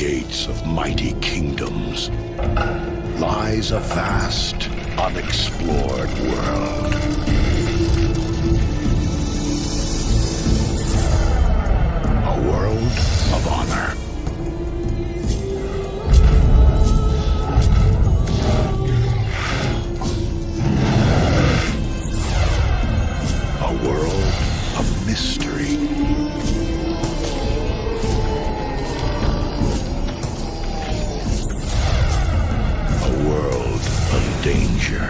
gates of mighty kingdoms lies a vast, unexplored world. A world of honor. A world of mystery. A world of danger.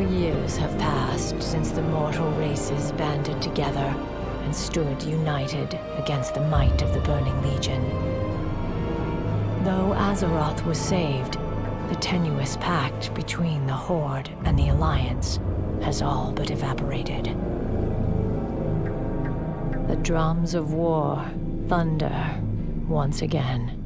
Years have passed since the mortal races banded together and stood united against the might of the Burning Legion. Though Azeroth was saved, the tenuous pact between the Horde and the Alliance has all but evaporated. The drums of war thunder once again.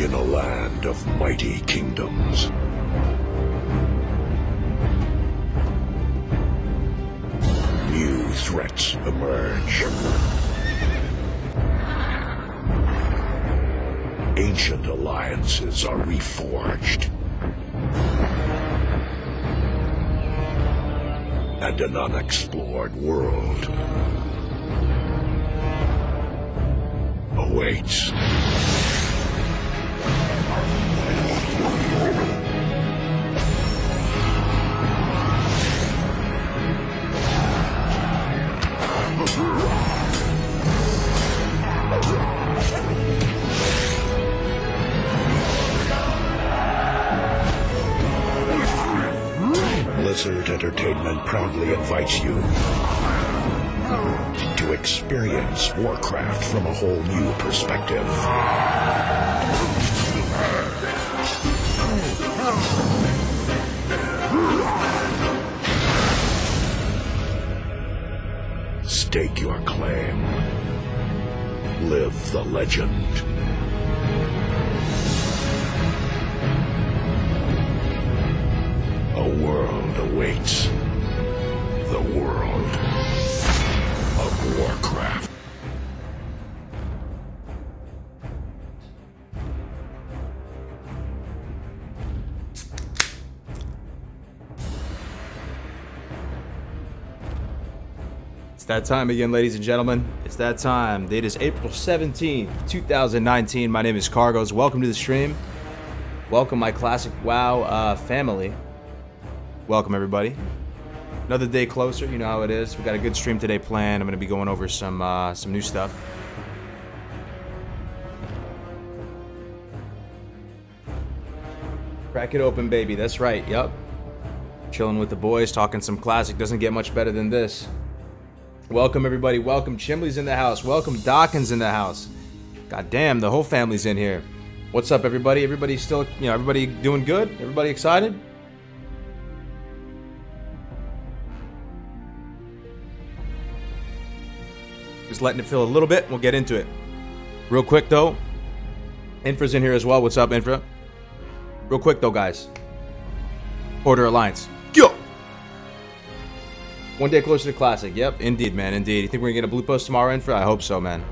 in a land of mighty kingdoms. New threats emerge. Ancient alliances are reforged. And an unexplored world awaits. Blizzard Entertainment proudly invites you to experience Warcraft from a whole new perspective. Stake your claim. Live the legend. A world awaits. The world of Warcraft. It's that time again, ladies and gentlemen. It's that time. It is April 17th, 2019. My name is Kargoz. Welcome to the stream. Welcome, my classic WoW family. Welcome, everybody. Another day closer. You know how it is. We got a good stream today planned. I'm going to be going over some new stuff. Crack it open, baby. That's right. Yup. Chilling with the boys, talking some classic. Doesn't get much better than this. Welcome, everybody. Welcome. Chimley's in the house. Welcome. Dawkins in the house. God damn, the whole family's in here. What's up, everybody? Everybody still, everybody doing good? Everybody excited? Just letting it fill a little bit. We'll get into it. Real quick, though. Infra's in here as well. What's up, Infra? Real quick, though, guys. Order Alliance. Go! One day closer to Classic. Yep, indeed, man, indeed. You think we're going to get a blue post tomorrow, Infra? I hope so, man.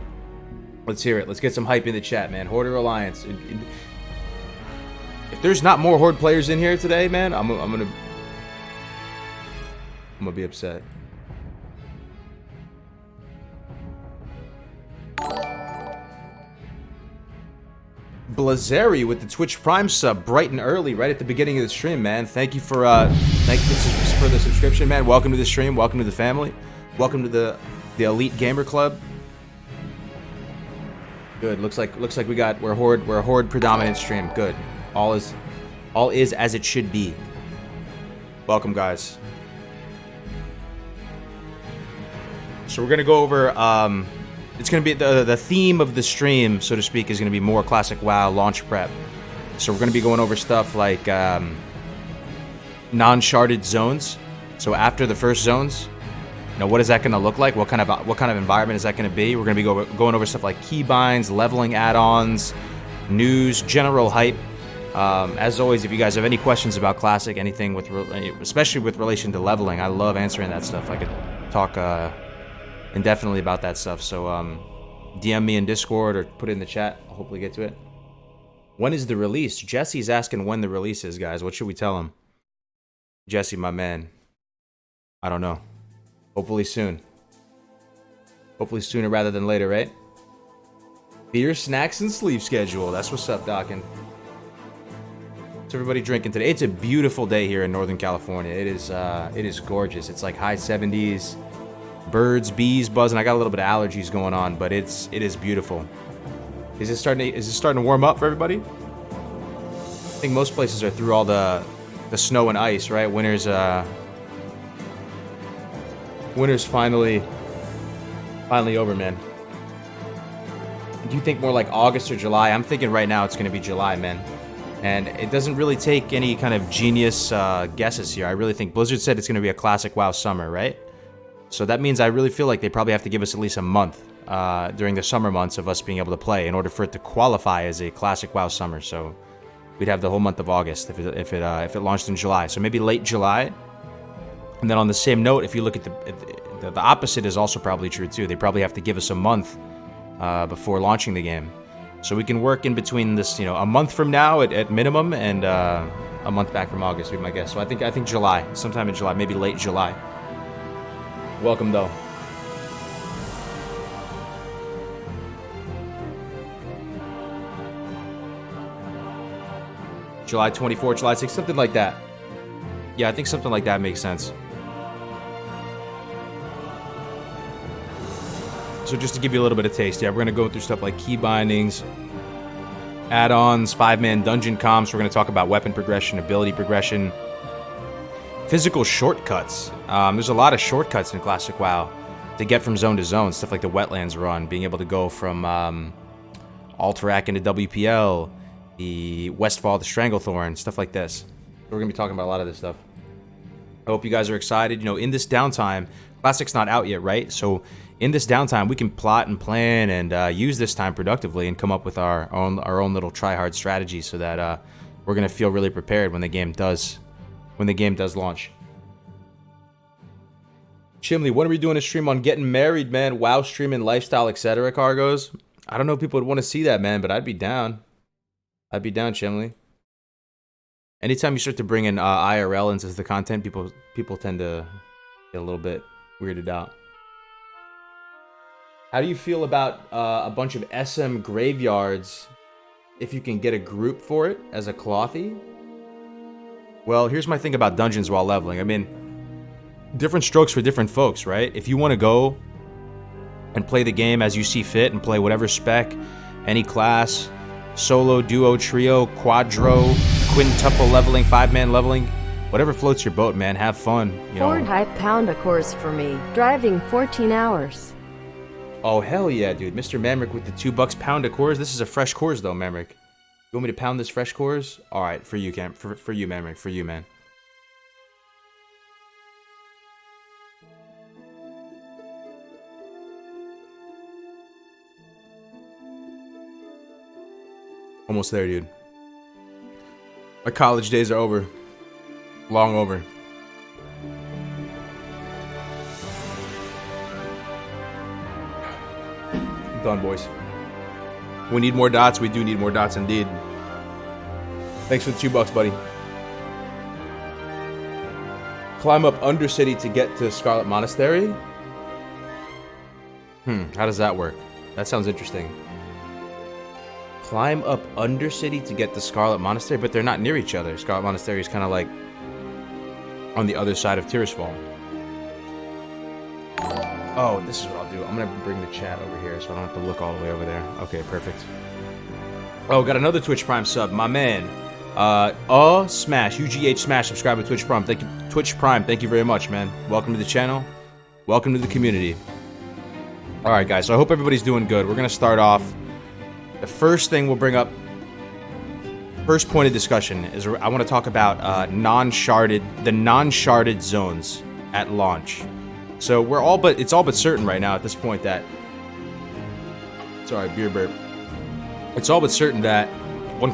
Let's hear it. Let's get some hype in the chat, man. Hoarder Alliance. If there's not more Horde players in here today, man, I'm gonna be upset. Blazeri with the Twitch Prime sub, bright and early, right at the beginning of the stream, man. Thank you for the subscription, man. Welcome to the stream. Welcome to the family. Welcome to the Elite Gamer Club. Good. Looks like we're a horde predominant stream. Good. All is as it should be. Welcome, guys. So we're gonna go over. It's gonna be the theme of the stream, so to speak, is gonna be more classic WoW launch prep. So we're gonna be going over stuff like non-sharded zones. So after the first zones, what is that gonna look like? What kind of environment is that gonna be? We're gonna be going over stuff like keybinds, leveling add-ons, news, general hype. As always, if you guys have any questions about classic, anything especially with relation to leveling, I love answering that stuff. I could talk indefinitely about that stuff. So DM me in Discord or put it in the chat. I'll hopefully get to it. When is the release? Jesse's asking when the release is, guys. What should we tell him? Jesse, my man. I don't know. Hopefully soon. Hopefully sooner rather than later, right? Beer, snacks, and sleep schedule. That's what's up, Dockin. What's everybody drinking today? It's a beautiful day here in Northern California. It is gorgeous. It's like high 70s. Birds, bees buzzing. I got a little bit of allergies going on, but it is beautiful. Is it starting to warm up for everybody? I think most places are through all the snow and ice, right? Winter's finally over, man. Do you think more like August or July? I'm thinking right now it's going to be July, man. And it doesn't really take any kind of genius guesses here. I really think Blizzard said it's going to be a classic WoW summer, right? So that means I really feel like they probably have to give us at least a month during the summer months of us being able to play in order for it to qualify as a classic WoW summer. So we'd have the whole month of August if it launched in July. So maybe late July. And then on the same note, if you look at the opposite is also probably true too. They probably have to give us a month before launching the game. So we can work in between this, a month from now at minimum, and a month back from August would be my guess. So I think July, sometime in July, maybe late July. Welcome though. July 24th, July 6th, something like that. Yeah, I think something like that makes sense. So just to give you a little bit of taste, yeah, we're going to go through stuff like key bindings, add-ons, 5-man dungeon comps. We're going to talk about weapon progression, ability progression, physical shortcuts. There's a lot of shortcuts in Classic WoW to get from zone to zone. Stuff like the Wetlands run, being able to go from Alterac into WPL, the Westfall to Stranglethorn, stuff like this. We're going to be talking about a lot of this stuff. I hope you guys are excited. In this downtime, Classic's not out yet, right? So in this downtime, we can plot and plan and use this time productively and come up with our own little try-hard strategy so that we're going to feel really prepared when the game does launch. Chimley, when are we doing a stream on getting married, man? WoW streaming, lifestyle, etc. Kargoz? I don't know if people would want to see that, man, but I'd be down. I'd be down, Chimley. Anytime you start to bring in IRL into the content, people tend to get a little bit weirded out. How do you feel about a bunch of SM graveyards if you can get a group for it as a clothy? Well, here's my thing about dungeons while leveling. I mean, different strokes for different folks, right? If you want to go and play the game as you see fit and play whatever spec, any class, solo, duo, trio, quadro, quintuple leveling, 5-man leveling, whatever floats your boat, man. Have fun. Ford Hype pound a course for me. Driving 14 hours. Oh, hell yeah, dude. Mr. Mamrick with the $2 pound a course. This is a fresh course, though, Mamrick. You want me to pound this fresh course? All right, for you, Cam. For you, Mamrick. For you, man. Almost there, dude. My college days are over. Long over. Done, boys. We need more dots. We do need more dots, indeed. Thanks for the $2, buddy. Climb up Undercity to get to Scarlet Monastery? How does that work? That sounds interesting. Climb up Undercity to get to Scarlet Monastery, but they're not near each other. Scarlet Monastery is kind of like on the other side of Tirisfal. Oh, this is what I'll do. I'm going to bring the chat over here so I don't have to look all the way over there. Okay, perfect. Oh, got another Twitch Prime sub. My man. Smash. UGH Smash. Subscribe to Twitch Prime. Thank you. Twitch Prime. Thank you very much, man. Welcome to the channel. Welcome to the community. Alright, guys. So I hope everybody's doing good. We're going to start off. The first thing we'll bring up, first point of discussion, is I want to talk about the non-sharded zones at launch. So it's all but certain right now at this point that, sorry, beer burp. It's all but certain that when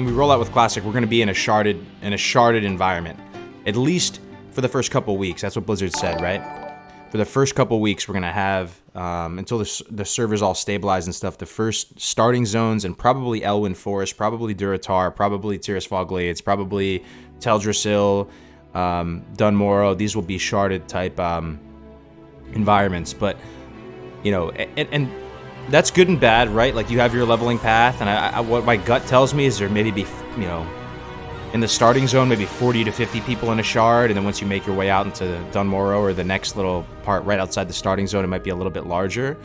we roll out with Classic, we're going to be in a sharded environment, at least for the first couple weeks. That's what Blizzard said, right? For the first couple weeks, we're going to have, until the servers all stabilize and stuff, the first starting zones and probably Elwyn Forest, probably Durotar, probably Tirisfal Glades, probably Teldrassil, Dunmorrow. These will be sharded type environments, but and that's good and bad, right? Like, you have your leveling path, and what my gut tells me is there maybe be in the starting zone maybe 40 to 50 people in a shard, and then once you make your way out into Dunmorrow or the next little part right outside the starting zone, it might be a little bit larger.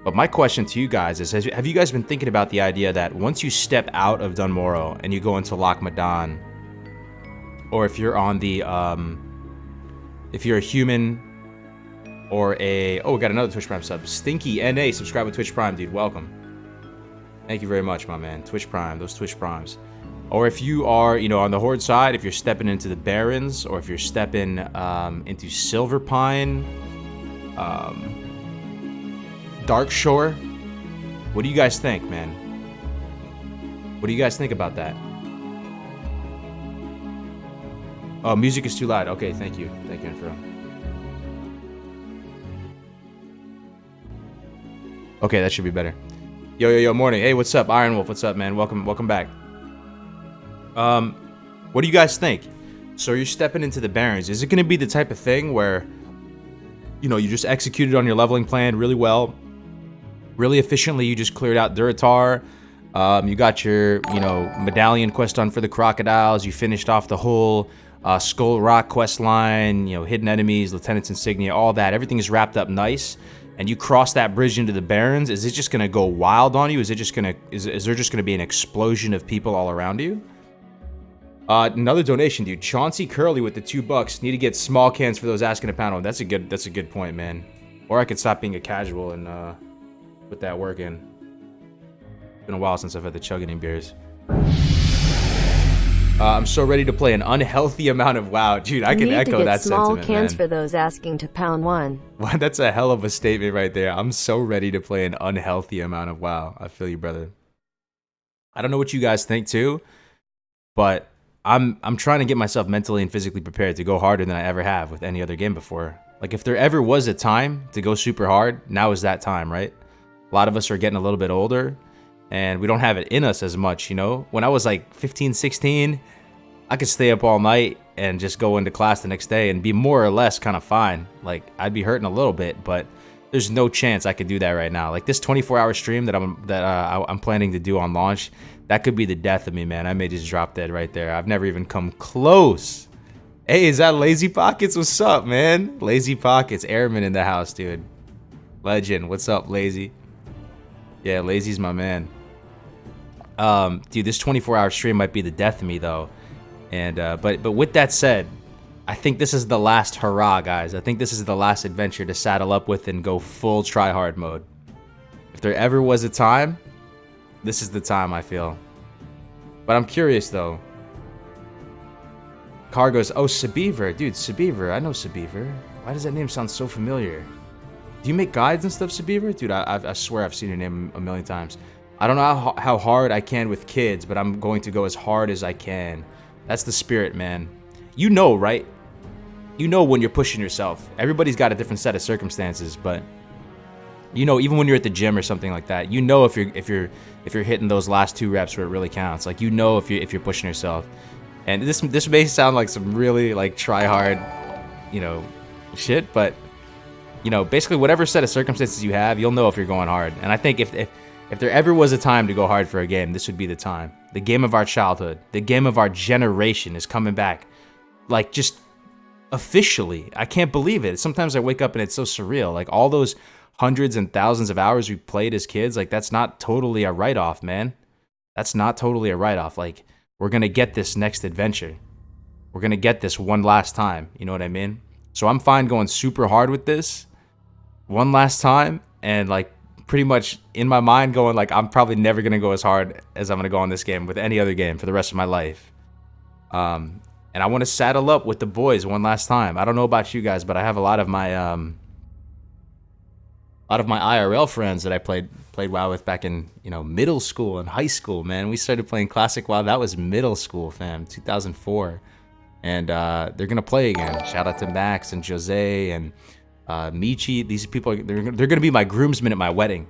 But my question to you guys is, have you guys been thinking about the idea that once you step out of Dunmorrow and you go into Loch Madan, or if you're on the, if you're a human, or we got another Twitch Prime sub. Stinky NA, subscribe with Twitch Prime, dude, welcome. Thank you very much, my man. Twitch Prime, those Twitch Primes. Or if you are, on the Horde side, if you're stepping into the Barrens, or if you're stepping into Silverpine, Dark Shore. What do you guys think, man? What do you guys think about that? Oh, music is too loud. Okay, thank you. Thank you, Infro. Okay, that should be better. Yo, morning. Hey, what's up? Iron Wolf, what's up, man? Welcome back. What do you guys think? So you're stepping into the Barrens. Is it going to be the type of thing where, you know, you just executed on your leveling plan really well, really efficiently? You just cleared out Duratar. You got your, you know, medallion quest done for the crocodiles. You finished off the whole Skull Rock quest line, you know, hidden enemies, Lieutenant's Insignia, all that. Everything is wrapped up nice. And you cross that bridge into the Barrens. Is it just gonna go wild on you? Is there just gonna be an explosion of people all around you? Another donation, dude. Chauncey Curley with the $2. Need to get small cans for those asking a pound on. That's a good point, man. Or I could stop being a casual and put that work in. It's been a while since I've had the chugging beers. I'm so ready to play an unhealthy amount of WoW. Dude, I can echo that sentiment, small cans man. for those asking to pound one. Well, that's a hell of a statement right there. I'm so ready to play an unhealthy amount of WoW. I feel you, brother. I don't know what you guys think too, but I'm trying to get myself mentally and physically prepared to go harder than I ever have with any other game before. Like, if there ever was a time to go super hard, now is that time, right? A lot of us are getting a little bit older, and we don't have it in us as much, you know? When I was like 15, 16, I could stay up all night and just go into class the next day and be more or less kind of fine. Like, I'd be hurting a little bit, but there's no chance I could do that right now. Like, this 24-hour stream that I'm planning to do on launch, that could be the death of me, man. I may just drop dead right there. I've never even come close. Hey, is that Lazy Pockets? What's up, man? Lazy Pockets, Airman in the house, dude. Legend. What's up, Lazy? Yeah, Lazy's my man. Dude, this 24-hour stream might be the death of me, though. And but with that said, I think this is the last hurrah, guys. I think this is the last adventure to saddle up with and go full try-hard mode. If there ever was a time, this is the time, I feel. But I'm curious, though. Kargoz. Oh, Sabeaver. Dude, Sabeaver. I know Sabeaver. Why does that name sound so familiar? Do you make guides and stuff, Sabeaver? Dude, I swear I've seen your name a million times. I don't know how hard I can with kids, but I'm going to go as hard as I can. That's the spirit, man. You know, right? You know when you're pushing yourself. Everybody's got a different set of circumstances, but you know, even when you're at the gym or something like that, you know if you're hitting those last 2 reps where it really counts. Like, you know if you're pushing yourself. And this may sound like some really like try hard, you know, shit, but you know, basically whatever set of circumstances you have, you'll know if you're going hard. And I think if there ever was a time to go hard for a game, this would be the time. The game of our childhood, the game of our generation is coming back. Like, just officially. I can't believe it. Sometimes I wake up and it's so surreal. Like, all those hundreds and thousands of hours we played as kids, like, that's not totally a write-off, man. That's not totally a write-off. Like, we're going to get this next adventure. We're going to get this one last time. You know what I mean? So I'm fine going super hard with this one last time, and like, pretty much in my mind going like, I'm probably never going to go as hard as I'm going to go on this game with any other game for the rest of my life. And I want to saddle up with the boys one last time. I don't know about you guys, but I have a lot of my IRL friends that I played WoW with back in, you know, middle school and high school, man. We started playing classic WoW. That was middle school, fam, 2004. And they're going to play again. Shout out to Max and Jose and Michi. These people, they're going to be my groomsmen at my wedding.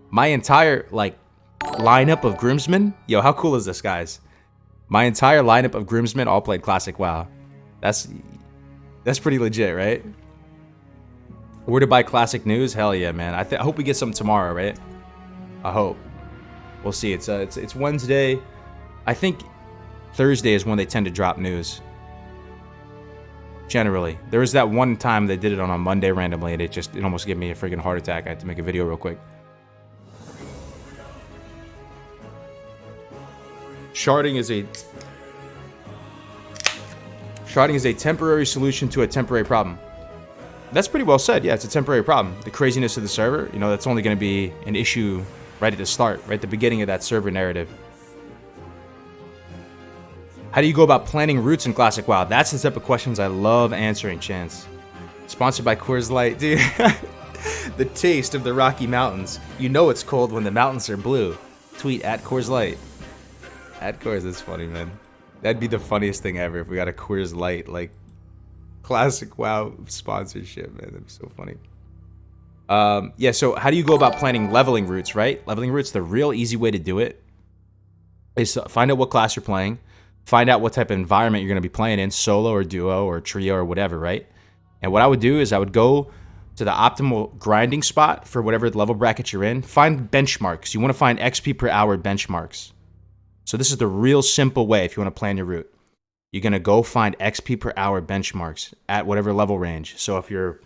My entire, like, lineup of groomsmen. Yo, how cool is this, guys? My entire lineup of groomsmen all played classic WoW. That's pretty legit, right? Where to buy classic news? Hell yeah, man. I hope we get some tomorrow, right? I hope. We'll see. It's Wednesday. I think Thursday is when they tend to drop news. Generally. There was that one time they did it on a Monday randomly, and it almost gave me a freaking heart attack. I had to make a video real quick. Sharding is a temporary solution to a temporary problem. That's pretty well said. Yeah, it's a temporary problem. The craziness of the server, you know, that's only going to be an issue right at the start, right at the beginning of that server narrative. How do you go about planning routes in Classic WoW? That's the type of questions I love answering, Chance. Sponsored by Coors Light, dude. The taste of the Rocky Mountains. You know it's cold when the mountains are blue. Tweet at Coors Light. At Coors, that's funny, man. That'd be the funniest thing ever if we got a Coors Light, like, classic WoW sponsorship, man. That'd be so funny. Yeah, so how do you go about planning leveling routes, right? Leveling routes, the real easy way to do it is find out what class you're playing, find out what type of environment you're going to be playing in, solo or duo or trio or whatever, right? And what I would do is I would go to the optimal grinding spot for whatever level bracket you're in. Find benchmarks. You want to find XP per hour benchmarks. So this is the real simple way if you want to plan your route. You're going to go find XP per hour benchmarks at whatever level range. So if you're,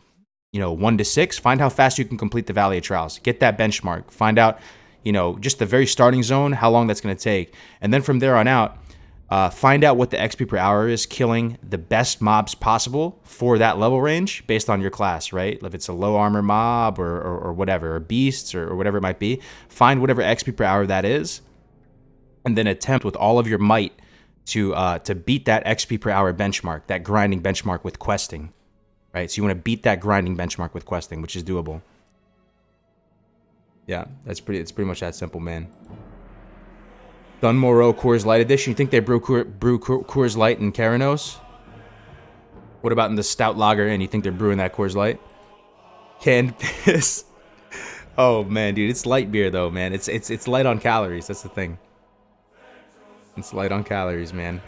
1 to 6, find how fast you can complete the Valley of Trials. Get that benchmark. Find out, just the very starting zone, how long that's going to take. And then from there on out, find out what the XP per hour is, killing the best mobs possible for that level range based on your class, right? If it's a low armor mob or whatever, or beasts or whatever it might be, find whatever XP per hour that is, and then attempt with all of your might to beat that XP per hour benchmark, that grinding benchmark with questing, right? So you want to beat that grinding benchmark with questing, which is doable. Yeah, it's pretty much that simple, man. Dunmore Coors Light edition. You think they brew Coors Light in Karanos? What about in the Stout Lager Inn? You think they're brewing that Coors Light? Canned piss. Oh man, dude, it's light beer though, man. It's light on calories. That's the thing. It's light on calories, man.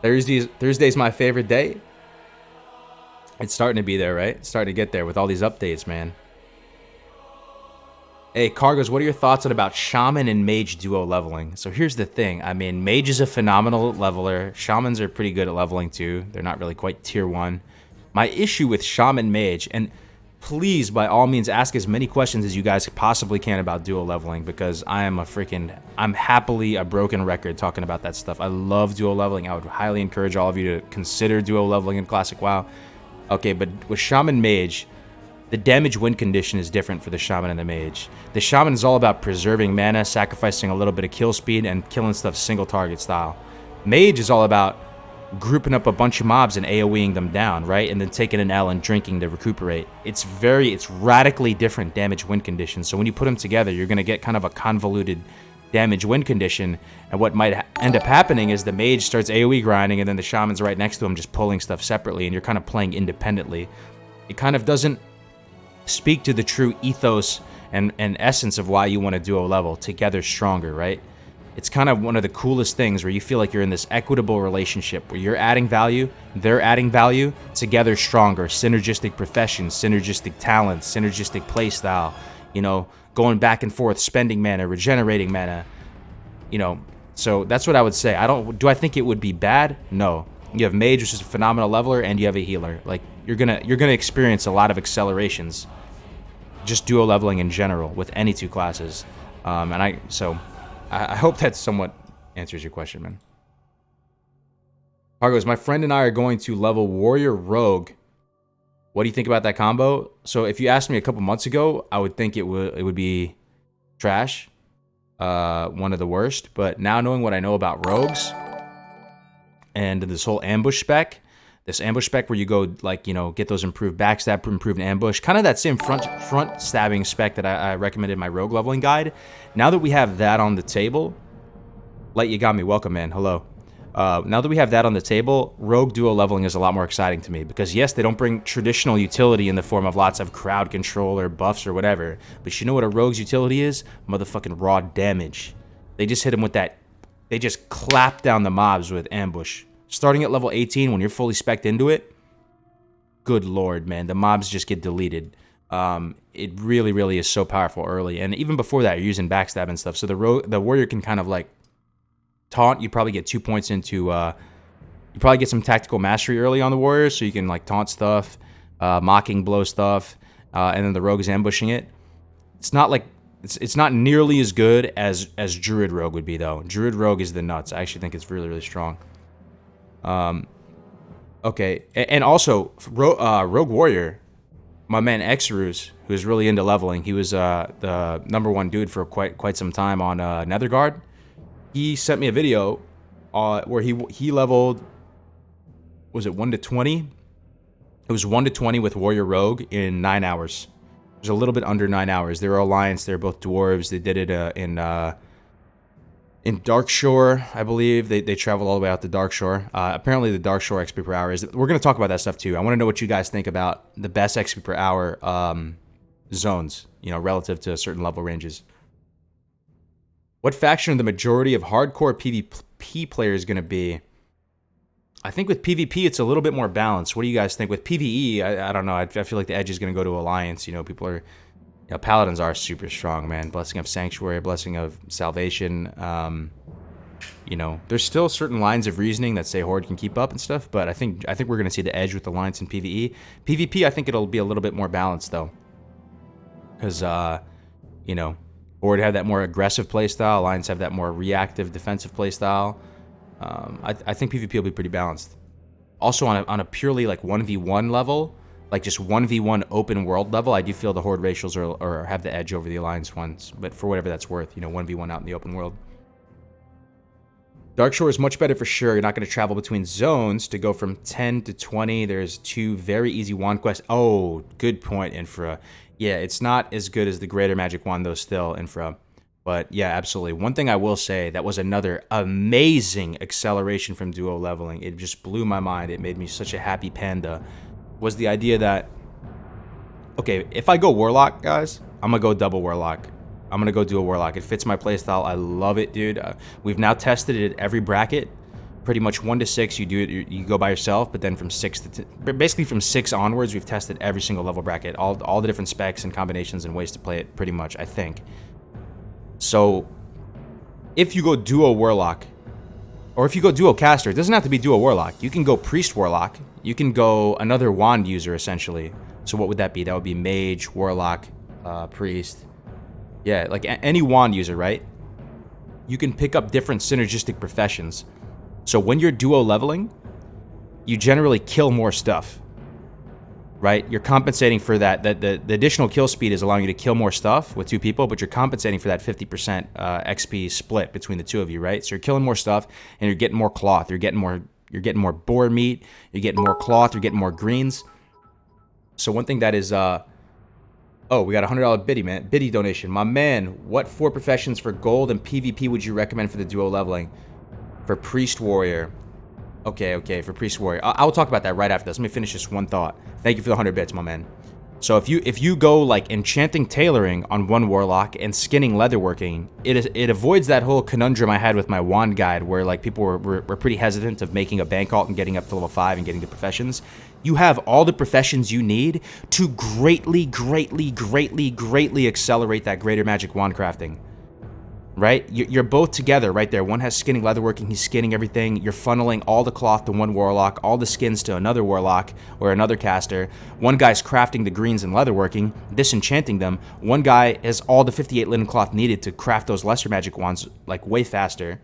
Thursday's my favorite day. It's starting to be there, right? It's starting to get there with all these updates, man. Hey, Kargoz, what are your thoughts on about Shaman and Mage duo leveling? So here's the thing. I mean, Mage is a phenomenal leveler. Shamans are pretty good at leveling too. They're not really quite tier 1. My issue with Shaman Mage, and please, by all means, ask as many questions as you guys possibly can about duo leveling, because I'm happily a broken record talking about that stuff. I love duo leveling. I would highly encourage all of you to consider duo leveling in Classic WoW. Okay, but with Shaman Mage, the damage win condition is different for the Shaman and the Mage. The Shaman is all about preserving mana, sacrificing a little bit of kill speed, and killing stuff single target style. Mage is all about grouping up a bunch of mobs and AoEing them down, right? And then taking an L and drinking to recuperate. It's radically different damage win conditions. So when you put them together, you're going to get kind of a convoluted damage win condition. And what might end up happening is the Mage starts AoE grinding, and then the Shaman's right next to him just pulling stuff separately, and you're kind of playing independently. It kind of doesn't speak to the true ethos and essence of why you want to duo level together stronger, right? It's kind of one of the coolest things where you feel like you're in this equitable relationship where you're adding value, they're adding value, together stronger, synergistic professions, synergistic talents, synergistic playstyle, going back and forth, spending mana, regenerating mana, so that's what I would say. Do I think it would be bad? No. You have Mage, which is a phenomenal leveler, and you have a healer. Like, you're gonna experience a lot of accelerations, just duo leveling in general with any two classes. I hope that somewhat answers your question, man. Kargoz, my friend and I are going to level Warrior Rogue. What do you think about that combo? So if you asked me a couple months ago, I would think it would be trash, one of the worst. But now knowing what I know about rogues and this whole ambush spec, where you go get those improved backstab, improved ambush, kind of that same front stabbing spec that I recommended in my rogue leveling guide. Now that we have that on the table, Light, you got me. Welcome, man. Hello. Now that we have that on the table, rogue duo leveling is a lot more exciting to me because yes, they don't bring traditional utility in the form of lots of crowd control or buffs or whatever. But you know what a rogue's utility is? Motherfucking raw damage. They just hit them with that. They just clap down the mobs with ambush. Starting at level 18, when you're fully spec'd into it, good lord, man, the mobs just get deleted. It really, really is so powerful early. And even before that, you're using backstab and stuff. So the warrior can kind of like taunt. You probably get 2 points into... you probably get some tactical mastery early on the warrior, so you can like taunt stuff, mocking blow stuff, and then the rogue is ambushing it. It's not like... It's not nearly as good as Druid Rogue would be, though. Druid Rogue is the nuts. I actually think it's really, really strong. Okay, and also Rogue Warrior, my man Xrus, who's really into leveling. He was the #1 dude for quite some time on Netherguard. He sent me a video where he leveled, was it 1 to 20? It was 1 to 20 with Warrior Rogue in 9 hours. There's a little bit under 9 hours. They're Alliance. They're both dwarves. They did it in Darkshore, I believe. They traveled all the way out to Darkshore. Apparently, the Darkshore XP per hour is... We're going to talk about that stuff, too. I want to know what you guys think about the best XP per hour zones, you know, relative to certain level ranges. What faction are the majority of hardcore PvP players going to be? I think with PvP, it's a little bit more balanced. What do you guys think? With PvE, I don't know. I feel like the edge is going to go to Alliance. You know, people are... You know, Paladins are super strong, man. Blessing of Sanctuary, Blessing of Salvation. You know, there's still certain lines of reasoning that say Horde can keep up and stuff, but I think we're going to see the edge with Alliance and PvE. PvP, I think it'll be a little bit more balanced, though. Because, you know, Horde have that more aggressive playstyle. Alliance have that more reactive, defensive playstyle. I think PvP will be pretty balanced. Also, on a purely, like, 1v1 level, like just 1v1 open world level, I do feel the Horde racials are have the edge over the Alliance ones. But for whatever that's worth, you know, 1v1 out in the open world. Darkshore is much better for sure. You're not going to travel between zones to go from 10 to 20. There's 2 very easy wand quests. Oh, good point, Infra. Yeah, it's not as good as the Greater Magic Wand, though, still, Infra. But yeah, absolutely. One thing I will say, that was another amazing acceleration from duo leveling. It just blew my mind. It made me such a happy panda. Was the idea that, okay, if I go Warlock, guys, I'm going to go double Warlock. I'm going to go do a Warlock. It fits my playstyle. I love it, dude. We've now tested it at every bracket. Pretty much 1 to 6, you do it. You go by yourself, but then from 6 to 10, basically from 6 onwards, we've tested every single level bracket, all the different specs and combinations and ways to play it, pretty much, I think. So, if you go duo Warlock, or if you go duo Caster, it doesn't have to be duo Warlock. You can go Priest Warlock. You can go another Wand user, essentially. So what would that be? That would be Mage, Warlock, Priest. Yeah, like any Wand user, right? You can pick up different synergistic professions. So when you're duo leveling, you generally kill more stuff, right? You're compensating for that. The additional kill speed is allowing you to kill more stuff with 2 people, but you're compensating for that 50% XP split between the 2 of you, right? So you're killing more stuff, and you're getting more cloth. You're getting more boar meat. You're getting more cloth. You're getting more greens. So one thing that is, oh, we got a $100 biddy, man. Biddy donation. My man, what 4 professions for gold and PvP would you recommend for the duo leveling? For Priest Warrior. Okay, for Priest Warrior. I'll talk about that right after this. Let me finish this one thought. Thank you for the 100 bits, my man. So if you go like enchanting tailoring on one Warlock and skinning leatherworking, it avoids that whole conundrum I had with my wand guide where like people were pretty hesitant of making a bank alt and getting up to level 5 and getting the professions. You have all the professions you need to greatly accelerate that greater magic wand crafting. Right? You're both together right there. One has skinning leatherworking, he's skinning everything. You're funneling all the cloth to one Warlock, all the skins to another Warlock or another caster. One guy's crafting the greens and leatherworking, disenchanting them. One guy has all the 58 linen cloth needed to craft those lesser magic wands like way faster.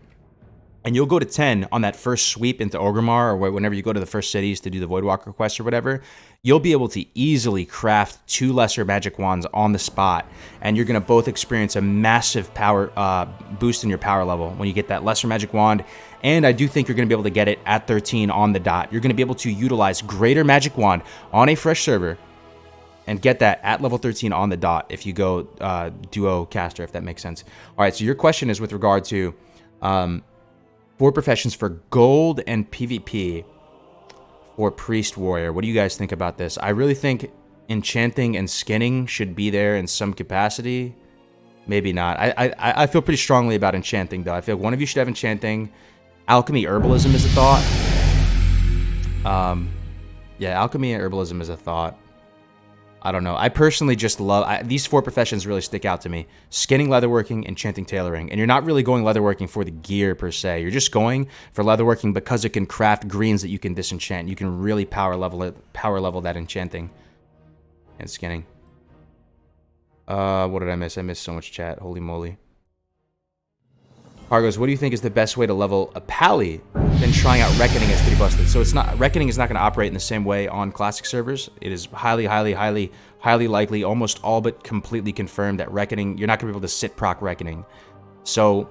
And you'll go to 10 on that first sweep into Orgrimmar, or whenever you go to the first cities to do the Voidwalker quest or whatever, you'll be able to easily craft 2 lesser magic wands on the spot, and you're going to both experience a massive power boost in your power level when you get that lesser magic wand. And I do think you're going to be able to get it at 13 on the dot. You're going to be able to utilize greater magic wand on a fresh server and get that at level 13 on the dot if you go duo caster, if that makes sense. All right, so your question is with regard to 4 professions for gold and PvP for Priest Warrior. What do you guys think about this? I really think enchanting and skinning should be there in some capacity. Maybe not. I feel pretty strongly about enchanting, though. I feel one of you should have enchanting. Alchemy, herbalism is a thought. Yeah, alchemy and herbalism is a thought. I don't know. I personally just love... these 4 professions really stick out to me. Skinning, leatherworking, enchanting, tailoring. And you're not really going leatherworking for the gear, per se. You're just going for leatherworking because it can craft greens that you can disenchant. You can really power level that enchanting and skinning. What did I miss? I missed so much chat. Holy moly. Kargoz, what do you think is the best way to level a Pally than trying out Reckoning? It's pretty busted. So it's not... Reckoning is not going to operate in the same way on Classic servers. It is highly likely, almost all but completely confirmed that Reckoning... You're not going to be able to sit proc Reckoning. So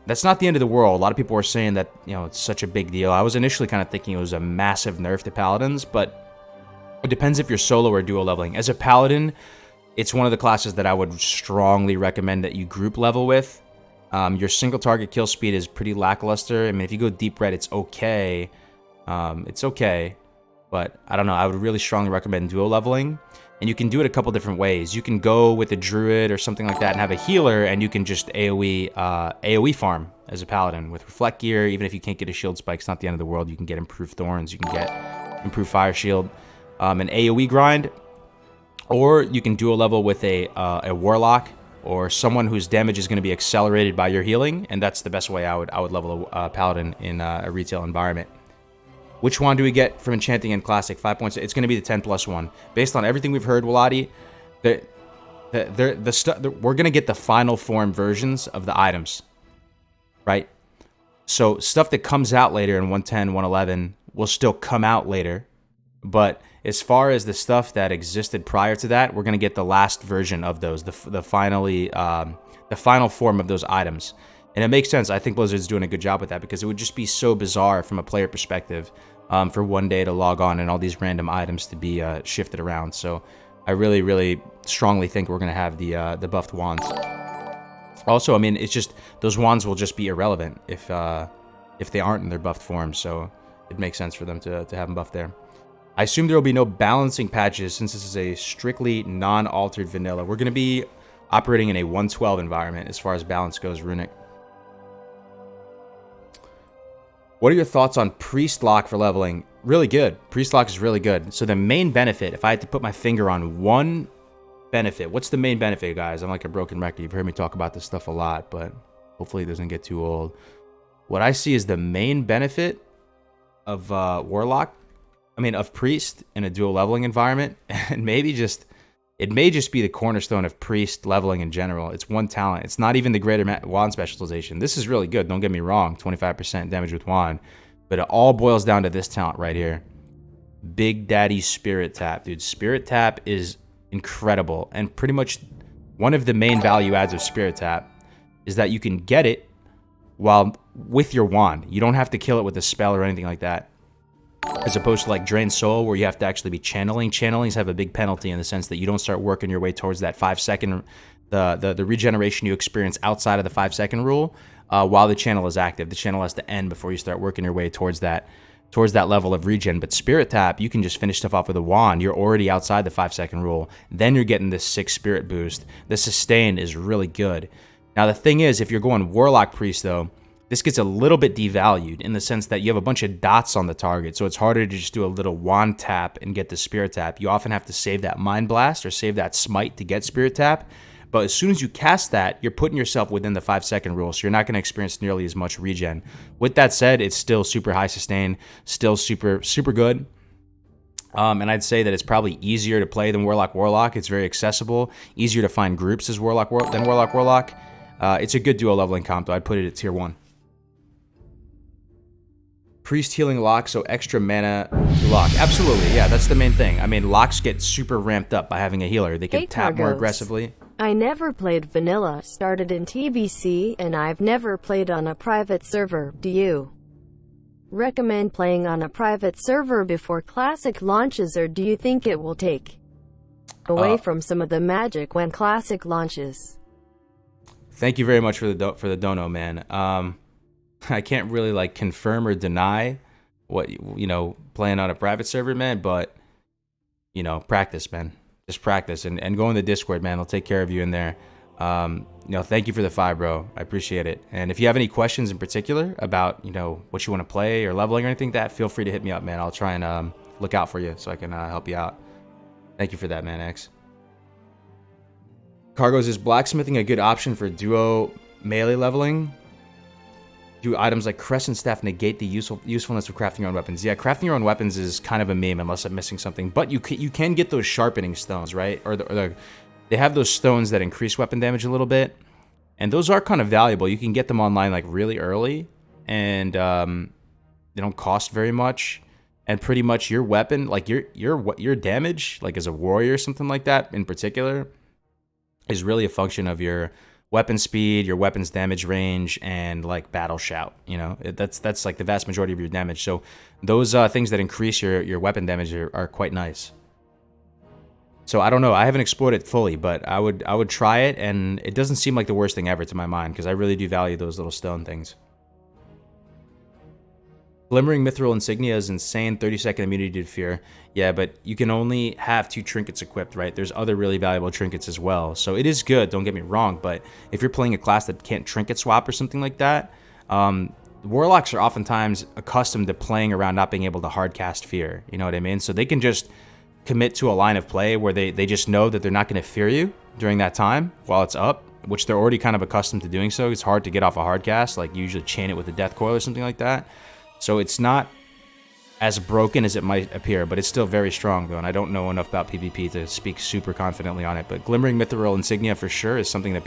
that's not the end of the world. A lot of people were saying that, you know, it's such a big deal. I was initially kind of thinking it was a massive nerf to Paladins, but it depends if you're solo or duo leveling. As a Paladin... it's one of the classes that I would strongly recommend that you group level with. Your single target kill speed is pretty lackluster. I mean, if you go deep red, it's okay. But I don't know. I would really strongly recommend duo leveling. And you can do it a couple different ways. You can go with a druid or something like that and have a healer, and you can just AoE farm as a paladin with reflect gear. Even if you can't get a shield spike, it's not the end of the world. You can get improved thorns. You can get improved fire shield, an AoE grind, or you can duo level with a warlock or someone whose damage is going to be accelerated by your healing, and that's the best way I would level a paladin in a retail environment. Which wand do we get from Enchanting and Classic? 5 points. It's going to be the 10+ one. Based on everything we've heard, Waladi, we're going to get the final form versions of the items, right? So stuff that comes out later in 110, 111 will still come out later. But as far as the stuff that existed prior to that, we're going to get the last version of those, the final form of those items. And it makes sense. I think Blizzard's doing a good job with that because it would just be so bizarre from a player perspective for one day to log on and all these random items to be shifted around. So I really, really strongly think we're going to have the buffed wands. Also, I mean, it's just those wands will just be irrelevant if they aren't in their buffed form. So it makes sense for them to have them buffed there. I assume there will be no balancing patches since this is a strictly non-altered vanilla. We're going to be operating in a 112 environment as far as balance goes, Runic. What are your thoughts on Priest Lock for leveling? Really good. Priest Lock is really good. So the main benefit, if I had to put my finger on one benefit, what's the main benefit, guys? I'm like a broken record. You've heard me talk about this stuff a lot, but hopefully it doesn't get too old. What I see is the main benefit of of Priest in a dual leveling environment, and maybe just, it may just be the cornerstone of Priest leveling in general. It's one talent. It's not even the greater wand specialization. This is really good. Don't get me wrong. 25% damage with wand. But it all boils down to this talent right here. Big Daddy Spirit Tap. Dude, Spirit Tap is incredible. And pretty much one of the main value adds of Spirit Tap is that you can get it while with your wand. You don't have to kill it with a spell or anything like that. As opposed to like Drain Soul, where you have to actually be channeling. Channelings have a big penalty in the sense that you don't start working your way towards that 5 second, the regeneration you experience outside of the 5 second rule while the channel is active. The channel has to end before you start working your way towards that level of regen. But Spirit Tap, you can just finish stuff off with a wand. You're already outside the 5 second rule. Then you're getting this 6 spirit boost. The sustain is really good. Now the thing is, if you're going Warlock Priest though, this gets a little bit devalued in the sense that you have a bunch of dots on the target, so it's harder to just do a little wand tap and get the Spirit Tap. You often have to save that Mind Blast or save that Smite to get Spirit Tap, but as soon as you cast that, you're putting yourself within the 5 second rule, so you're not going to experience nearly as much regen. With that said, it's still super high sustain, still super, super good. And I'd say that it's probably easier to play than Warlock. It's very accessible, easier to find groups as Warlock. It's a good duo leveling comp, though. I'd put it at tier 1. Priest healing lock, so extra mana to lock. Absolutely, yeah, that's the main thing. I mean, locks get super ramped up by having a healer. They can tap more aggressively. I never played vanilla, started in TBC, and I've never played on a private server. Do you recommend playing on a private server before Classic launches, or do you think it will take away from some of the magic when Classic launches? Thank you very much for the dono, man. I can't really like confirm or deny what, playing on a private server, man, but practice, man. Just practice and go in the Discord, man. I'll take care of you in there. Thank you for the 5, bro. I appreciate it. And if you have any questions in particular about, what you want to play or leveling or anything like that, feel free to hit me up, man. I'll try and look out for you so I can help you out. Thank you for that, man, X. Kargoz, is blacksmithing a good option for duo melee leveling? Do items like Crescent Staff negate the usefulness of crafting your own weapons? Yeah, crafting your own weapons is kind of a meme unless I'm missing something. But you can get those sharpening stones, right? They have those stones that increase weapon damage a little bit, and those are kind of valuable. You can get them online like really early, and they don't cost very much. And pretty much your weapon, like your damage, like as a warrior or something like that in particular, is really a function of your weapon speed, your weapon's damage range, and like battle shout. That's like the vast majority of your damage. So those things that increase your weapon damage are quite nice. So I don't know. I haven't explored it fully, but I would try it, and it doesn't seem like the worst thing ever to my mind, because I really do value those little stone things. Glimmering Mithril Insignia is insane, 30-second immunity to fear. Yeah, but you can only have 2 trinkets equipped, right? There's other really valuable trinkets as well. So it is good, don't get me wrong, but if you're playing a class that can't trinket swap or something like that, Warlocks are oftentimes accustomed to playing around not being able to hardcast fear, you know what I mean? So they can just commit to a line of play where they just know that they're not going to fear you during that time while it's up, which they're already kind of accustomed to doing so. It's hard to get off a hardcast, like you usually chain it with a death coil or something like that. So it's not as broken as it might appear, but it's still very strong, though, and I don't know enough about PvP to speak super confidently on it. But Glimmering Mithril Insignia, for sure, is something that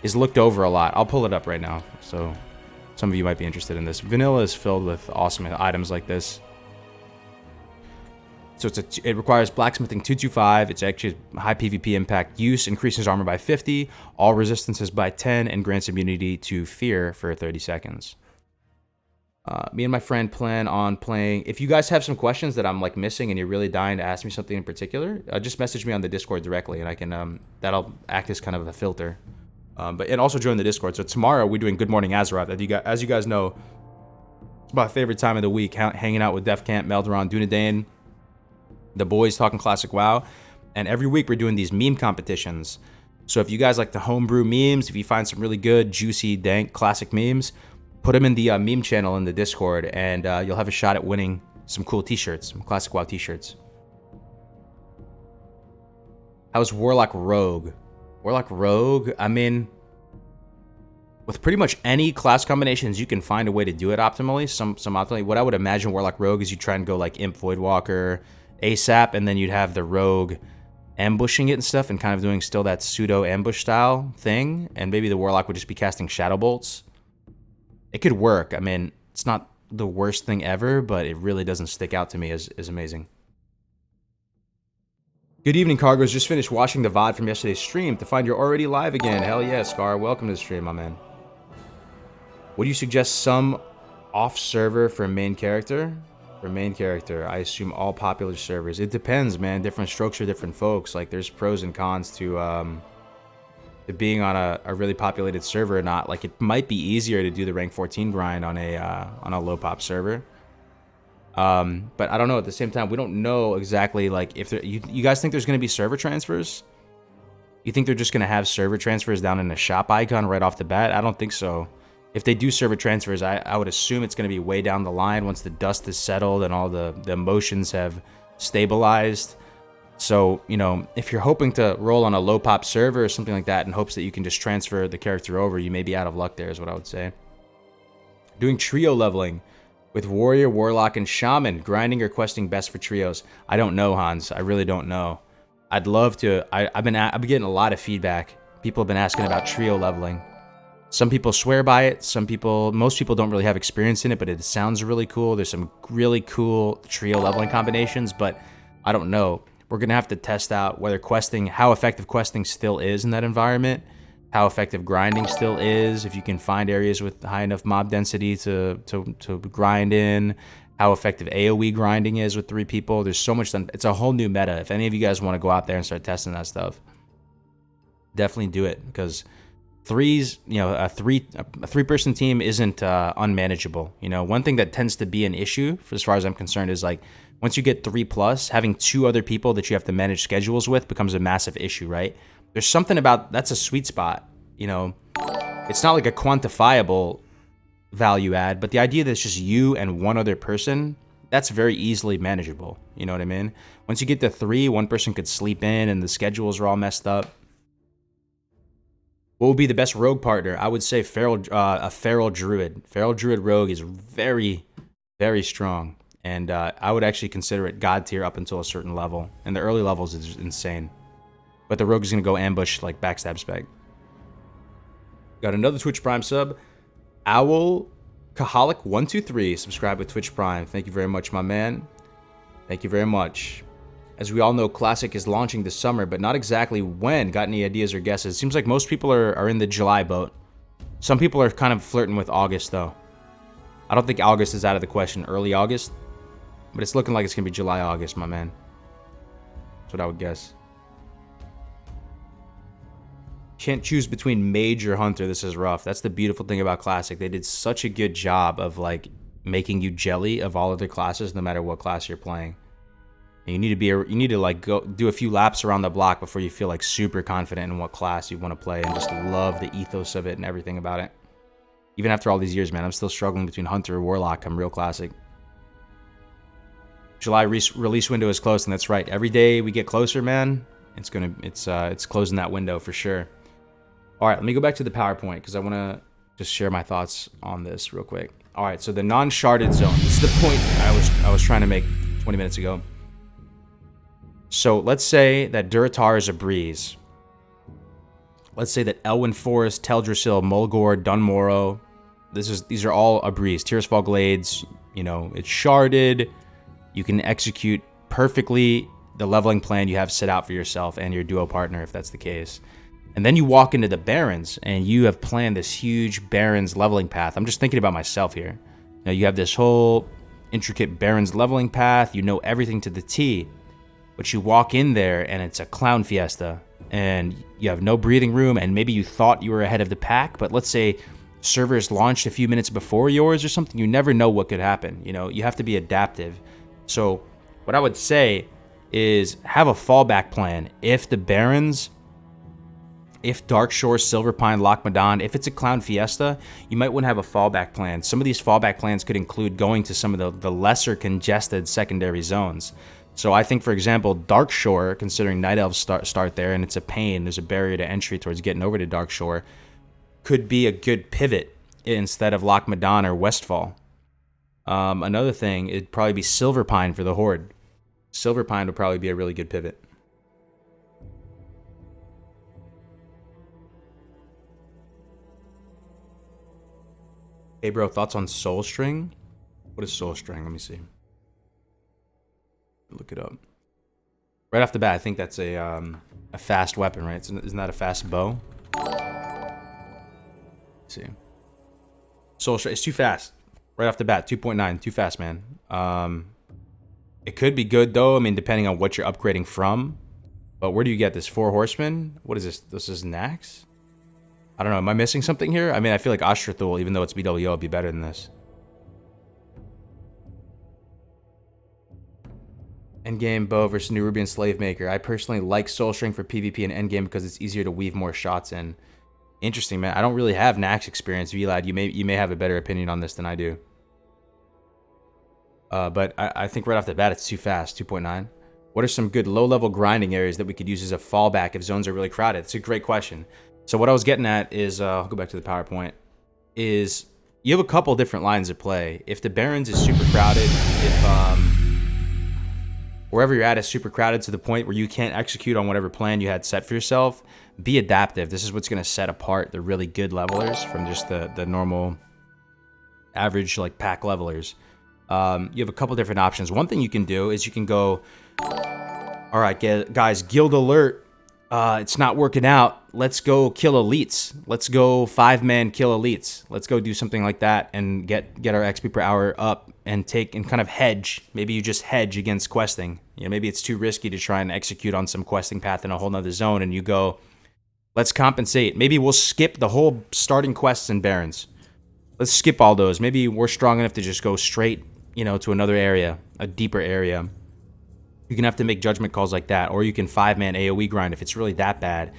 is looked over a lot. I'll pull it up right now, so some of you might be interested in this. Vanilla is filled with awesome items like this. So it requires Blacksmithing 225, it's actually high PvP impact use, increases armor by 50, all resistances by 10, and grants immunity to fear for 30 seconds. Me and my friend plan on playing. If you guys have some questions that I'm like missing and you're really dying to ask me something in particular, just message me on the Discord directly, and I can that'll act as kind of a filter. And also join the Discord. So tomorrow we're doing Good Morning Azeroth. As you guys know, it's my favorite time of the week, hanging out with Def Camp, Melderon, Dunedain, the boys talking classic WoW. And every week we're doing these meme competitions. So if you guys like to homebrew memes, if you find some really good, juicy, dank, classic memes, put them in the meme channel in the Discord, and you'll have a shot at winning some cool t-shirts, some classic WoW t-shirts. How's Warlock Rogue? Warlock Rogue, I mean, with pretty much any class combinations, you can find a way to do it optimally. Some optimally. What I would imagine Warlock Rogue is you try and go like Imp Voidwalker, ASAP, and then you'd have the Rogue ambushing it and stuff, and kind of doing still that pseudo ambush style thing, and maybe the Warlock would just be casting Shadow Bolts. It could work. I mean, it's not the worst thing ever, but it really doesn't stick out to me as amazing. Good evening, Kargoz. Just finished watching the VOD from yesterday's stream to find you're already live again. Hell yeah, Scar. Welcome to the stream, my man. Would you suggest some off-server for main character? For main character, I assume all popular servers. It depends, man. Different strokes for different folks. Like, there's pros and cons to being on a really populated server or not. Like, it might be easier to do the rank 14 grind on a low pop server, but I don't know. At the same time, we don't know exactly, like, if you guys think there's going to be server transfers. You think they're just going to have server transfers down in the shop icon right off the bat? I don't think so. If they do server transfers, I would assume it's going to be way down the line once the dust is settled and all the emotions have stabilized. So, you know, if you're hoping to roll on a low pop server or something like that in hopes that you can just transfer the character over, you may be out of luck there, is what I would say. Doing trio leveling with Warrior, Warlock, and Shaman. Grinding or questing best for trios? I don't know, Hans. I really don't know. I'd love to. I've been getting a lot of feedback. People have been asking about trio leveling. Some people swear by it. Most people don't really have experience in it, but it sounds really cool. There's some really cool trio leveling combinations, but I don't know. We're going to have to test out whether questing, how effective questing still is in that environment, how effective grinding still is, if you can find areas with high enough mob density to grind in, how effective AoE grinding is with 3 people. There's so much, it's a whole new meta. If any of you guys want to go out there and start testing that stuff, definitely do it, because a three-person team isn't unmanageable. You know, one thing that tends to be an issue, as far as I'm concerned, is like, once you get 3+, having 2 other people that you have to manage schedules with becomes a massive issue, right? There's something about, that's a sweet spot, you know? It's not like a quantifiable value add, but the idea that it's just you and one other person, that's very easily manageable, you know what I mean? Once you get to 3, one person could sleep in and the schedules are all messed up. What would be the best rogue partner? I would say a Feral Druid. Feral Druid rogue is very, very strong. And I would actually consider it god tier up until a certain level. And the early levels is insane. But the rogue is going to go ambush like backstab spec. Got another Twitch Prime sub. Owl Kaholic 123 subscribe with Twitch Prime. Thank you very much, my man. Thank you very much. As we all know, Classic is launching this summer, but not exactly when. Got any ideas or guesses? Seems like most people are in the July boat. Some people are kind of flirting with August, though. I don't think August is out of the question. Early August. But it's looking like it's going to be July, August, my man. what I would guess. Can't choose between mage or hunter. This is rough. That's the beautiful thing about Classic. They did such a good job of like making you jelly of all of their classes, no matter what class you're playing. And you need to like go do a few laps around the block before you feel like super confident in what class you want to play and just love the ethos of it and everything about it. Even after all these years, man, I'm still struggling between hunter or warlock. I'm real Classic. July release window is close, and that's right. Every day we get closer, man, it's closing that window for sure. All right, let me go back to the PowerPoint because I want to just share my thoughts on this real quick. All right, so the non-sharded zone. This is the point I was trying to make 20 minutes ago. So let's say that Duratar is a breeze. Let's say that Elwyn Forest, Teldrassil, Mulgore, Dunmorrow, these are all a breeze. Tearsfall Glades, you know, it's sharded. You can execute perfectly the leveling plan you have set out for yourself and your duo partner, if that's the case. And then you walk into the Barrens, and you have planned this huge Barrens leveling path. I'm just thinking about myself here. Now, you have this whole intricate Barrens leveling path. You know everything to the T. But you walk in there, and it's a clown fiesta. And you have no breathing room, and maybe you thought you were ahead of the pack. But let's say servers launched a few minutes before yours or something. You never know what could happen. You know, you have to be adaptive. So what I would say is have a fallback plan. If the Barrens... If Darkshore, Silverpine, Loch Madon, if it's a clown fiesta, you might want to have a fallback plan. Some of these fallback plans could include going to some of the lesser congested secondary zones. So I think, for example, Darkshore, considering Night Elves start there, and it's a pain, there's a barrier to entry towards getting over to Darkshore, could be a good pivot instead of Loch Madon or Westfall. Another thing, it'd probably be Silverpine for the Horde. Silverpine would probably be a really good pivot. Hey, bro, thoughts on Soul String? What is Soul String? Let me see. Look it up. Right off the bat, I think that's a fast weapon, right? Isn't that a fast bow? Let's see. Soul String. It's too fast. Right off the bat, 2.9. Too fast, man. It could be good, though. I mean, depending on what you're upgrading from. But where do you get this? 4 Horsemen? What is this? This is Nax? I don't know. Am I missing something here? I mean, I feel like Ashtrathul, even though it's BWO, would be better than this. Endgame bow versus Nerubian Slave Maker. I personally like Soul String for PvP and endgame because it's easier to weave more shots in. Interesting, man. I don't really have Nax experience. Vlad, you may have a better opinion on this than I do. But I think right off the bat, it's too fast. 2.9. What are some good low-level grinding areas that we could use as a fallback if zones are really crowded? It's a great question. So what I was getting at is, I'll go back to the PowerPoint, is you have a couple different lines of play. If the Barrens is super crowded, if wherever you're at is super crowded to the point where you can't execute on whatever plan you had set for yourself, be adaptive. This is what's going to set apart the really good levelers from just the normal average like pack levelers. You have a couple different options. One thing you can do is you can go, all right, guys, guild alert. It's not working out. Let's go kill elites. Let's go 5-man kill elites. Let's go do something like that and get our XP per hour up and kind of hedge. Maybe you just hedge against questing. You know, maybe it's too risky to try and execute on some questing path in a whole nother zone, and you go, let's compensate. Maybe we'll skip the whole starting quests in Barrens. Let's skip all those. Maybe we're strong enough to just go straight, you know, to another area, a deeper area. You can have to make judgment calls like that, or you can 5-man AoE grind if it's really that bad.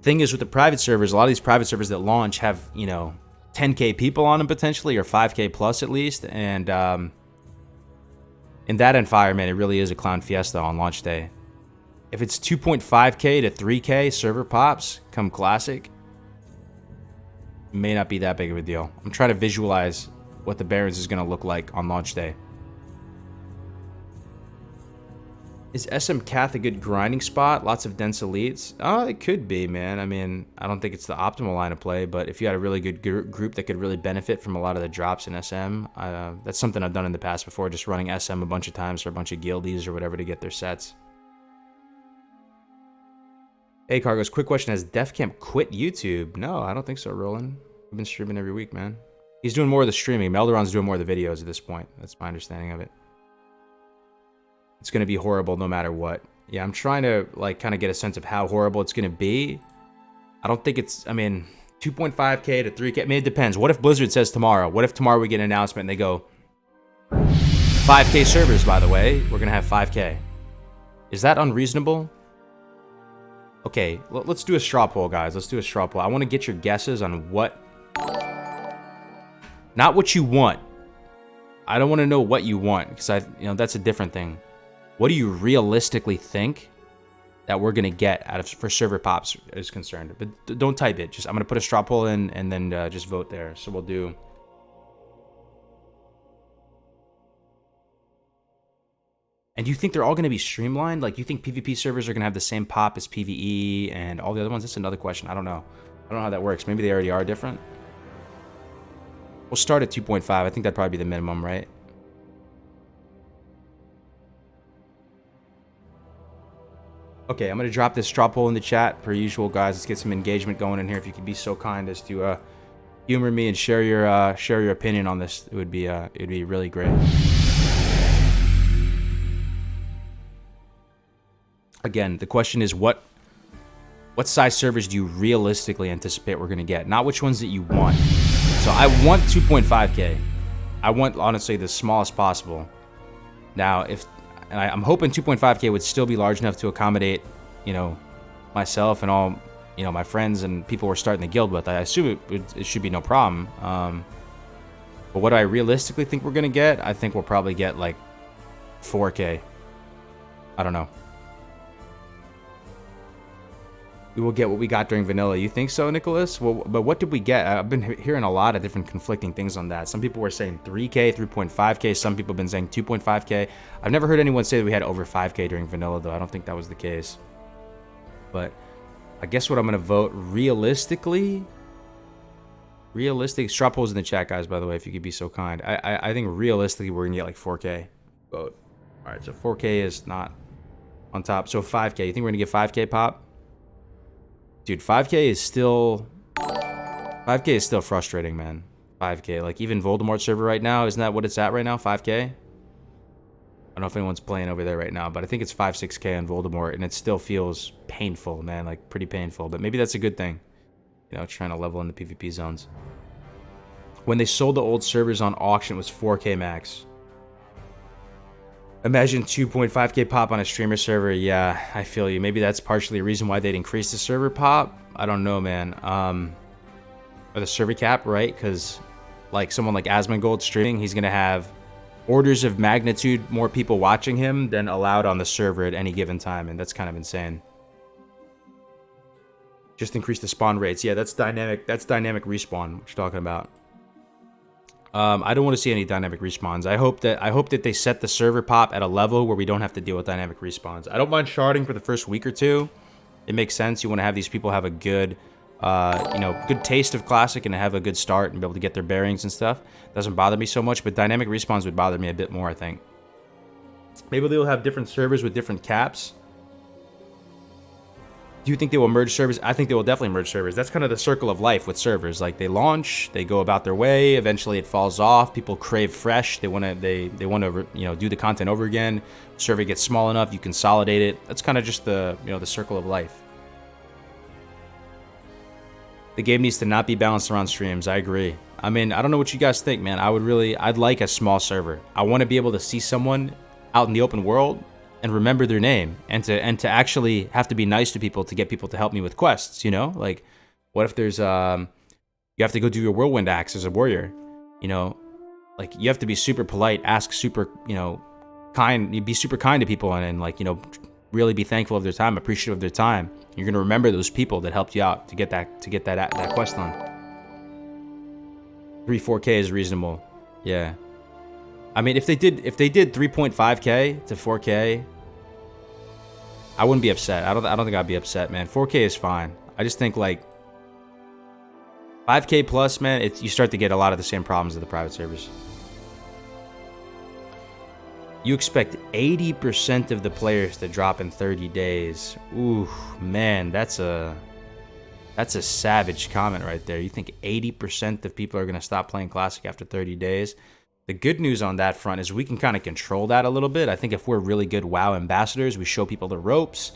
Thing is, with the private servers, a lot of these private servers that launch have, you know, 10k people on them potentially, or 5k plus at least, and in that environment, it really is a clown fiesta on launch day. If it's 2.5k to 3k server pops come Classic, it may not be that big of a deal. I'm trying to visualize what the Barrens is going to look like on launch day. Is SM Cath a good grinding spot? Lots of dense elites? Oh, it could be, man. I mean, I don't think it's the optimal line of play, but if you had a really good group that could really benefit from a lot of the drops in SM, that's something I've done in the past before, just running SM a bunch of times for a bunch of guildies or whatever to get their sets. Hey, Kargoz, quick question. Has Def Camp quit YouTube? No, I don't think so, Roland. We've been streaming every week, man. He's doing more of the streaming. Melderon's doing more of the videos at this point. That's my understanding of it. It's going to be horrible no matter what. Yeah, I'm trying to like kind of get a sense of how horrible it's gonna be. I don't think it's. I mean, 2.5K to 3K. I mean, it depends. What if Blizzard says tomorrow? What if tomorrow we get an announcement and they go 5K servers? By the way, we're gonna have 5K. Is that unreasonable? Okay, let's do a straw poll, guys. Let's do a straw poll. I want to get your guesses on what. Not what you want. I don't want to know what you want because that's a different thing. What do you realistically think that we're gonna get out of for server pops is concerned? But don't type it. Just I'm gonna put a straw poll in and then just vote there. So we'll do. And do you think they're all gonna be streamlined? Like, you think PvP servers are gonna have the same pop as PvE and all the other ones? That's another question. I don't know. I don't know how that works. Maybe they already are different. We'll start at 2.5. I think that'd probably be the minimum, right? Okay, I'm gonna drop this straw poll in the chat per usual, guys. Let's get some engagement going in here. If you could be so kind as to humor me and share your opinion on this, it'd be really great. Again, the question is what size servers do you realistically anticipate we're gonna get? Not which ones that you want. So I want 2.5K. I want, honestly, the smallest possible. Now, I'm hoping 2.5K would still be large enough to accommodate, myself and all, my friends and people we're starting the guild with. I assume it should be no problem. But what do I realistically think we're gonna get? I think we'll probably get like 4K. I don't know. We will get what we got during vanilla. You think so, Nicholas? Well, but what did we get? I've been hearing a lot of different conflicting things on that. Some people were saying 3K, 3.5K. Some people have been saying 2.5K. I've never heard anyone say that we had over 5K during vanilla, though. I don't think that was the case. But I guess what I'm going to vote realistically... Realistic... Straw polls in the chat, guys, by the way, if you could be so kind. I think realistically we're going to get like 4K vote. All right, so 4K is not on top. So 5K. You think we're going to get 5K pop? Dude, 5K is still frustrating, man. 5K, like even Voldemort server right now, isn't that what it's at right now? 5K? I don't know if anyone's playing over there right now, but I think it's 5, 6K on Voldemort, and it still feels painful, man, like pretty painful. But maybe that's a good thing, trying to level in the PvP zones. When they sold the old servers on auction, it was 4K max. Imagine 2.5K pop on a streamer server. Yeah, I feel you. Maybe that's partially a reason why they'd increase the server pop. I don't know, man. Or the server cap, right? Because like someone like Asmongold streaming, he's going to have orders of magnitude more people watching him than allowed on the server at any given time. And that's kind of insane. Just increase the spawn rates. Yeah, that's dynamic. That's dynamic respawn, what you're talking about. I don't want to see any dynamic respawns. I hope that they set the server pop at a level where we don't have to deal with dynamic respawns. I don't mind sharding for the first week or two. It makes sense. You want to have these people have a good, good taste of Classic and have a good start and be able to get their bearings and stuff. Doesn't bother me so much, but dynamic respawns would bother me a bit more, I think. Maybe they'll have different servers with different caps. Do you think they will merge servers? I think they will definitely merge servers. That's kind of the circle of life with servers. Like they launch, they go about their way. Eventually, it falls off. People crave fresh. They want to do the content over again. Server gets small enough, you consolidate it. That's kind of just the the circle of life. The game needs to not be balanced around streams. I agree. I mean, I don't know what you guys think, man. I'd like a small server. I want to be able to see someone out in the open world and remember their name, and to actually have to be nice to people to get people to help me with quests, Like, what if there's, you have to go do your whirlwind axe as a warrior, Like, you have to be super polite, ask super, kind, be super kind to people, and like, really be thankful of their time, appreciative of their time. You're going to remember those people that helped you out to get that quest on. 3-4K is reasonable. Yeah. I mean, if they did 3.5K to 4K, I wouldn't be upset. I don't think I'd be upset, man. 4K is fine. I just think like 5K plus, man, you start to get a lot of the same problems of the private servers. You expect 80% of the players to drop in 30 days. Ooh, man, that's a savage comment right there. You think 80% of people are going to stop playing Classic after 30 days? The good news on that front is we can kind of control that a little bit. I think if we're really good WoW ambassadors, we show people the ropes.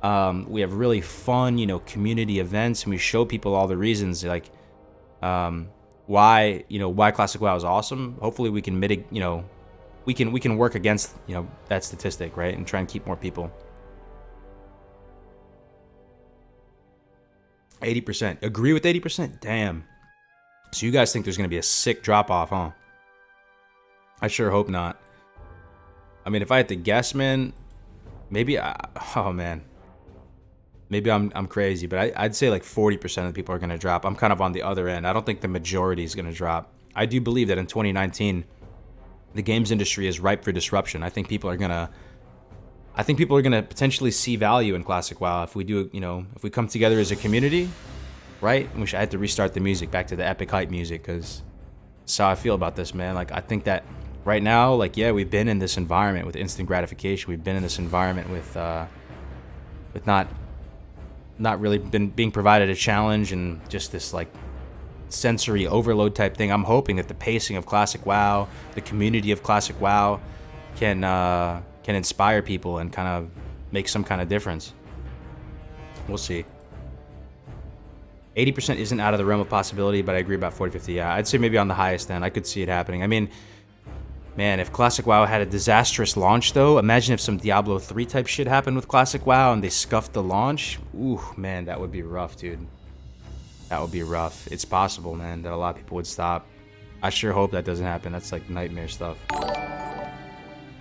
We have really fun, you know, community events, and we show people all the reasons, like, why, you know, why Classic WoW is awesome. Hopefully we can mitigate, you know, we can work against, you know, that statistic, right, and try and keep more people. 80%. Agree with 80%? Damn. So you guys think there's going to be a sick drop-off, huh? I sure hope not. I mean, if I had to guess, man, maybe... oh, man. Maybe I'm crazy, but I'd say like 40% of the people are going to drop. I'm kind of on the other end. I don't think the majority is going to drop. I do believe that in 2019, the games industry is ripe for disruption. I think people are going to... I think people are going to potentially see value in Classic WoW if we do, you know, if we come together as a community, right? I wish I had to restart the music back to the epic hype music, because that's how I feel about this, man. Like, I think that right now, like, yeah, we've been in this environment with instant gratification. We've been in this environment with not really being provided a challenge, and just this like sensory overload type thing. I'm hoping that the pacing of Classic WoW, the community of Classic WoW, can inspire people and kind of make some kind of difference. We'll see. 80% isn't out of the realm of possibility, but I agree about 40-50. Yeah, I'd say maybe on the highest end. I could see it happening. I mean, man, if Classic WoW had a disastrous launch, though, imagine if some Diablo 3 type shit happened with Classic WoW and they scuffed the launch. Ooh, man, that would be rough, dude. That would be rough. It's possible, man, that a lot of people would stop. I sure hope that doesn't happen. That's like nightmare stuff.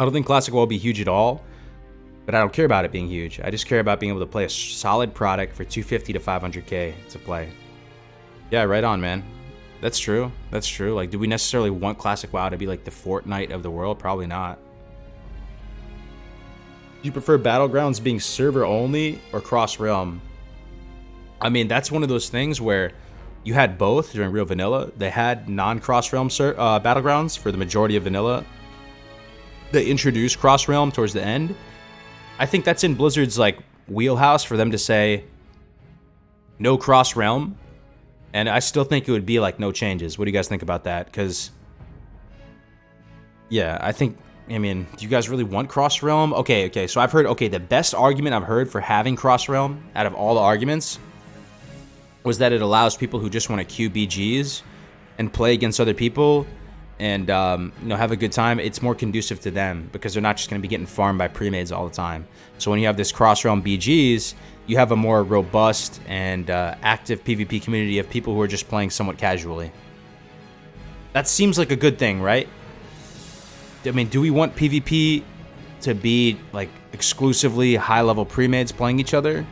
I don't think Classic WoW will be huge at all, but I don't care about it being huge. I just care about being able to play a solid product for 250 to 500k to play. Yeah, right on, man. That's true. That's true. Like, do we necessarily want Classic WoW to be like the Fortnite of the world? Probably not. Do you prefer Battlegrounds being server only or cross-realm? I mean, that's one of those things where you had both during Real Vanilla. They had non-cross-realm Battlegrounds for the majority of Vanilla. They introduced cross-realm towards the end. I think that's in Blizzard's like wheelhouse for them to say no cross-realm. And I still think it would be like no changes. What do you guys think about that? Because, yeah, I mean, do you guys really want cross-realm? Okay, so I've heard, the best argument I've heard for having cross-realm out of all the arguments was that it allows people who just want to queue BGs and play against other people and you know, have a good time. It's more conducive to them because they're not just going to be getting farmed by pre-mades all the time. So when you have this cross-realm BGs, you have a more robust and active PvP community of people who are just playing somewhat casually. That seems like a good thing, right? I mean, do we want PvP to be like exclusively high-level pre-mades playing each other?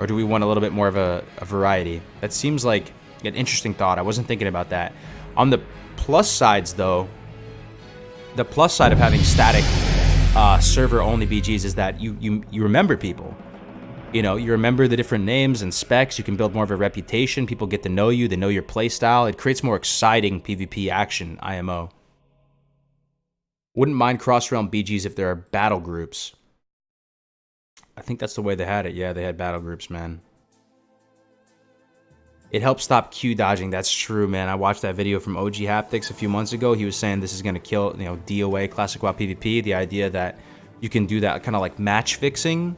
Or do we want a little bit more of a variety? That seems like an interesting thought. I wasn't thinking about that. On the plus sides, though, the plus side of having static server-only BGs is that you remember people. You know, you remember the different names and specs. You can build more of a reputation. People get to know you. They know your playstyle. It creates more exciting PvP action, IMO. Wouldn't mind cross-realm BGs if there are battle groups. I think that's the way they had it. Yeah, they had battle groups, man. It helps stop Q dodging. That's true, man. I watched that video from OG Haptics a few months ago. He was saying this is going to kill, you know, DOA, Classic WoW PvP. The idea that you can do that kind of like match fixing.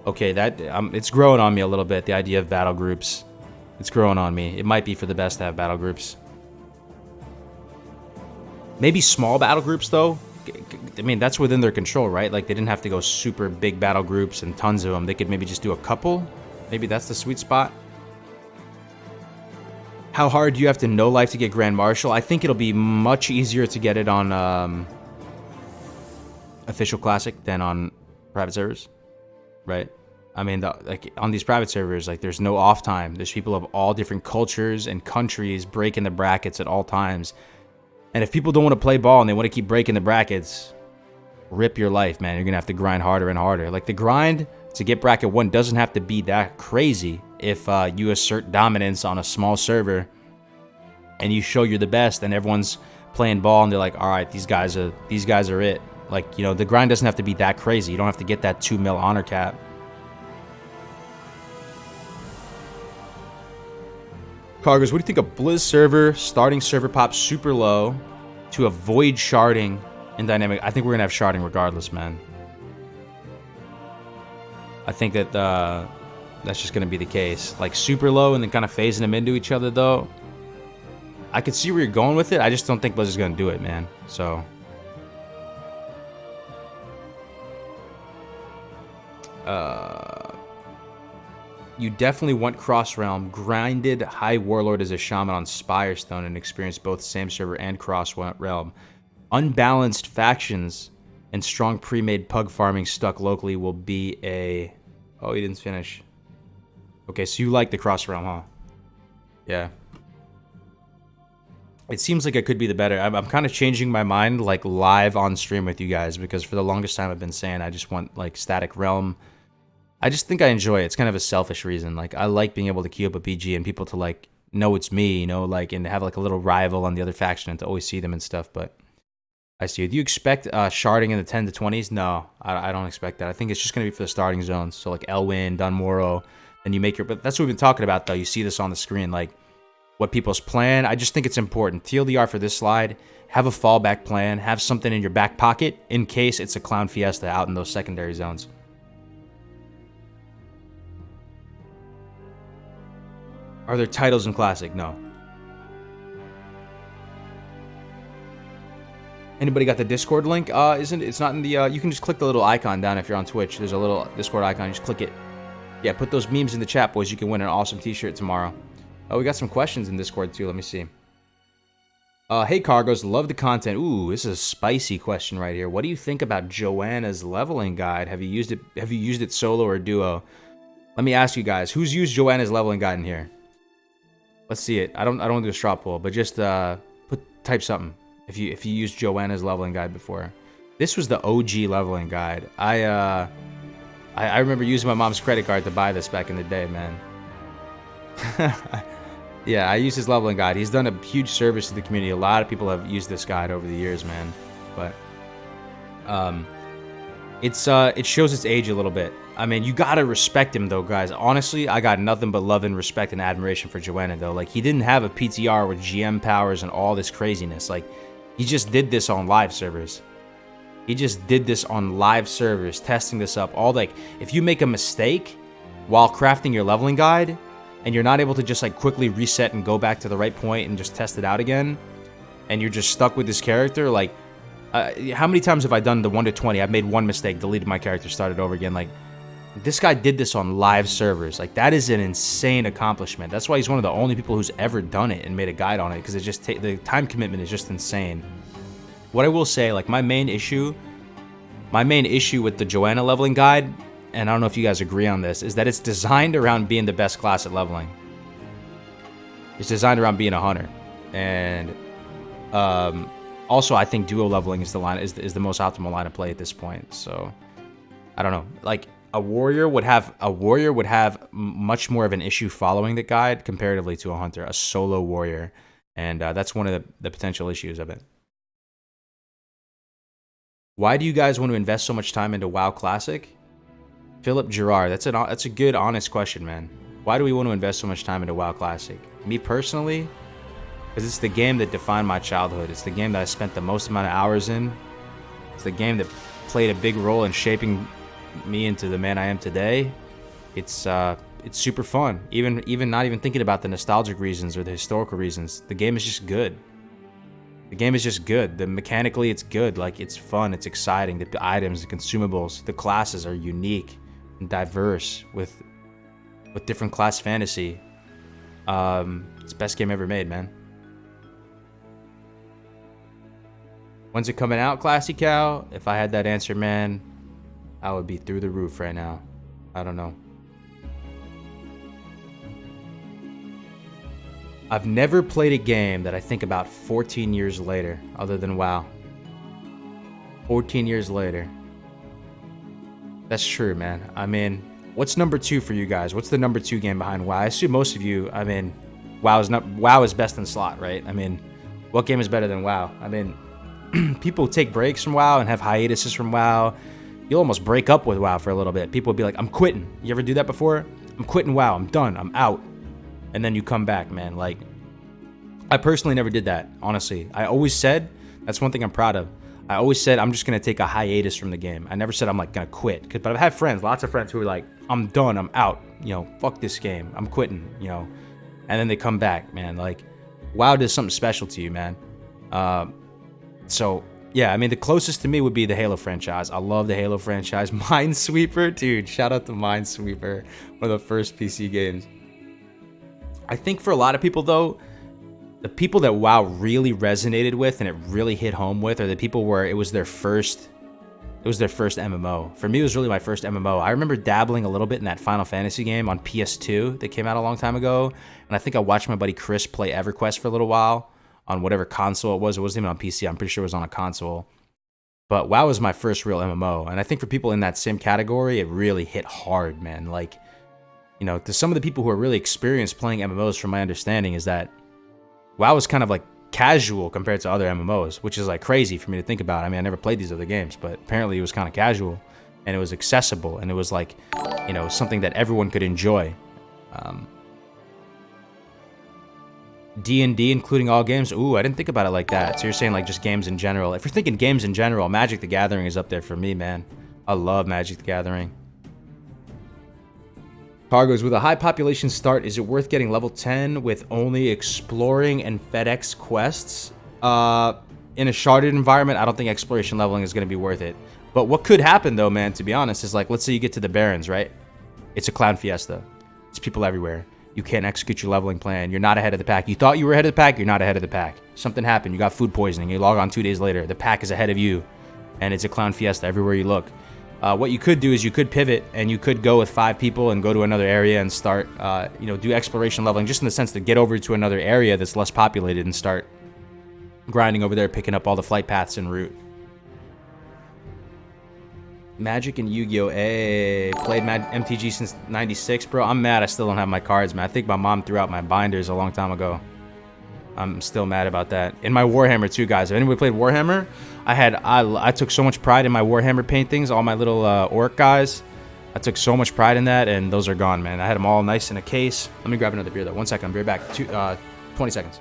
Okay, that it's growing on me a little bit, the idea of battle groups. It's growing on me. It might be for the best to have battle groups. Maybe small battle groups, though. I mean, that's within their control, right? Like, they didn't have to go super big battle groups and tons of them. They could maybe just do a couple. Maybe that's the sweet spot. How hard do you have to know life to get Grand Marshal? I think it'll be much easier to get it on official Classic than on private servers, right? I mean, like on these private servers, like there's no off time. There's people of all different cultures and countries breaking the brackets at all times. And if people don't want to play ball and they want to keep breaking the brackets, rip your life, man. You're going to have to grind harder and harder. Like, the grind to get bracket 1 doesn't have to be that crazy if you assert dominance on a small server and you show you're the best and everyone's playing ball and they're like, all right, these guys are it. Like, you know, the grind doesn't have to be that crazy. You don't have to get that 2 mil honor cap. Kargoz, what do you think of Blizz server? Starting server pop super low. to avoid sharding in dynamic. I think we're gonna have sharding regardless, man. I think that that's just gonna be the case. Like super low and then kind of phasing them into each other, though. I could see where you're going with it. I just don't think Blizzard's gonna do it, man. So. You definitely want Cross Realm. Grinded High Warlord as a Shaman on Spirestone and experience both same server and Cross Realm. Unbalanced factions and strong pre-made pug farming stuck locally will be a... Oh, he didn't finish. Okay, so you like the Cross Realm, huh? Yeah. It seems like it could be the better. I'm kind of changing my mind, like, live on stream with you guys, because for the longest time I've been saying I just want, like, Static Realm. I just think I enjoy it. It's kind of a selfish reason. Like, I like being able to queue up a PG and people to, like, know it's me, you know, like, and have, like, a little rival on the other faction and to always see them and stuff, but I see. Do you expect sharding in the 10 to 20s? No, I don't expect that. I think it's just going to be for the starting zones. So, like, Elwyn, Dunmorrow, and you make your... But that's what we've been talking about, though. You see this on the screen, like, what people's plan. I just think it's important. TLDR for this slide, have a fallback plan. Have something in your back pocket in case it's a Clown Fiesta out in those secondary zones. Are there titles in Classic? No. Anybody got the Discord link? It's not in the... you can just click the little icon down if you're on Twitch. There's a little Discord icon. You just click it. Yeah, put those memes in the chat, boys. You can win an awesome t-shirt tomorrow. Oh, we got some questions in Discord, too. Let me see. Hey, Kargoz. Love the content. Ooh, this is a spicy question right here. What do you think about Joanna's leveling guide? Have you used it? Have you used it solo or duo? Let me ask you guys. Who's used Joanna's leveling guide in here? Let's see it. I don't want to do a straw poll, but just type something if you used Joanna's leveling guide before. This was the OG leveling guide. I remember using my mom's credit card to buy this back in the day, man. Yeah, I used his leveling guide. He's done a huge service to the community. A lot of people have used this guide over the years, man. But it shows its age a little bit. I mean, you gotta respect him, though, guys. Honestly, I got nothing but love and respect and admiration for Joanna, though. Like, he didn't have a PTR with GM powers and all this craziness. Like, he just did this on live servers. He just did this on live servers, testing this up. All, like, if you make a mistake while crafting your leveling guide, and you're not able to just, like, quickly reset and go back to the right point and just test it out again, and you're just stuck with this character, like, how many times have I done the 1 to 20? I've made one mistake, deleted my character, started over again, like... This guy did this on live servers. Like, that is an insane accomplishment. That's why he's one of the only people who's ever done it and made a guide on it, because it just the time commitment is just insane. What I will say, like, my main issue with the Joanna leveling guide, and I don't know if you guys agree on this, is that it's designed around being the best class at leveling. It's designed around being a hunter, and also I think duo leveling is the most optimal line of play at this point. So I don't know, like. A warrior would have much more of an issue following the guide comparatively to a hunter, a solo warrior, and that's one of the potential issues of it. Why do you guys want to invest so much time into WoW Classic? Philip Gerard, that's a good, honest question, man. Why do we want to invest so much time into WoW Classic? Me personally, because it's the game that defined my childhood. It's the game that I spent the most amount of hours in. It's the game that played a big role in shaping me into the man I am today. It's super fun. Even not even thinking about the nostalgic reasons or the historical reasons. The game is just good. The game is just good. Mechanically, it's good. Like, it's fun. It's exciting. The items, the consumables, the classes are unique and diverse with different class fantasy. It's the best game ever made, man. When's it coming out, Classy Cow? If I had that answer, man, I would be through the roof right now. I don't know. I've never played a game that I think about 14 years later, other than WoW. 14 years later. That's true, man. I mean, what's number 2 for you guys? What's the number 2 game behind WoW? I assume most of you, I mean, WoW is best in slot, right? I mean, what game is better than WoW? I mean, people take breaks from WoW and have hiatuses from WoW. You'll almost break up with WoW for a little bit. People will be like, I'm quitting. You ever do that before? I'm quitting WoW. I'm done. I'm out. And then you come back, man. Like, I personally never did that, honestly. I always said That's one thing I'm proud of. I always said I'm just gonna take a hiatus from the game. I never said I'm like gonna quit. But I've had friends, lots of friends who are like, I'm done, I'm out. You know, fuck this game, I'm quitting. You know, and then they come back, man. Like, WoW does something special to you, man. So yeah, I mean, the closest to me would be the Halo franchise. I love the Halo franchise. Minesweeper, dude. Shout out to Minesweeper, one of the first PC games. I think for a lot of people though, the people that WoW really resonated with and it really hit home with are the people where it was their first MMO. For me, it was really my first MMO. I remember dabbling a little bit in that Final Fantasy game on PS2 that came out a long time ago. And I think I watched my buddy Chris play EverQuest for a little while on whatever console it was. It wasn't even on PC. I'm pretty sure it was on a console. But WoW was my first real MMO. And I think for people in that same category, it really hit hard, man. Like, you know, to some of the people who are really experienced playing MMOs, from my understanding, is that WoW was kind of like casual compared to other MMOs, which is like crazy for me to think about. I mean, I never played these other games, but apparently it was kind of casual and it was accessible and it was like, you know, something that everyone could enjoy. D&D, including all games. Ooh, I didn't think about it like that. So you're saying like just games in general. If you're thinking games in general, Magic the Gathering is up there for me, man. I love Magic the Gathering. Kargoz, with a high population start, is it worth getting level 10 with only exploring and FedEx quests? In a sharded environment, I don't think exploration leveling is going to be worth it. But what could happen, though, man, to be honest, is like, let's say you get to the Barrens, right? It's a clown fiesta. It's people everywhere. You can't execute your leveling plan. You're not ahead of the pack. You thought you were ahead of the pack. You're not ahead of the pack. Something happened. You got food poisoning. You log on 2 days later. The pack is ahead of you. And it's a clown fiesta everywhere you look. What you could do is you could pivot and you could go with 5 people and go to another area and start, you know, do exploration leveling, just in the sense to get over to another area that's less populated and start grinding over there, picking up all the flight paths en route. Magic and Yu-Gi-Oh! Played MTG since 96, bro. I'm mad I still don't have my cards, man. I think my mom threw out my binders a long time ago. I'm still mad about that. In my Warhammer too, guys. If anybody played Warhammer, I took so much pride in my Warhammer paintings, all my little orc guys. I took so much pride in that, and those are gone, man. I had them all nice in a case. Let me grab another beer, though. 1 second. I'll be right back. 20 seconds.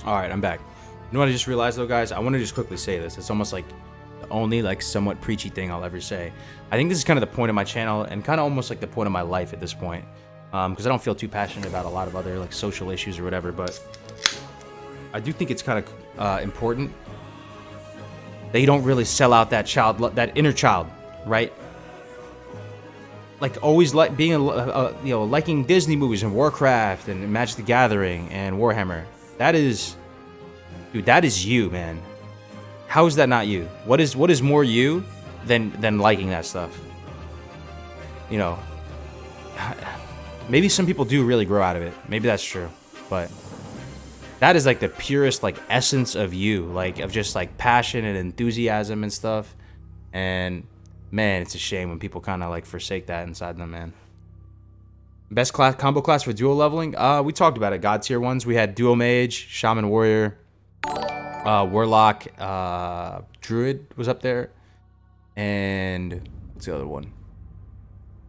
Alright, I'm back. You know what I just realized, though, guys? I want to just quickly say this. It's almost like the only, like, somewhat preachy thing I'll ever say. I think this is kind of the point of my channel and kind of almost like the point of my life at this point. Because I don't feel too passionate about a lot of other, like, social issues or whatever, but I do think it's kind of important that you don't really sell out that child, that inner child, right? Like, always like being, you know, liking Disney movies and Warcraft and Magic the Gathering and Warhammer. That is, dude, that is you, man. How is that not you? What is more you than liking that stuff? You know, maybe some people do really grow out of it. Maybe that's true, but that is like the purest, like, essence of you, like, of just like passion and enthusiasm and stuff. And man, it's a shame when people kind of like forsake that inside them, man. Best class combo class for duo leveling? We talked about it. God tier ones. We had Duo Mage, Shaman Warrior, Warlock, Druid was up there, and what's the other one?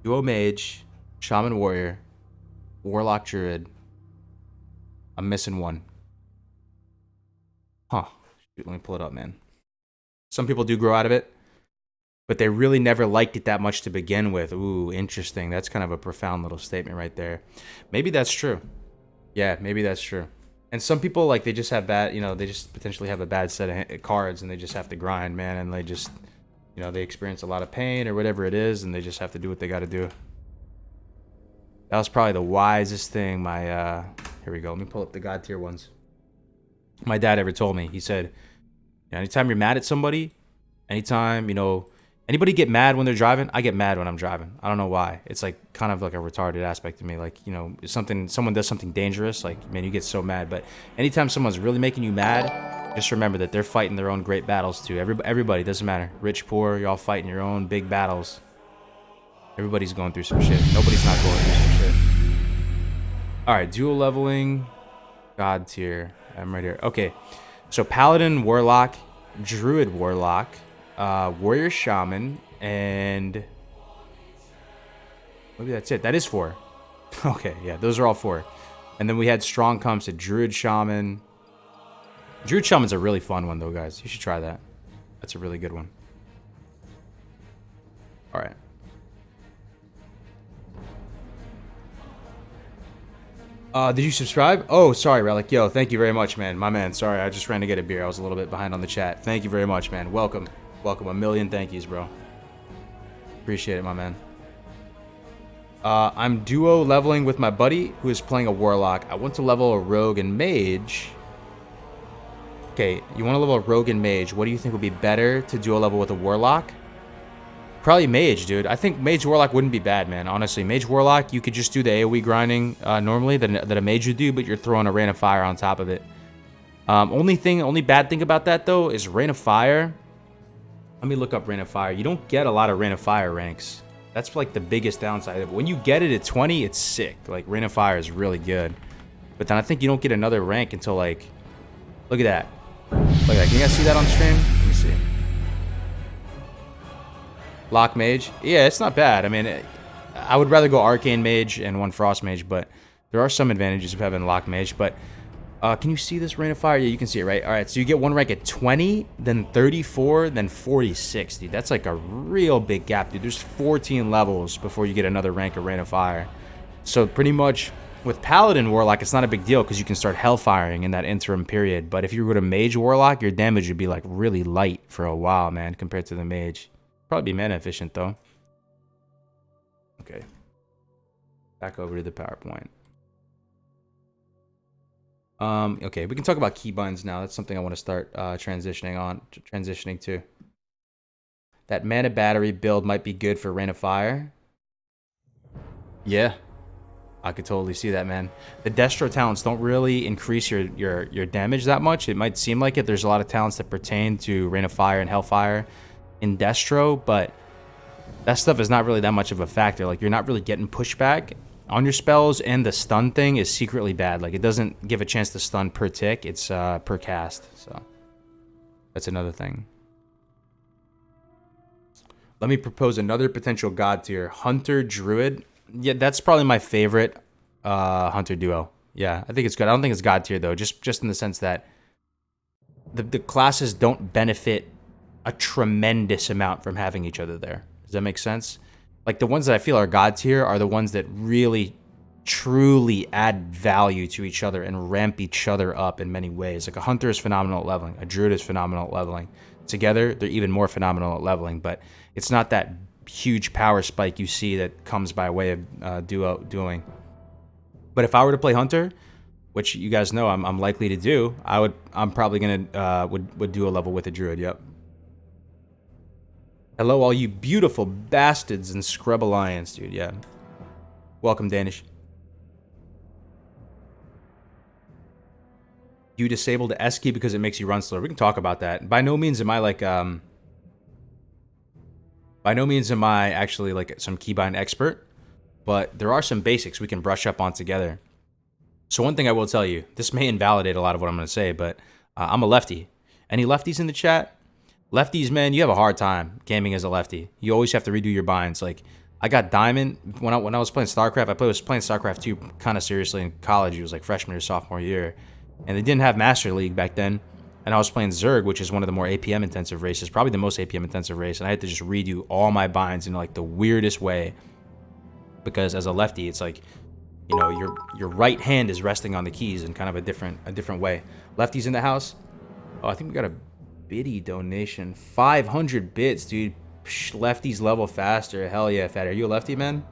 Duo Mage, Shaman Warrior, Warlock, Druid. I'm missing one. Huh. Shoot, let me pull it up, man. Some people do grow out of it, but they really never liked it that much to begin with. Ooh, interesting. That's kind of a profound little statement right there. Maybe that's true. Yeah, maybe that's true. And some people, like, they just have bad, you know, they just potentially have a bad set of cards and they just have to grind, man. And they just, you know, they experience a lot of pain or whatever it is and they just have to do what they got to do. That was probably the wisest thing my, here we go. Let me pull up the God tier ones. My dad ever told me. He said, anytime you're mad at somebody, anytime, you know, anybody get mad when they're driving? I get mad when I'm driving. I don't know why. It's like kind of like a retarded aspect to me. Like, you know, someone does something dangerous, like, man, you get so mad. But anytime someone's really making you mad, just remember that they're fighting their own great battles too. Everybody, doesn't matter. Rich, poor, you're all fighting your own big battles. Everybody's going through some shit. Nobody's not going through some shit. All right, dual leveling, God tier. I'm right here. Okay, so Paladin, Warlock, Druid, Warlock, Warrior, Shaman, and maybe that's it. That is 4. Okay, yeah, those are all 4. And then we had strong comps to Druid, Shaman. Druid Shaman's a really fun one, though, guys. You should try that. That's a really good one. All right. Did you subscribe? Oh, sorry, Relic. Yo, thank you very much, man. My man, sorry. I just ran to get a beer. I was a little bit behind on the chat. Thank you very much, man. Welcome. Welcome. A million thank yous, bro. Appreciate it, my man. I'm duo leveling with my buddy who is playing a Warlock. I want to level a Rogue and Mage. Okay, you want to level a Rogue and Mage. What do you think would be better to duo level with a Warlock? Probably Mage, dude. I think Mage Warlock wouldn't be bad, man. Honestly, Mage Warlock, you could just do the AoE grinding normally that a Mage would do, but you're throwing a Rain of Fire on top of it. Only bad thing about that, though, is Rain of Fire. Let me look up Rain of Fire. You don't get a lot of Rain of Fire ranks. That's like the biggest downside of it. When you get it at 20, it's sick. Like, Rain of Fire is really good. But then I think you don't get another rank until, like... Look at that. Look at that. Can you guys see that on stream? Let me see. Lock Mage. Yeah, it's not bad. I mean, I would rather go Arcane Mage and one Frost Mage, but there are some advantages of having Lock Mage. But can you see this Rain of Fire? Yeah, you can see it, right? All right, so you get one rank at 20, then 34, then 46, dude. That's like a real big gap, dude. There's 14 levels before you get another rank of Rain of Fire. So pretty much with Paladin Warlock, it's not a big deal because you can start Hellfiring in that interim period. But if you were to Mage Warlock, your damage would be like really light for a while, man, compared to the Mage. Probably be mana efficient, though. Okay. Back over to the PowerPoint. Okay, we can talk about keybinds now. That's something I want to start transitioning to. That mana battery build might be good for Rain of Fire. Yeah. I could totally see that, man. The Destro talents don't really increase your damage that much. It might seem like it. There's a lot of talents that pertain to Rain of Fire and Hellfire in Destro, but that stuff is not really that much of a factor. Like, you're not really getting pushback on your spells, and the stun thing is secretly bad. Like, it doesn't give a chance to stun per tick. It's per cast. So that's another thing. Let me propose another potential god tier. Hunter Druid. Yeah, that's probably my favorite Hunter duo. Yeah, I think it's good. I don't think it's god tier, though, just in the sense that the classes don't benefit a tremendous amount from having each other there. Does that make sense? Like, the ones that I feel are god tier are the ones that really, truly add value to each other and ramp each other up in many ways. Like, a Hunter is phenomenal at leveling. A Druid is phenomenal at leveling. Together, they're even more phenomenal at leveling, but it's not that huge power spike you see that comes by way of duoing. But if I were to play Hunter, which you guys know I'm likely to do, I'm probably gonna would do a level with a Druid. Yep. Hello, all you beautiful bastards in Scrub Alliance, dude. Yeah. Welcome, Danish. You disabled the S key because it makes you run slower. We can talk about that. By no means am I like by no means am I actually like some keybind expert, but there are some basics we can brush up on together. So one thing I will tell you, this may invalidate a lot of what I'm going to say, but I'm a lefty. Any lefties in the chat? Lefties, man, you have a hard time gaming as a lefty. You always have to redo your binds. Like, I got Diamond when I was playing StarCraft. I was playing StarCraft 2 kind of seriously in college. It was like freshman or sophomore year. And they didn't have Master League back then. and I was playing Zerg, which is one of the more APM intensive races, probably the most APM intensive race, and I had to just redo all my binds in like the weirdest way, because as a lefty, it's like, you know, your right hand is resting on the keys in kind of a different way. Lefties in the house. Oh, I think we got a biddy donation. 500 bits, dude. Psh, lefties level faster. Hell yeah, Fat. Are you a lefty, man?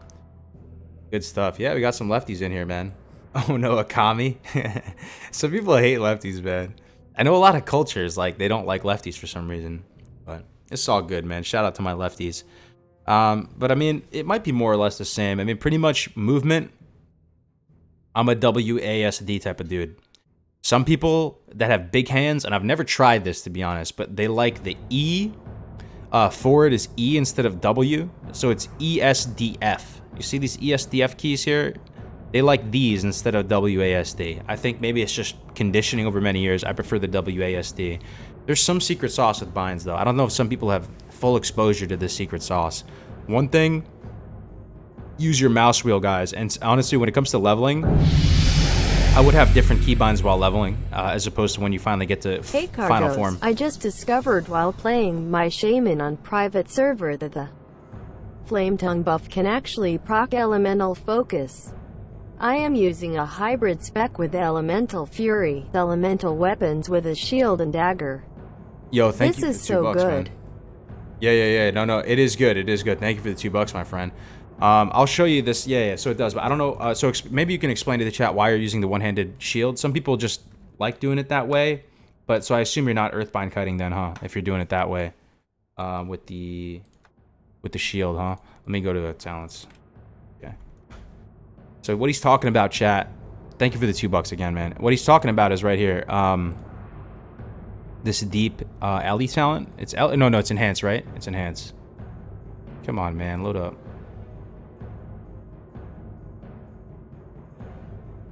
Good stuff. Yeah, we got some lefties in here, man. Oh no, Akami. Some people hate lefties, man. I know a lot of cultures, like, they don't like lefties for some reason. But it's all good, man. Shout out to my lefties. But I mean, it might be more or less the same. I mean, pretty much movement, I'm a WASD type of dude. Some people that have big hands, and I've never tried this to be honest, but they like the E. Forward is E instead of W, so it's ESDF. You see these ESDF keys here? They like these instead of WASD. I think maybe it's just conditioning over many years. I prefer the WASD. There's some secret sauce with binds though. I don't know if some people have full exposure to this secret sauce. One thing, use your mouse wheel, guys. And honestly, when it comes to leveling, I would have different keybinds while leveling, as opposed to when you finally get to Hey final Kargoz, form. I just discovered while playing my shaman on private server that the flame tongue buff can actually proc elemental focus. I am using a hybrid spec with elemental fury, elemental weapons with a shield and dagger. Yo, thank This you for is the so $2, good. man. Yeah. No, it is good. It is good. Thank you for the $2, my friend. I'll show you this. Yeah, so it does, but I don't know. So maybe you can explain to the chat why you're using the one-handed shield. Some people just like doing it that way, but so I assume you're not earthbind kiting then, huh? If you're doing it that way, with the shield, huh? Let me go to the talents. Okay. So what he's talking about, chat. Thank you for the $2 again, man. What he's talking about is right here. This deep alley talent. It's no, it's enhance, right? It's enhance. Come on, man, load up.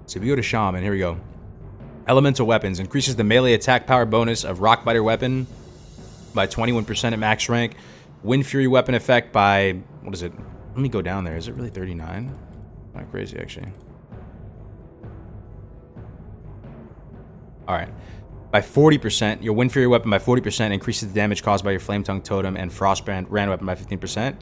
So we go to Shaman, here we go. Elemental weapons increases the melee attack power bonus of Rockbiter weapon by 21% at max rank. Wind Fury weapon effect by, what is it? Let me go down there. Is it really 39? Not crazy, actually. All right. By 40%, your Wind Fury weapon by 40% increases the damage caused by your Flame Tongue Totem and Frostbrand weapon by 15%.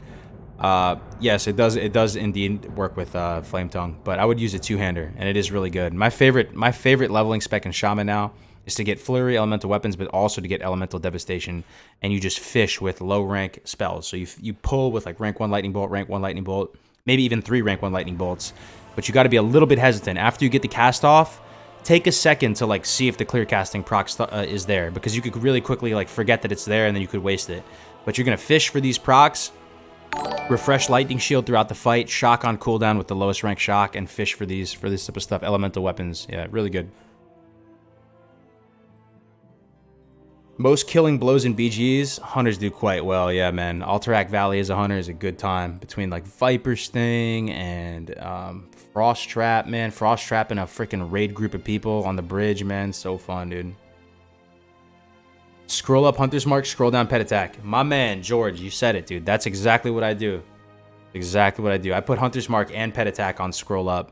Yes, it does indeed work with Flame Tongue, but I would use a two-hander, and it is really good. My favorite leveling spec in Shaman now is to get Flurry elemental weapons, but also to get Elemental Devastation, and you just fish with low rank spells. So you pull with like rank 1 Lightning Bolt, maybe even 3 rank 1 Lightning Bolts, but you got to be a little bit hesitant. After you get the cast off, take a second to like see if the clear casting proc is there, because you could really quickly like forget that it's there, and then you could waste it. But you're gonna fish for these procs. Refresh Lightning Shield throughout the fight, shock on cooldown with the lowest rank shock, and fish for this type of stuff. Elemental weapons, yeah, really good. Most killing blows in BGs, hunters do quite well, yeah, man. Alterac Valley as a hunter is a good time between like Viper Sting and Frost Trap, man. Frost Trap and a freaking raid group of people on the bridge, man. So fun, dude. Scroll up Hunter's Mark, scroll down Pet Attack. My man, George, you said it, dude. That's exactly what I do. Exactly what I do. I put Hunter's Mark and Pet Attack on scroll up.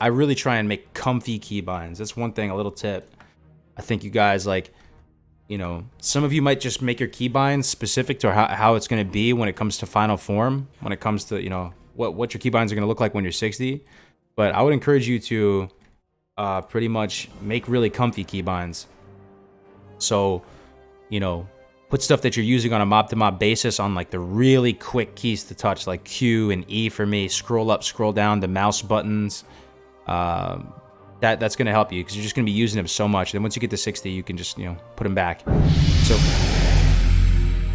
I really try and make comfy keybinds. That's one thing, a little tip. I think you guys, like, you know, some of you might just make your keybinds specific to how it's going to be when it comes to final form, when it comes to, you know, what your keybinds are going to look like when you're 60. But I would encourage you to pretty much make really comfy keybinds. So, you know, put stuff that you're using on a mob-to-mob basis on like the really quick keys to touch, like Q and E for me. Scroll up, scroll down, the mouse buttons. That's going to help you because you're just going to be using them so much. Then once you get to 60, you can just, you know, put them back. So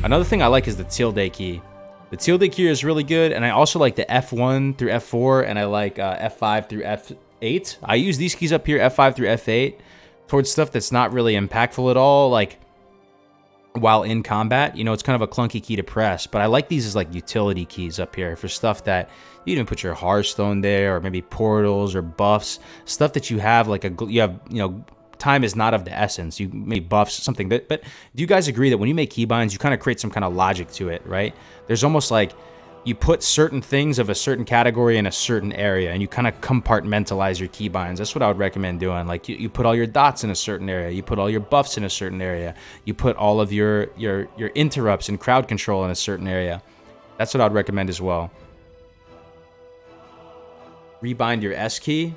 another thing I like is the tilde key. The tilde key is really good, and I also like the F1 through F4, and I like F5 through F8. I use these keys up here, F5 through F8, towards stuff that's not really impactful at all, like while in combat. You know, it's kind of a clunky key to press, but I like these as like utility keys up here for stuff that you even put your Hearthstone there, or maybe portals or buffs, stuff that you have like you know, time is not of the essence. You may buffs something, but do you guys agree that when you make keybinds, you kind of create some kind of logic to it, right? There's almost like you put certain things of a certain category in a certain area, and you kind of compartmentalize your keybinds. That's what I would recommend doing. Like you put all your dots in a certain area, you put all your buffs in a certain area, you put all of your interrupts and crowd control in a certain area. That's what I'd recommend as well. Rebind your S key.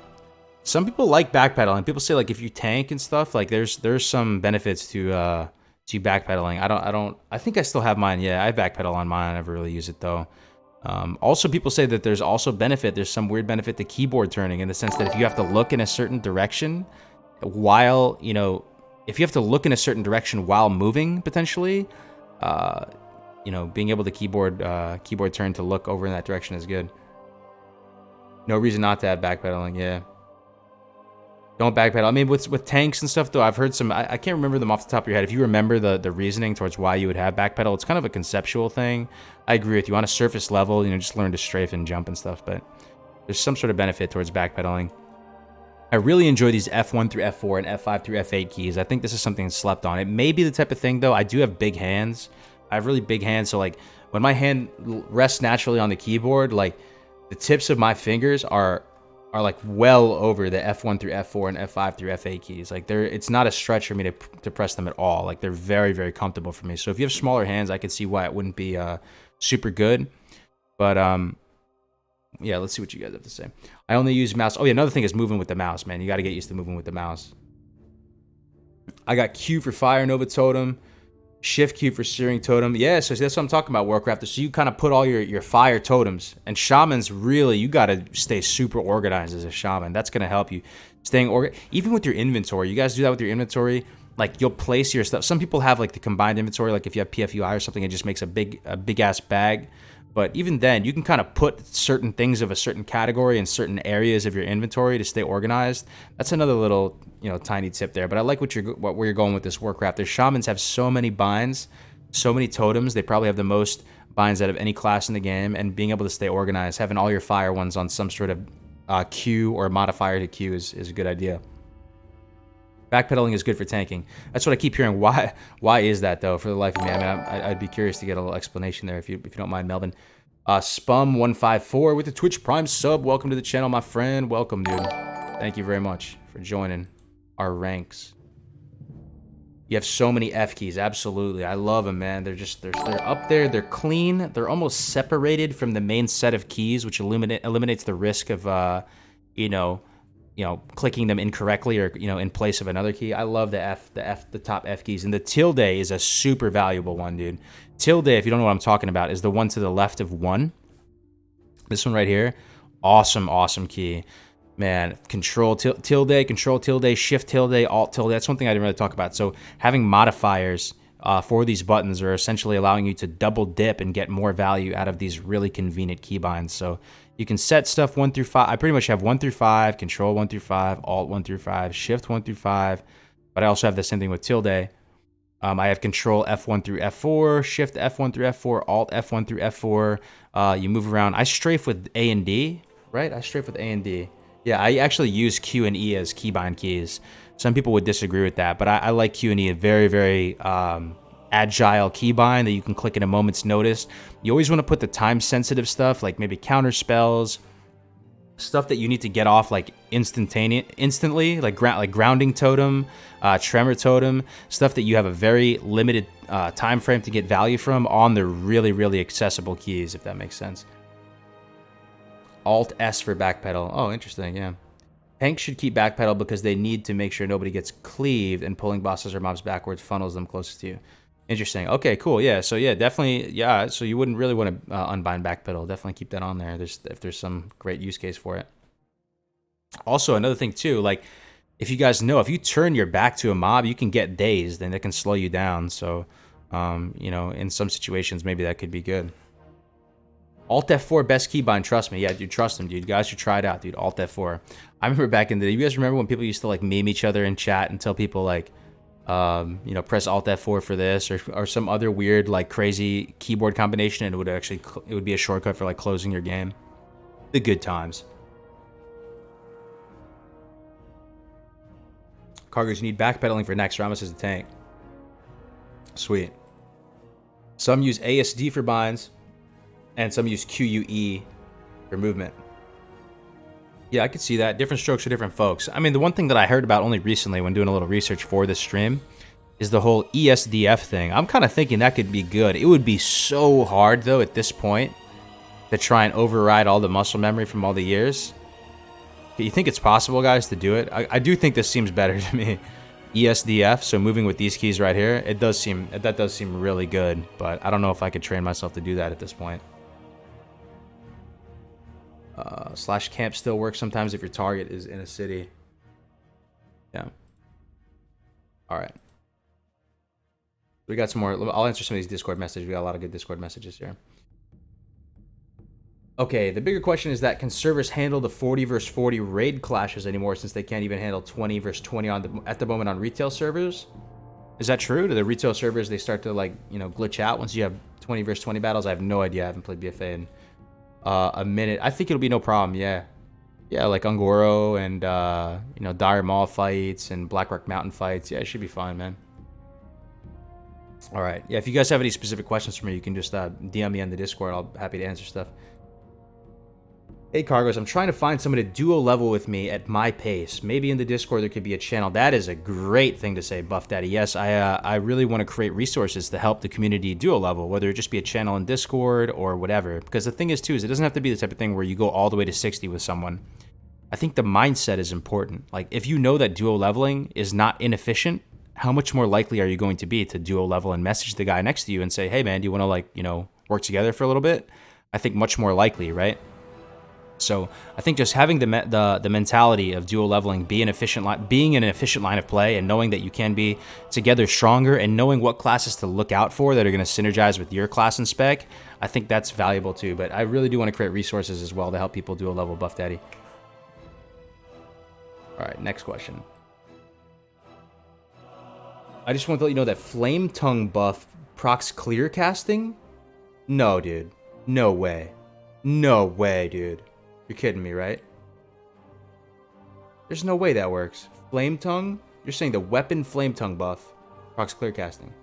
Some people like backpedaling. People say like if you tank and stuff, like there's some benefits to backpedaling. I think I still have mine. Yeah, I backpedal on mine. I never really use it though. Also, people say that there's also benefit. There's some weird benefit to keyboard turning in the sense that if you have to look in a certain direction while, you know, if you have to look in a certain direction while moving potentially, you know, being able to keyboard turn to look over in that direction is good. No reason not to add backpedaling. Yeah. Don't backpedal. I mean, with tanks and stuff, though, I've heard some... I can't remember them off the top of your head. If you remember the reasoning towards why you would have backpedal, it's kind of a conceptual thing. I agree with you. On a surface level, you know, just learn to strafe and jump and stuff, but there's some sort of benefit towards backpedaling. I really enjoy these F1 through F4 and F5 through F8 keys. I think this is something that's slept on. It may be the type of thing, though. I do have big hands. I have really big hands, so, like, when my hand rests naturally on the keyboard, like, the tips of my fingers are like well over the F1 through F4 and F5 through F8 keys. Like it's not a stretch for me to press them at all. Like they're very, very comfortable for me. So if you have smaller hands, I could see why it wouldn't be super good. But yeah, let's see what you guys have to say. I only use mouse. Oh yeah, another thing is moving with the mouse, man. You got to get used to moving with the mouse. I got Q for Fire Nova Totem. Shift Q for Searing Totem. Yeah, so that's what I'm talking about, Warcrafters. So you kind of put all your fire totems. And Shamans, really, you got to stay super organized as a Shaman. That's going to help you. Even with your inventory. You guys do that with your inventory. Like, you'll place your stuff. Some people have, like, the combined inventory. Like, if you have PFUI or something, it just makes a big-ass bag. But even then, you can kind of put certain things of a certain category in certain areas of your inventory to stay organized. That's another little, you know, tiny tip there. But I like where you're going with this, Warcraft. Their Shamans have so many binds, so many totems. They probably have the most binds out of any class in the game. And being able to stay organized, having all your fire ones on some sort of Q or modifier to Q is a good idea. Backpedaling is good for tanking. That's what I keep hearing. Why is that, though, for the life of me? I mean, I'd be curious to get a little explanation there if you don't mind, Melvin. Spum154 with the Twitch Prime sub. Welcome to the channel, my friend. Welcome, dude. Thank you very much for joining our ranks. You have so many F keys. Absolutely. I love them, man. They're up there. They're clean. They're almost separated from the main set of keys, which eliminates the risk of, you know, clicking them incorrectly or, you know, in place of another key. I love the top F keys. And the tilde is a super valuable one, dude. Tilde, if you don't know what I'm talking about, is the one to the left of 1. This one right here. Awesome, awesome key. Man, control tilde, control tilde, shift tilde, alt tilde. That's one thing I didn't really talk about. So having modifiers for these buttons are essentially allowing you to double dip and get more value out of these really convenient keybinds. So you can set stuff 1 through 5. I pretty much have 1 through 5, control 1 through 5, alt 1 through 5, shift 1 through 5. But I also have the same thing with tilde. I have control F1 through F4, shift F1 through F4, alt F1 through F4. You move around. I strafe with A and D, right? I strafe with A and D. Yeah, I actually use Q and E as keybind keys. Some people would disagree with that, but I like Q and E, a very, very agile keybind that you can click at a moment's notice. You always want to put the time-sensitive stuff, like maybe counter spells, stuff that you need to get off like instantly, like grounding totem, tremor totem, stuff that you have a very limited time frame to get value from on the really, really accessible keys, if that makes sense. Alt S for backpedal. Oh, interesting, yeah. Tanks should keep backpedal because they need to make sure nobody gets cleaved, and pulling bosses or mobs backwards funnels them closest to you. Interesting. Okay, cool. Yeah, so yeah, definitely, yeah, so you wouldn't really want to unbind backpedal. Definitely keep that on there if there's some great use case for it. Also, another thing too, like, if you guys know, if you turn your back to a mob, you can get dazed, and it can slow you down. So, you know, in some situations, maybe that could be good. Alt F4, best keybind, trust me. Yeah, dude, trust them, dude. You guys should try it out, dude. Alt F4. I remember back in the day, you guys remember when people used to, like, meme each other in chat and tell people, like, you know, press Alt F4 for this or some other weird, like, crazy keyboard combination, and it would be a shortcut for, like, closing your game. The good times. Kargoz, you need backpedaling for next. Ramos is the tank. Sweet. Some use ASD for binds. And some use QUE for movement. Yeah, I could see that. Different strokes for different folks. I mean, the one thing that I heard about only recently when doing a little research for this stream is the whole ESDF thing. I'm kind of thinking that could be good. It would be so hard, though, at this point to try and override all the muscle memory from all the years. Do you think it's possible, guys, to do it? I do think this seems better to me. ESDF, so moving with these keys right here, that does seem really good, but I don't know if I could train myself to do that at this point. Slash camp still works sometimes if your target is in a city. Yeah. All right. We got some more. I'll answer some of these Discord messages. We got a lot of good Discord messages here. Okay, the bigger question is that can servers handle the 40 versus 40 raid clashes anymore since they can't even handle 20 versus 20 at the moment on retail servers? Is that true? Do the retail servers, they start to, like, you know, glitch out once you have 20 versus 20 battles? I have no idea. I haven't played BFA in a minute. I think it'll be no problem. Yeah, like Ungoro and you know, Dire Maul fights and Blackrock Mountain fights. Yeah, it should be fine, man. All right. Yeah, if you guys have any specific questions for me, you can just DM me on the Discord. I'll be happy to answer stuff. Hey, Kargoz, I'm trying to find someone to duo level with me at my pace. Maybe in the Discord there could be a channel. That is a great thing to say, Buff Daddy. Yes, I really want to create resources to help the community duo level, whether it just be a channel in Discord or whatever. Because the thing is, too, is it doesn't have to be the type of thing where you go all the way to 60 with someone. I think the mindset is important. Like, if you know that duo leveling is not inefficient, how much more likely are you going to be to duo level and message the guy next to you and say, hey, man, do you want to, like, you know, work together for a little bit? I think much more likely, right? So I think just having the mentality of duo leveling, being an efficient line of play, and knowing that you can be together stronger, and knowing what classes to look out for that are going to synergize with your class and spec, I think that's valuable too. But I really do want to create resources as well to help people duo level, Buff Daddy. All right, next question. I just want to let you know that Flame Tongue buff procs clear casting? No, dude. No way. No way, dude. You're kidding me, right? There's no way that works. Flame Tongue? You're saying the weapon Flame Tongue buff procs clear casting.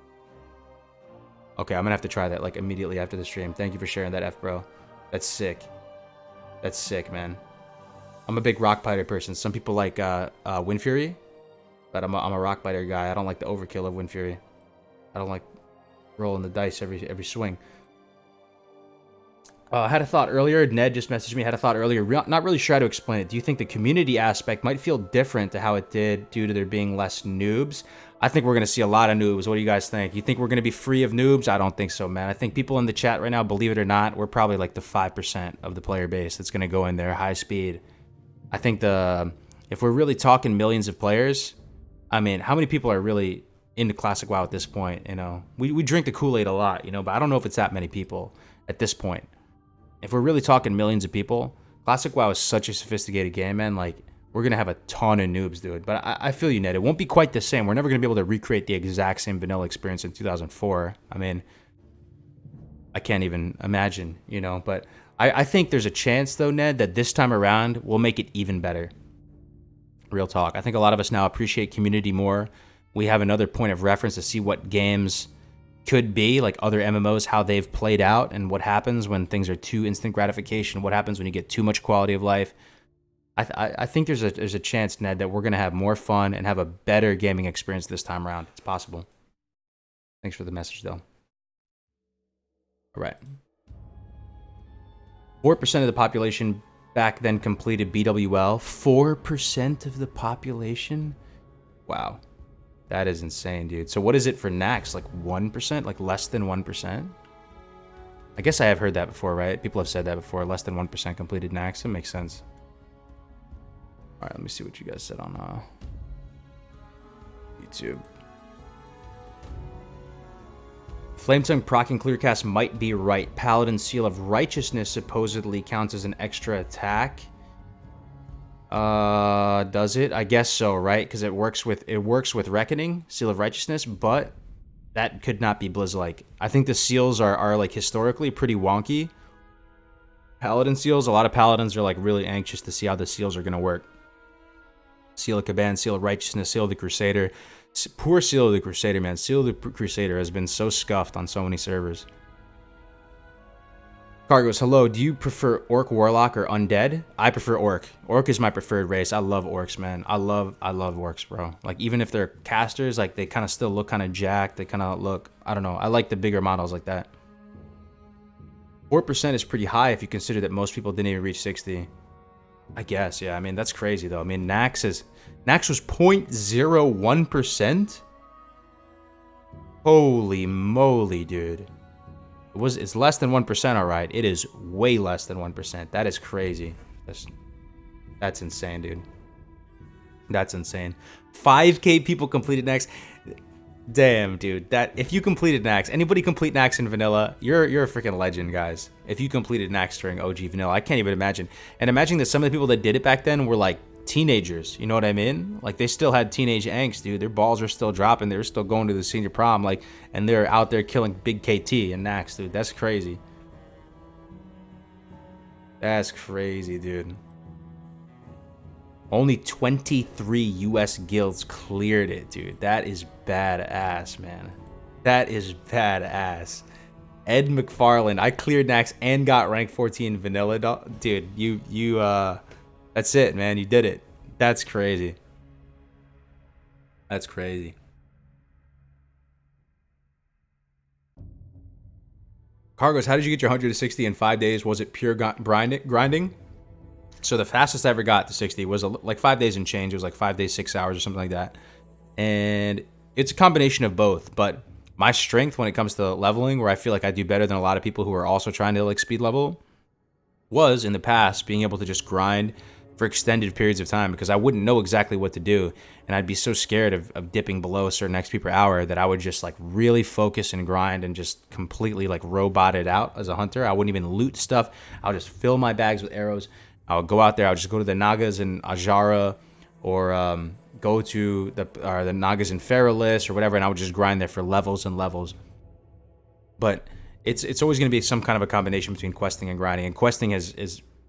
Okay, I'm gonna have to try that like immediately after the stream. Thank you for sharing that, F bro. That's sick. That's sick, man. I'm a big Rockbiter person. Some people like Wind Fury, but I'm a Rockbiter guy. I don't like the overkill of Wind Fury. I don't like rolling the dice every swing. I had a thought earlier. Ned just messaged me. Had a thought earlier. Not really sure how to explain it. Do you think the community aspect might feel different to how it did due to there being less noobs? I think we're going to see a lot of noobs. What do you guys think? You think we're going to be free of noobs? I don't think so, man. I think people in the chat right now, believe it or not, we're probably like the 5% of the player base that's going to go in there high speed. I think if we're really talking millions of players, I mean, how many people are really into Classic WoW at this point? You know, we drink the Kool-Aid a lot, you know, but I don't know if it's that many people at this point. If we're really talking millions of people, Classic WoW is such a sophisticated game, man. Like, we're going to have a ton of noobs do it. But I feel you, Ned. It won't be quite the same. We're never going to be able to recreate the exact same vanilla experience in 2004. I mean, I can't even imagine, you know. But I think there's a chance, though, Ned, that this time around we'll make it even better. Real talk. I think a lot of us now appreciate community more. We have another point of reference to see what games could be, like other MMOs, how they've played out and what happens when things are too instant gratification, what happens when you get too much quality of life. I think there's a chance, Ned, that we're going to have more fun and have a better gaming experience this time around. It's possible. Thanks for the message, though. All right. 4% of the population back then completed BWL. 4% of the population? Wow. That is insane, dude. So what is it for Nax? Like 1%? Like less than 1%? I guess I have heard that before, right? People have said that before. Less than 1% completed Nax. It makes sense. All right, let me see what you guys said on YouTube. Flametongue proc and clearcast might be right. Paladin Seal of Righteousness supposedly counts as an extra attack. Does it? I guess so, right? Because it works with Reckoning, Seal of Righteousness, but that could not be Blizz-like. I think the seals are like historically pretty wonky. Paladin seals, a lot of paladins are like really anxious to see how the seals are gonna work. Seal of Caban, Seal of Righteousness, Seal of the Crusader. Poor Seal of the Crusader, man. Seal of the Crusader has been so scuffed on so many servers. Kargoz, hello. Do you prefer Orc, Warlock, or Undead? I prefer Orc. Orc is my preferred race. I love Orcs, man. I love Orcs, bro. Like, even if they're casters, like, they kind of still look kind of jacked. They kind of look, I don't know. I like the bigger models like that. 4% is pretty high if you consider that most people didn't even reach 60. I guess, yeah. I mean, that's crazy, though. I mean, Nax was 0.01%? Holy moly, dude. It's less than 1%, all right. It is way less than 1%. That is crazy. That's insane, dude. That's insane. 5K people completed Nax. Damn, dude. That if you completed Nax, anybody complete Nax in vanilla, you're a freaking legend, guys. If you completed Nax during OG vanilla, I can't even imagine. And imagine that some of the people that did it back then were like teenagers, you know what I mean? Like, they still had teenage angst, dude. Their balls were still dropping. They were still going to the senior prom, like, and they're out there killing big KT and Nax, dude. That's crazy. That's crazy, dude. Only 23 US guilds cleared it, dude. That is badass, man. That is badass. Ed McFarland, I cleared Nax and got rank 14 vanilla, dude. That's it, man. You did it. That's crazy. That's crazy. Kargoz, how did you get your 100 to 60 in 5 days? Was it pure grinding? So the fastest I ever got to 60 was like 5 days and change. It was like 5 days, 6 hours or something like that. And it's a combination of both. But my strength when it comes to leveling, where I feel like I do better than a lot of people who are also trying to like speed level, was in the past being able to just grind for extended periods of time, because I wouldn't know exactly what to do, and I'd be so scared of dipping below a certain XP per hour that I would just like really focus and grind and just completely like robot it out as a hunter. I wouldn't even loot stuff. I would just fill my bags with arrows. I would go out there. I would just go to the Nagas in Ajara, or go to the Nagas in Feralis or whatever, and I would just grind there for levels and levels. But it's always going to be some kind of a combination between questing and grinding, and questing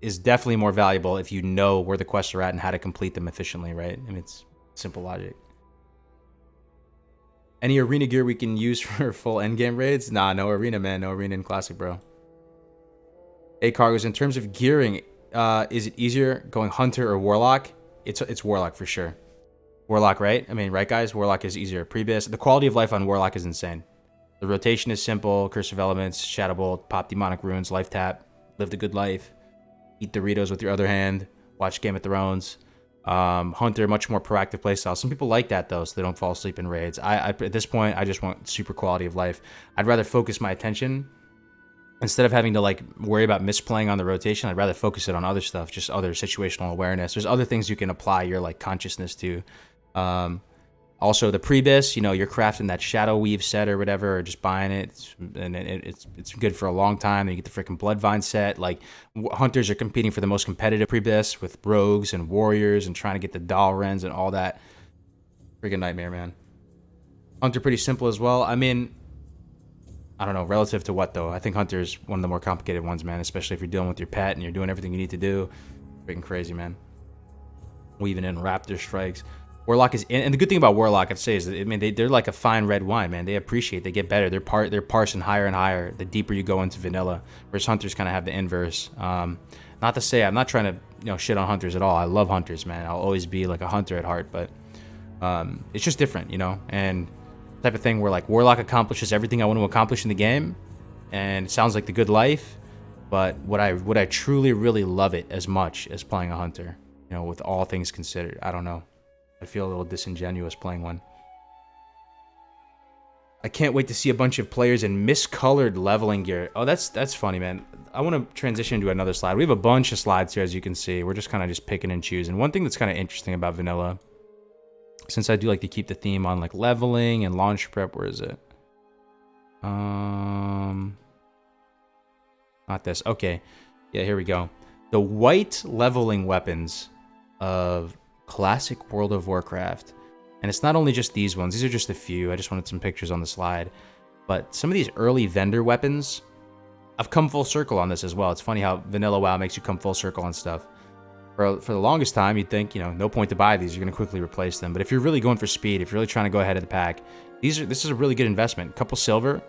is definitely more valuable if you know where the quests are at and how to complete them efficiently, right? I mean, it's simple logic. Any arena gear we can use for full endgame raids? Nah, no arena, man. No arena in Classic, bro. Hey, Kargoz, in terms of gearing, is it easier going Hunter or Warlock? It's Warlock for sure. Warlock, right? I mean, right, guys? Warlock is easier. Pre-Bis. The quality of life on Warlock is insane. The rotation is simple. Curse of Elements, Shadow Bolt, pop Demonic Runes, Life Tap, live the good life. Eat Doritos with your other hand. Watch Game of Thrones. Hunter, much more proactive playstyle. Some people like that, though, so they don't fall asleep in raids. At this point, I just want super quality of life. I'd rather focus my attention. Instead of having to, like, worry about misplaying on the rotation, I'd rather focus it on other stuff, just other situational awareness. There's other things you can apply your, like, consciousness to. Also, the pre-bis, you know, you're crafting that Shadow Weave set or whatever, or just buying it, and it's good for a long time. And you get the freaking Bloodvine set. Like, hunters are competing for the most competitive pre-bis with rogues and warriors and trying to get the Dalrens and all that. Freaking nightmare, man. Hunter pretty simple as well. I mean, I don't know, relative to what, though? I think Hunter is one of the more complicated ones, man, especially if you're dealing with your pet and you're doing everything you need to do. Freaking crazy, man. Weaving in Raptor Strikes. Warlock is, and the good thing about Warlock, I'd say, is that, I mean, they're like a fine red wine, man. They appreciate, they get better. They're parsing higher and higher the deeper you go into vanilla. Whereas Hunters kind of have the inverse. Not to say I'm not trying to, you know, shit on Hunters at all. I love Hunters, man. I'll always be like a Hunter at heart, but it's just different, you know. And type of thing where like Warlock accomplishes everything I want to accomplish in the game, and it sounds like the good life. But would I truly really love it as much as playing a Hunter? You know, with all things considered, I don't know. I feel a little disingenuous playing one. I can't wait to see a bunch of players in miscolored leveling gear. Oh, that's funny, man. I want to transition to another slide. We have a bunch of slides here, as you can see. We're just kind of just picking and choosing. One thing that's kind of interesting about vanilla, since I do like to keep the theme on like leveling and launch prep, where is it? Not this. Okay. Yeah, here we go. The white leveling weapons of Classic World of Warcraft. And it's not only just these ones. These are just a few. I just wanted some pictures on the slide. But some of these early vendor weapons, I've come full circle on this as well. It's funny how vanilla WoW makes you come full circle on stuff. For the longest time, you'd think, you know, no point to buy these. You're going to quickly replace them. But if you're really going for speed, if you're really trying to go ahead of the pack, this is a really good investment. A couple silver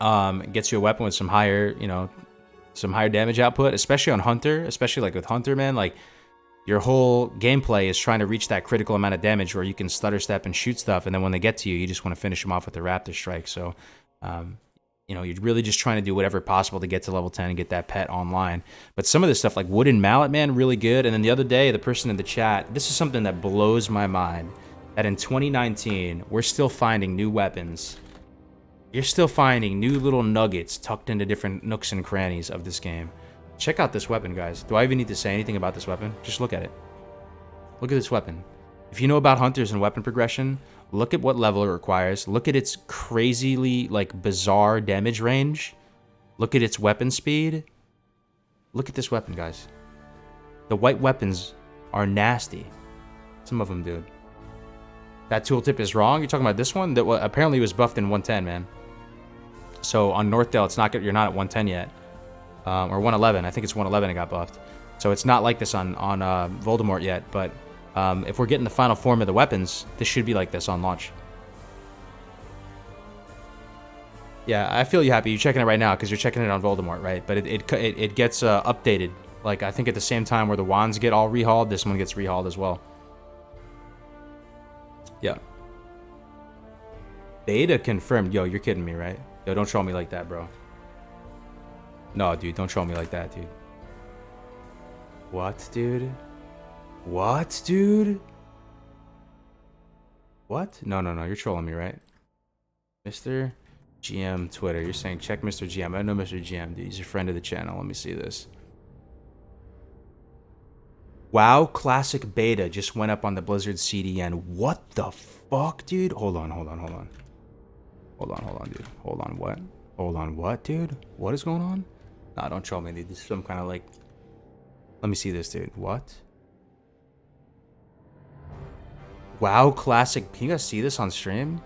gets you a weapon with some higher, you know, some higher damage output, especially on Hunter, especially like with Hunter, man. Like your whole gameplay is trying to reach that critical amount of damage where you can stutter step and shoot stuff, and then when they get to you, you just want to finish them off with the Raptor Strike. So, you know, you're really just trying to do whatever possible to get to level 10 and get that pet online. But some of this stuff, like Wooden Mallet, man, really good. And then the other day, the person in the chat, this is something that blows my mind, that in 2019, we're still finding new weapons. You're still finding new little nuggets tucked into different nooks and crannies of this game. Check out this weapon, guys. Do I even need to say anything about this weapon? Just look at it. Look at this weapon. If you know about hunters and weapon progression, look at what level it requires. Look at its crazily, like, bizarre damage range. Look at its weapon speed. Look at this weapon, guys. The white weapons are nasty. Some of them, dude. That tooltip is wrong. You're talking about this one? That apparently was buffed in 110, man. So on Northdale, it's not good. You're not at 110 yet. Or 111. I think it's 111 it got buffed. So it's not like this on Voldemort yet, but if we're getting the final form of the weapons, this should be like this on launch. Yeah, I feel you happy. You're checking it right now because you're checking it on Voldemort, right? But it gets updated. Like, I think at the same time where the wands get all rehauled, this one gets rehauled as well. Yeah. Beta confirmed. Yo, you're kidding me, right? Yo, don't troll me like that, bro. No, dude, don't troll me like that, dude. What, dude? What, dude? What? No, you're trolling me, right? Mr. GM Twitter. You're saying check Mr. GM. I know Mr. GM, dude. He's a friend of the channel. Let me see this. WoW Classic Beta just went up on the Blizzard CDN. What the fuck, dude? Hold on, dude. Hold on, what? Hold on, what, dude? What is going on? Nah, don't troll me, dude. This is some kind of like... Let me see this, dude. What? WoW Classic... Can you guys see this on stream?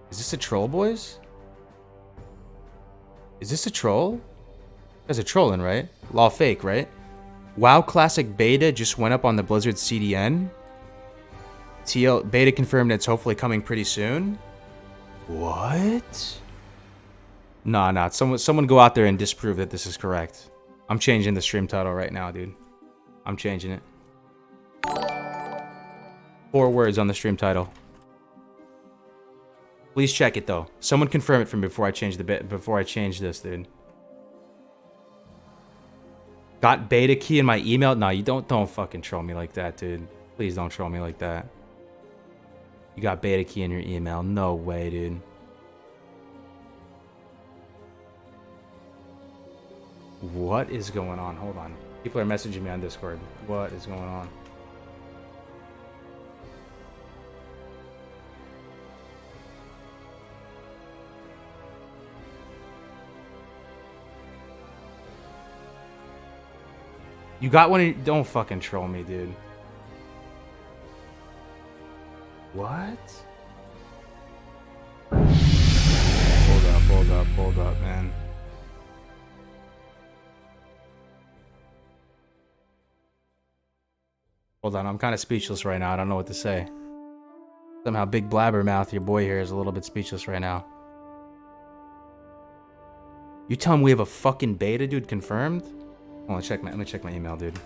Is this a troll, boys? Is this a troll? You guys are trolling, right? Law fake, right? WoW Classic Beta just went up on the Blizzard CDN. TL Beta confirmed it's hopefully coming pretty soon. What? Nah. Someone go out there and disprove that this is correct. I'm changing the stream title right now, dude. I'm changing it. 4 words on the stream title. Please check it though. Someone confirm it for me before I change this, dude. Got beta key in my email? No, you don't fucking troll me like that, dude. Please don't troll me like that. You got beta key in your email. No way, dude. What is going on? Hold on. People are messaging me on Discord. What is going on? You got one? Don't fucking troll me, dude. What? Hold up, man. Hold on, I'm kind of speechless right now. I don't know what to say. Somehow Big Blabbermouth, your boy here, is a little bit speechless right now. You tell him we have a fucking beta, dude, confirmed? Hold on, let me check my email, dude.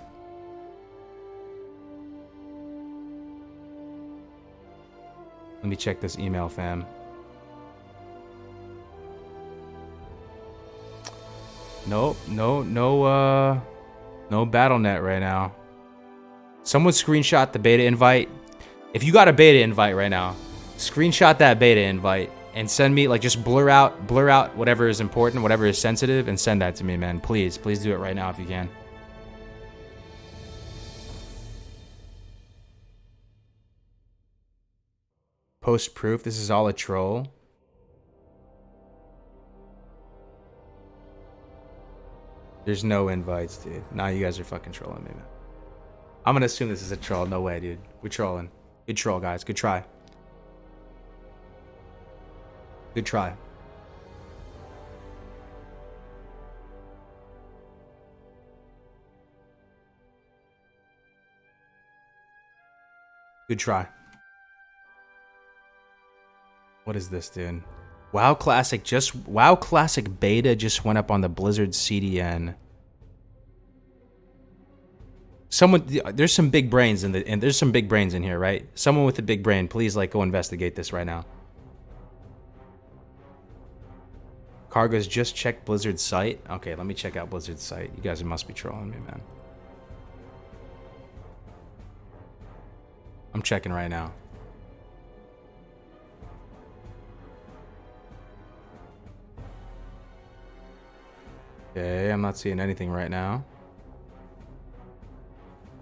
Let me check this email, fam. Nope, no BattleNet right now. Someone screenshot the beta invite. If you got a beta invite right now, screenshot that beta invite and send me, like, just blur out whatever is important, whatever is sensitive, and send that to me, man. Please do it right now if you can. Post proof, this is all a troll. There's no invites, dude. Nah, you guys are fucking trolling me, man. I'm gonna assume this is a troll. No way, dude. We're trolling. Good troll, guys. Good try. Good try. Good try. What is this, dude? WoW Classic Beta just went up on the Blizzard CDN. There's some big brains there's some big brains in here, right? Someone with a big brain, please like go investigate this right now. Kargoz just checked Blizzard's site. Okay, let me check out Blizzard's site. You guys must be trolling me, man. I'm checking right now. Okay, I'm not seeing anything right now.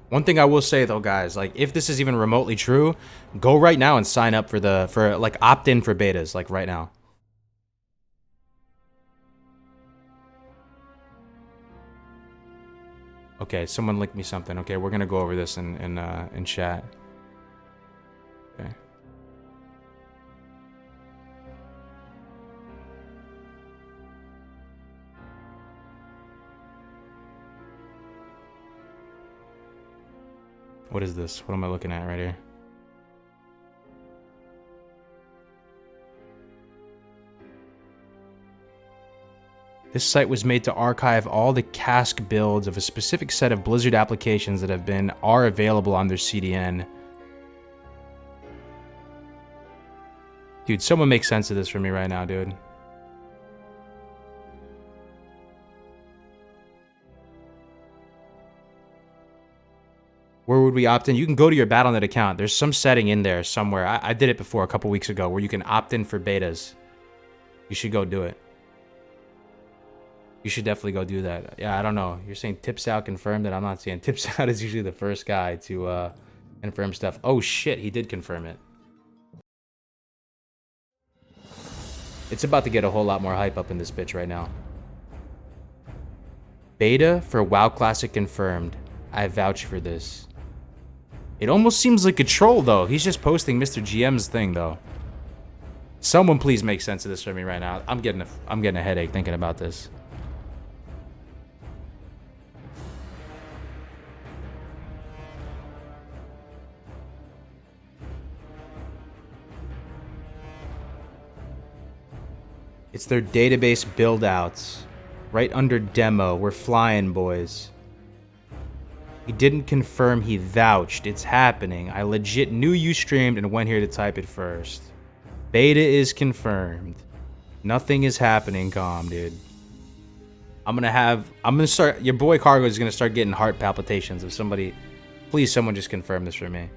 One thing I will say though, guys, like if this is even remotely true, go right now and sign up for like opt in for betas, like right now. Okay, someone linked me something. Okay, we're gonna go over this in chat. Okay. What is this? What am I looking at right here? This site was made to archive all the cask builds of a specific set of Blizzard applications that are available on their CDN. Dude, someone make sense of this for me right now, dude. Where would we opt in? You can go to your Battle.net account. There's some setting in there somewhere. I did it before a couple weeks ago where you can opt in for betas. You should go do it. You should definitely go do that. Yeah, I don't know. You're saying Tips Out confirmed that. I'm not seeing. Tips Out is usually the first guy to confirm stuff. Oh shit, he did confirm it. It's about to get a whole lot more hype up in this bitch right now. Beta for WoW Classic confirmed. I vouch for this. It almost seems like a troll, though. He's just posting Mr. GM's thing, though. Someone please make sense of this for me right now. I'm getting a headache thinking about this. It's their database build-outs. Right under demo. We're flying, boys. He didn't confirm, he vouched. It's happening. I legit knew you streamed and went here to type it first. Beta is confirmed. Nothing is happening, calm, dude. Your boy Kargoz is gonna start getting heart palpitations if somebody, please someone just confirm this for me.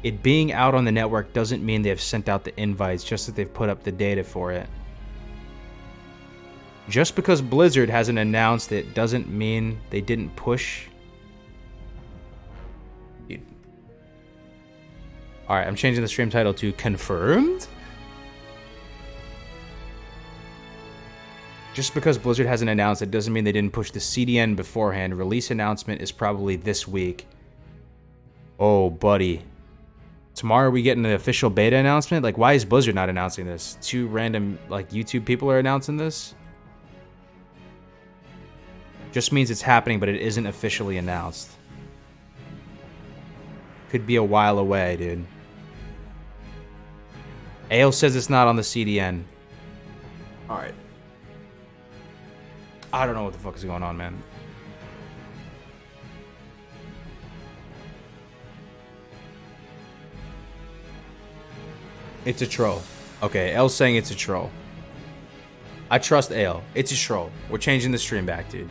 It being out on the network doesn't mean they've sent out the invites, just that they've put up the data for it. Just because Blizzard hasn't announced it doesn't mean they didn't push. Alright, I'm changing the stream title to confirmed. Just because Blizzard hasn't announced it doesn't mean they didn't push the CDN beforehand. Release announcement is probably this week. Oh, buddy. Tomorrow we get an official beta announcement? Like, why is Blizzard not announcing this? Two random, like, YouTube people are announcing this? Just means it's happening, but it isn't officially announced. Could be a while away, dude. Ale says it's not on the CDN. Alright. I don't know what the fuck is going on, man. It's a troll. Okay, L's saying it's a troll. I trust Ale. It's a troll. We're changing the stream back, dude.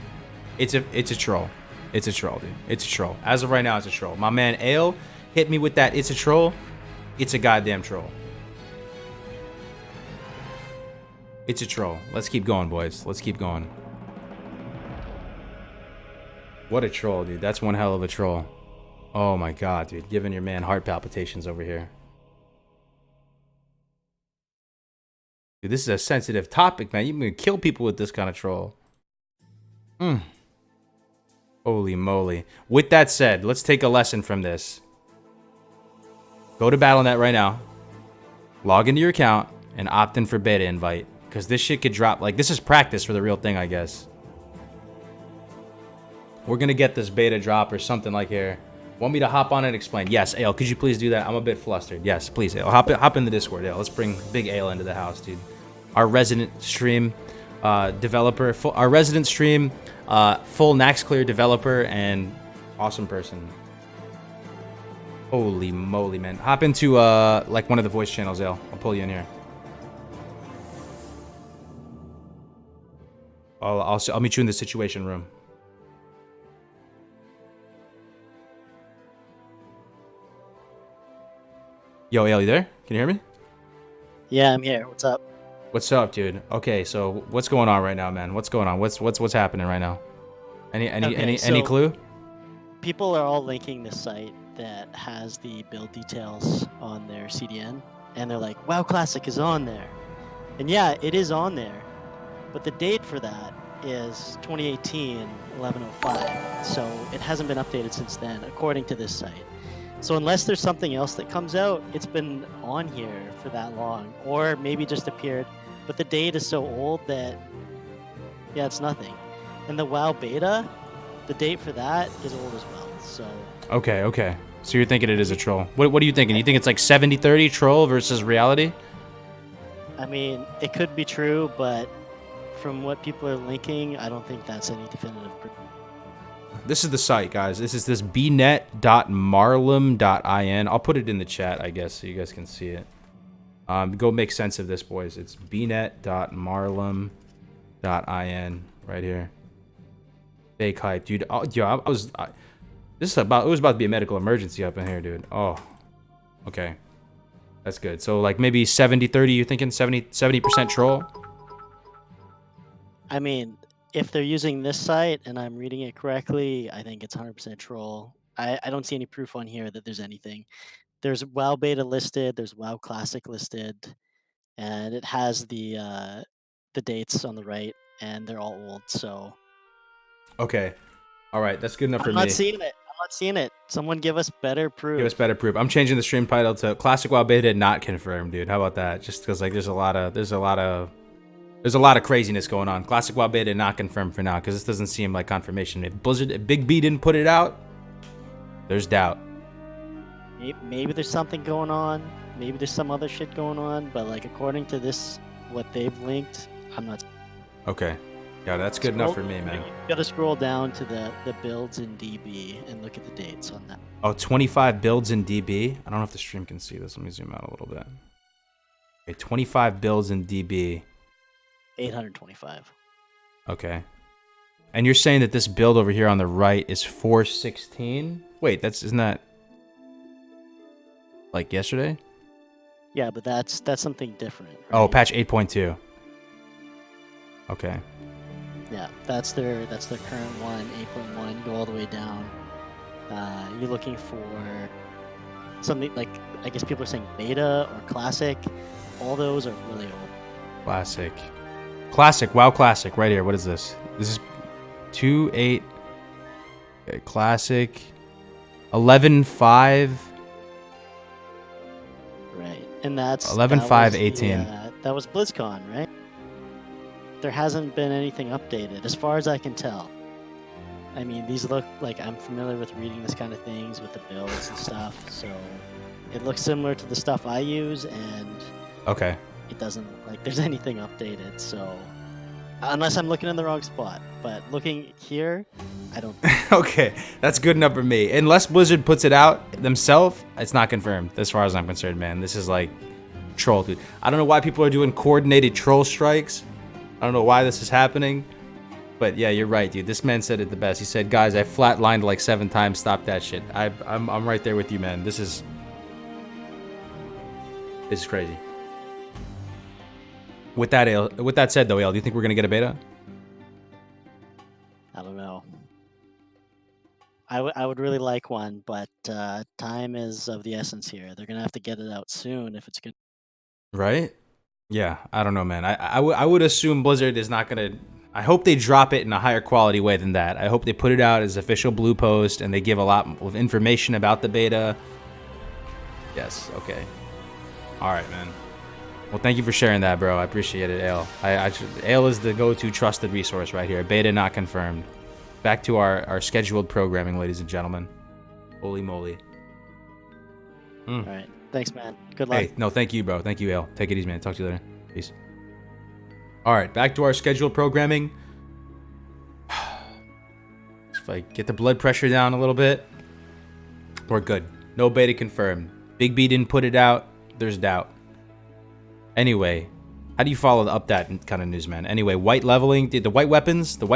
It's a troll. It's a troll, dude. It's a troll. As of right now, it's a troll. My man Ale hit me with that. It's a troll. It's a goddamn troll. It's a troll. Let's keep going, boys. Let's keep going. What a troll, dude. That's one hell of a troll. Oh my god, dude. Giving your man heart palpitations over here. Dude, this is a sensitive topic, man. You can kill people with this kind of troll. Holy moly. With that said, let's take a lesson from this. Go to Battle.net right now. Log into your account and opt in for beta invite. Because this shit could drop. Like, this is practice for the real thing, I guess. We're gonna get this beta drop or something like here. Want me to hop on and explain? Yes, Ale, could you please do that? I'm a bit flustered. Yes, please, Ale. Hop in the Discord, Ale. Let's bring Big Ale into the house, dude. Our resident stream developer, full Naxclear developer and awesome person. Holy moly, man. Hop into like one of the voice channels, Ale. I'll pull you in here. I'll meet you in the situation room. Yo, Ale, you there? Can you hear me? Yeah, I'm here. What's up? What's up, dude? Okay, so what's going on right now, man? What's going on? What's happening right now? Any clue? People are all linking this site that has the build details on their CDN, and they're like, "WoW Classic is on there," and yeah, it is on there, but the date for that is 2018 11/05, so it hasn't been updated since then, according to this site. So unless there's something else that comes out, it's been on here for that long, or maybe just appeared. But the date is so old that, yeah, it's nothing. And the WoW beta, the date for that is old as well. So Okay. So you're thinking it is a troll. What are you thinking? You think it's like 70-30 troll versus reality? I mean, it could be true, but from what people are linking, I don't think that's any definitive proof. This is the site, guys. This is this bnet.marlum.in. I'll put it in the chat, I guess, so you guys can see it. Go make sense of this, boys. It's bnet.marlum.in right here. Fake hype, dude. Oh, yo, it was about to be a medical emergency up in here, dude. Oh, okay. That's good. So like maybe 70-30, you thinking 70% troll? I mean, if they're using this site and I'm reading it correctly, I think it's 100% troll. I don't see any proof on here that there's anything. There's WoW beta listed, there's WoW Classic listed, and it has the dates on the right, and they're all old. So Okay. All right, that's good enough for I'm me. not seeing it. I'm not seeing it. Someone give us better proof. Give us better proof. I'm changing the stream title to Classic WoW Beta not confirmed, dude. How about that? Just because like there's a lot of craziness going on. Classic WoW Beta not confirmed for now because this doesn't seem like confirmation. If Big B didn't put it out, there's doubt. Maybe there's something going on. Maybe there's some other shit going on. But like according to this, what they've linked, I'm not. Okay. Yeah, that's good enough for me, man. You gotta scroll down to the builds in DB and look at the dates on that. Oh, 25 builds in DB. I don't know if the stream can see this. Let me zoom out a little bit. Okay, 25 builds in DB. 825. Okay. And you're saying that this build over here on the right is 416? Wait, isn't that like yesterday? Yeah, but that's something different. Right? Oh, patch 8.2. Okay. Yeah, that's their current one, 8.1. Go all the way down. You're looking for something like, I guess people are saying beta or classic. All those are really old. Classic. WoW Classic, right here. What is this? This is 2.8. Okay, Classic. 11.5. Right, and that's 11.5.18. That was BlizzCon, right? There hasn't been anything updated, as far as I can tell. I mean, these look like I'm familiar with reading this kind of things with the builds and stuff, so it looks similar to the stuff I use, and Okay. it doesn't look like there's anything updated, so unless I'm looking in the wrong spot. But looking here, I don't. Okay, that's good enough for me. Unless Blizzard puts it out themselves, it's not confirmed as far as I'm concerned, man. This is like troll, dude. I don't know why people are doing coordinated troll strikes. I don't know why this is happening. But yeah, you're right, dude. This man said it the best. He said, guys, I flatlined like 7 times. Stop that shit. I'm right there with you, man. This is crazy. With that said, though, Ale, do you think we're gonna get a beta? I don't know. I would really like one, but time is of the essence here. They're gonna have to get it out soon if it's good. Right? Yeah, I don't know, man. I would assume Blizzard is not gonna. I hope they drop it in a higher quality way than that. I hope they put it out as official blue post and they give a lot of information about the beta. Yes. Okay. All right, man. Well, thank you for sharing that, bro. I appreciate it, Ale. Ale is the go-to trusted resource right here. Beta not confirmed. Back to our scheduled programming, ladies and gentlemen. Holy moly. All right. Thanks, man. Good luck. Hey, no, thank you, bro. Thank you, Ale. Take it easy, man. Talk to you later. Peace. All right, back to our scheduled programming. If I get the blood pressure down a little bit, we're good. No beta confirmed. Big B didn't put it out. There's doubt. Anyway, how do you follow up that kind of news, man? Anyway, white leveling. The white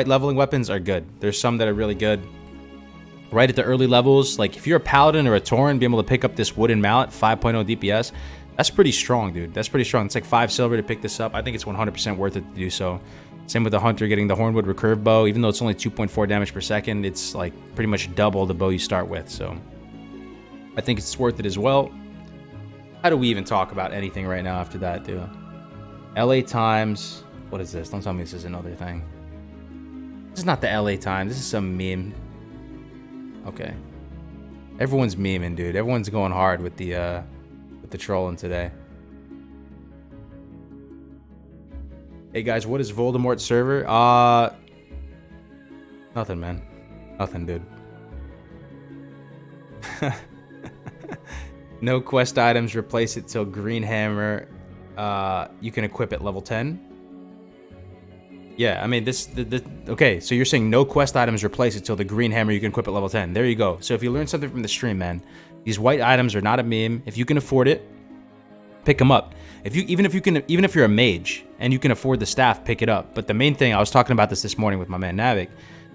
leveling weapons are good. There's some that are really good. Right at the early levels, like if you're a paladin or a tauren, being able to pick up this wooden mallet, 5.0 DPS, that's pretty strong, dude. That's pretty strong. It's like 5 silver to pick this up. I think it's 100% worth it to do so. Same with the hunter getting the hornwood recurve bow. Even though it's only 2.4 damage per second, it's like pretty much double the bow you start with. So I think it's worth it as well. How do we even talk about anything right now after that, dude? LA Times. What is this? Don't tell me this is another thing. This is not the LA Times. This is some meme. Okay. Everyone's memeing, dude. Everyone's going hard with the trolling today. Hey guys, what is Voldemort's server? Nothing, man. Nothing, dude. No quest items, replace it till green hammer. You can equip at level 10. Yeah, I mean, okay, so you're saying no quest items replace it till the green hammer you can equip at level 10. There you go. So if you learned something from the stream, man, these white items are not a meme. If you can afford it, pick them up. Even if you're a mage and you can afford the staff, pick it up. But the main thing, I was talking about this morning with my man Navik.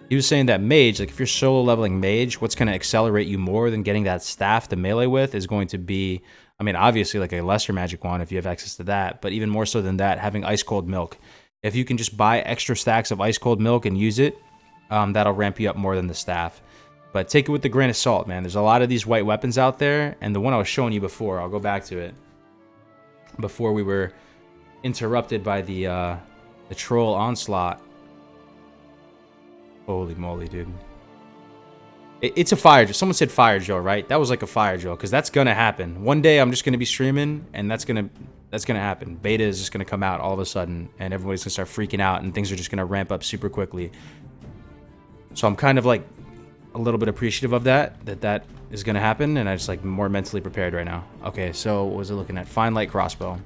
He was saying that mage, like if you're solo leveling mage, what's going to accelerate you more than getting that staff to melee with is going to be, I mean, obviously like a lesser magic wand if you have access to that, but even more so than that, having ice cold milk. If you can just buy extra stacks of ice cold milk and use it, that'll ramp you up more than the staff. But take it with a grain of salt, man. There's a lot of these white weapons out there, and the one I was showing you before, I'll go back to it, before we were interrupted by the troll onslaught. Holy moly, dude. It's a fire drill. Someone said fire drill, right? That was like a fire drill, because that's gonna happen. One day I'm just gonna be streaming, and that's gonna happen. Beta is just gonna come out all of a sudden, and everybody's gonna start freaking out, and things are just gonna ramp up super quickly. So I'm kind of like a little bit appreciative of that is gonna happen, and I just like more mentally prepared right now. Okay, so what was it looking at? Fine light crossbow.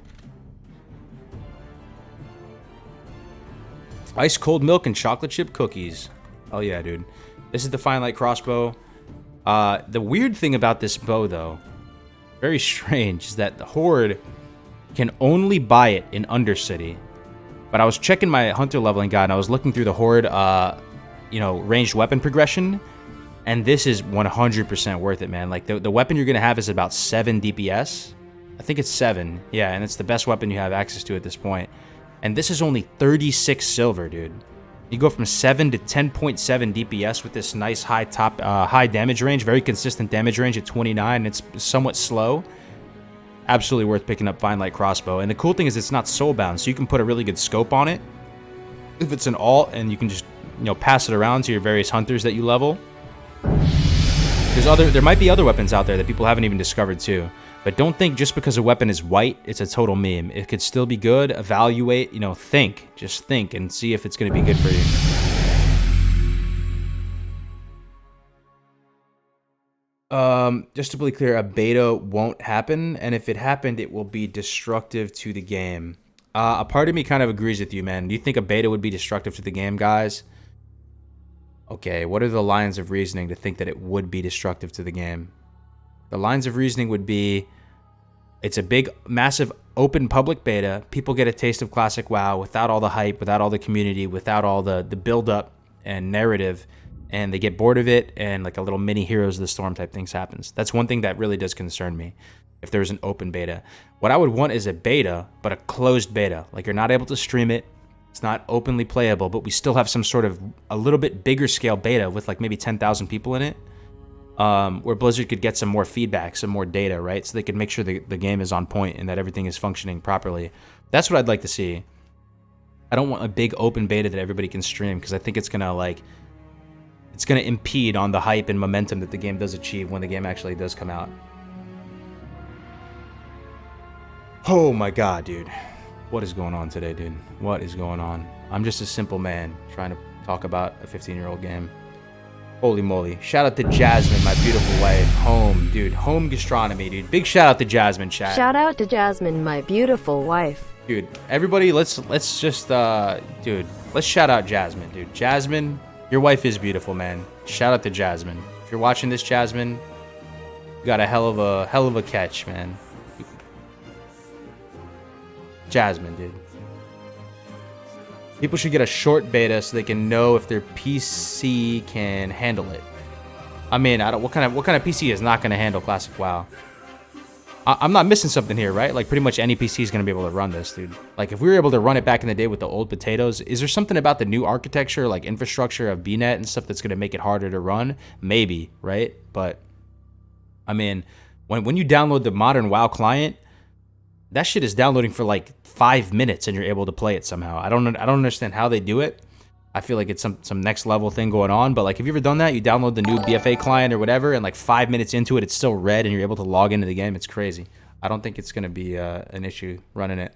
Ice cold milk and chocolate chip cookies. Oh yeah, dude. This is the fine light crossbow. The weird thing about this bow, though, very strange, is that the Horde can only buy it in Undercity. But I was checking my hunter leveling guide, and I was looking through the Horde, ranged weapon progression, and this is 100% worth it, man. Like, the weapon you're going to have is about 7 DPS. I think it's 7. Yeah, and it's the best weapon you have access to at this point. And this is only 36 silver, dude. You go from 7 to 10.7 DPS with this nice high damage range, very consistent damage range at 29. It's somewhat slow. Absolutely worth picking up Fine Light Crossbow. And the cool thing is it's not soulbound, so you can put a really good scope on it. If it's an alt, and you can just, pass it around to your various hunters that you level. There might be other weapons out there that people haven't even discovered too. But don't think just because a weapon is white, it's a total meme. It could still be good. Evaluate, think. Just think and see if it's going to be good for you. Just to be clear, a beta won't happen. And if it happened, it will be destructive to the game. A part of me kind of agrees with you, man. Do you think a beta would be destructive to the game, guys? Okay, what are the lines of reasoning to think that it would be destructive to the game? The lines of reasoning would be, it's a big, massive, open public beta. People get a taste of classic WoW without all the hype, without all the community, without all the build-up and narrative, and they get bored of it, and like a little mini Heroes of the Storm type things happens. That's one thing that really does concern me, if there's an open beta. What I would want is a beta, but a closed beta. Like, you're not able to stream it. It's not openly playable, but we still have some sort of a little bit bigger scale beta with like maybe 10,000 people in it. Where Blizzard could get some more feedback, some more data, right? So they could make sure the game is on point and that everything is functioning properly. That's what I'd like to see. I don't want a big open beta that everybody can stream, because I think it's gonna impede on the hype and momentum that the game does achieve when the game actually does come out. Oh my god, dude. What is going on today, dude? What is going on? I'm just a simple man trying to talk about a 15-year-old game. Holy moly. Shout out to Jasmine, my beautiful wife. Home, dude. Home gastronomy, dude. Big shout out to Jasmine, chat. Shout out to Jasmine, my beautiful wife. Dude, everybody, let's just, dude, let's shout out Jasmine, dude. Jasmine, your wife is beautiful, man. Shout out to Jasmine. If you're watching this, Jasmine, you got a hell of a catch, man. Jasmine, dude. People should get a short beta so they can know if their PC can handle it. I mean, what kind of PC is not going to handle Classic WoW? I'm not missing something here, right? Like, pretty much any PC is going to be able to run this, dude. Like, if we were able to run it back in the day with the old potatoes, is there something about the new architecture, like infrastructure of BNet and stuff, that's going to make it harder to run? Maybe, right? But, I mean, when you download the modern WoW client, that shit is downloading for like 5 minutes and you're able to play it somehow. I don't understand how they do it. I feel like it's some next level thing going on. But like, have you ever done that? You download the new BFA client or whatever, and like 5 minutes into it, it's still red and you're able to log into the game. It's crazy. I don't think it's going to be an issue running it.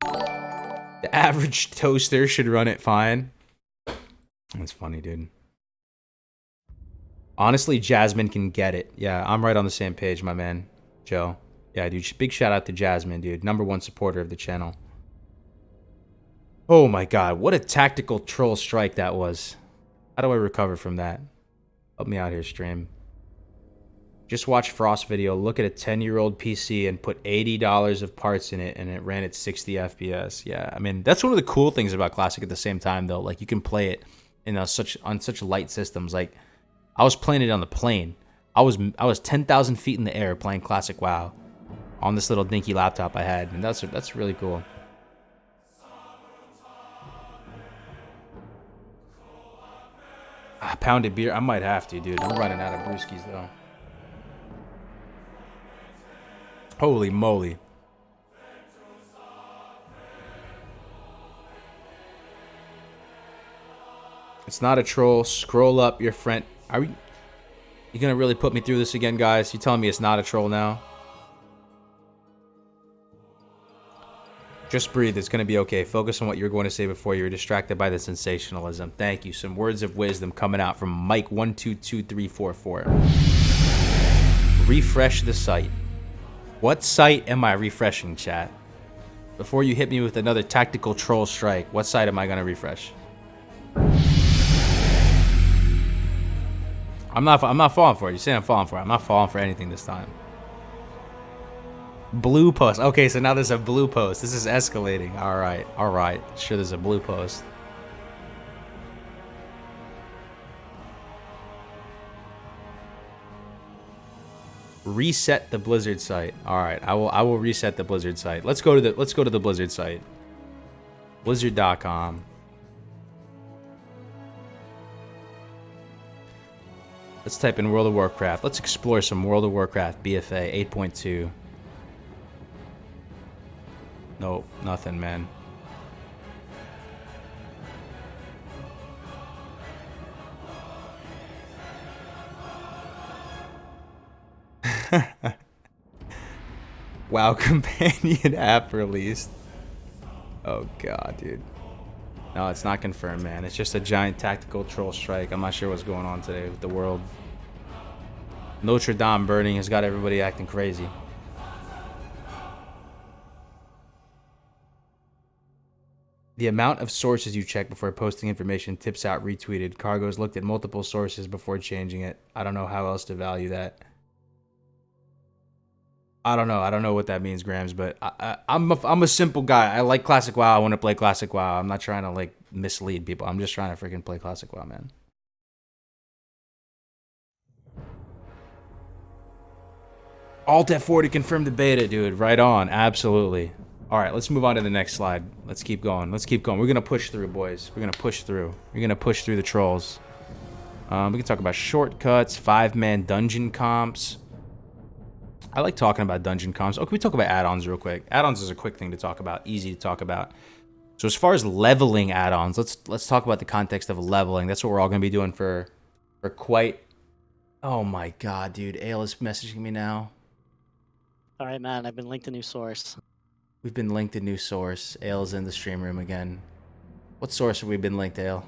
The average toaster should run it fine. That's funny, dude. Honestly, Jasmine can get it. Yeah, I'm right on the same page, my man, Joe. Yeah, dude, big shout out to Jasmine, dude. #1 supporter of the channel. Oh my god, what a tactical troll strike that was. How do I recover from that? Help me out here, stream. Just watch Frost video, look at a 10-year-old PC and put $80 of parts in it, and it ran at 60 FPS. Yeah, I mean, that's one of the cool things about Classic at the same time, though. Like, you can play it in on such light systems. Like, I was playing it on the plane. I was 10,000 feet in the air playing Classic WoW on this little dinky laptop I had, and that's really cool. Pounded beer, I might have to, dude. I'm running out of brewskis though. Holy moly. It's not a troll. Scroll up, your friend. Are you gonna really put me through this again, guys? You telling me it's not a troll now? Just breathe. It's going to be okay. Focus on what you're going to say before you're distracted by the sensationalism. Thank you. Some words of wisdom coming out from Mike122344. Refresh the site. What site am I refreshing, chat? Before you hit me with another tactical troll strike, what site am I going to refresh? I'm not falling for it. You say I'm falling for it. I'm not falling for anything this time. Blue post. Okay, so now there's a blue post. This is escalating. All right. Sure, there's a blue post. Reset the Blizzard site. All right, I will reset the Blizzard site. Let's go to the Blizzard site. Blizzard.com. Let's type in World of Warcraft. Let's explore some World of Warcraft BFA 8.2. Nope, nothing, man. WoW companion app released. Oh god, dude. No, it's not confirmed, man. It's just a giant tactical troll strike. I'm not sure what's going on today with the world. Notre Dame burning has got everybody acting crazy. The amount of sources you check before posting information tips out retweeted. Kargoz looked at multiple sources before changing it. I don't know how else to value that. I don't know what that means, Grams, but I'm a simple guy. I like Classic WoW. I want to play Classic WoW. I'm not trying to like mislead people. I'm just trying to freaking play Classic WoW, man. Alt F4 to confirm the beta, dude. Right on. Absolutely. All right, let's move on to the next slide. Let's keep going. We're going to push through, boys. We're going to push through. We're going to push through the trolls. We can talk about shortcuts, 5-man dungeon comps. I like talking about dungeon comps. Oh, can we talk about add-ons real quick? Add-ons is a quick thing to talk about, easy to talk about. So as far as leveling add-ons, let's talk about the context of leveling. That's what we're all going to be doing for quite... Oh my god, dude. Ale is messaging me now. All right, man. I've been linked to new source. We've been linked to new source. Ale's in the stream room again. What source have we been linked to, Ale?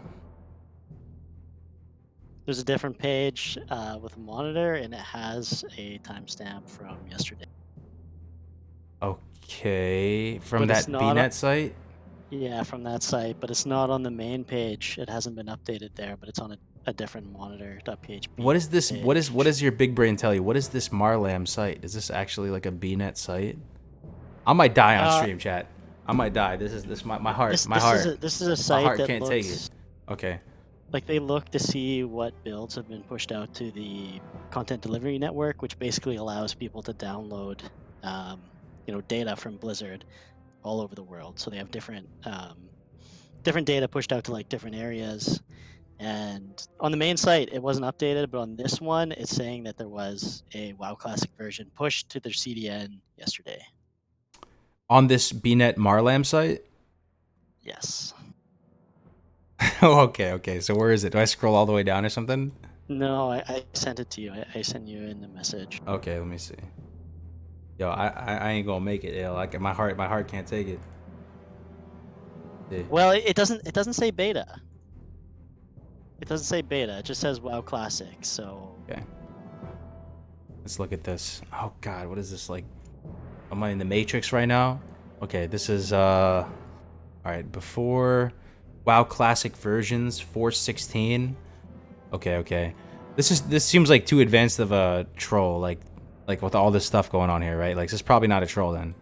There's a different page with a monitor, and it has a timestamp from yesterday. Okay, from But it's that not. BNet site. Yeah, from that site, but it's not on the main page. It hasn't been updated there, but it's on a different monitor.php. What is this? What page. is your big brain tell you? What is this Marlam site? Is this actually like a BNet site? I might die on stream, chat. I might die. This my heart. This is a site my heart that can't take it. looks Okay. like they look to see what builds have been pushed out to the content delivery network, which basically allows people to download, data from Blizzard all over the world. So they have different data pushed out to like different areas. And on the main site, it wasn't updated, but on this one, it's saying that there was a WoW Classic version pushed to their CDN yesterday. On this BNet Marlam site? Yes. Oh, okay. So where is it? Do I scroll all the way down or something? No, I sent it to you. I sent you in the message. Okay, let me see. Yo, I ain't gonna make it. Yo, like my heart can't take it. Yeah. Well, it doesn't say beta. It doesn't say beta. It just says WoW Classic. So. Okay. Let's look at this. Oh God, what is this like? Am I in the Matrix right now? Okay, this is all right. Before WoW Classic versions 4.16. Okay. This seems like too advanced of a troll. Like with all this stuff going on here, right? Like this is probably not a troll then.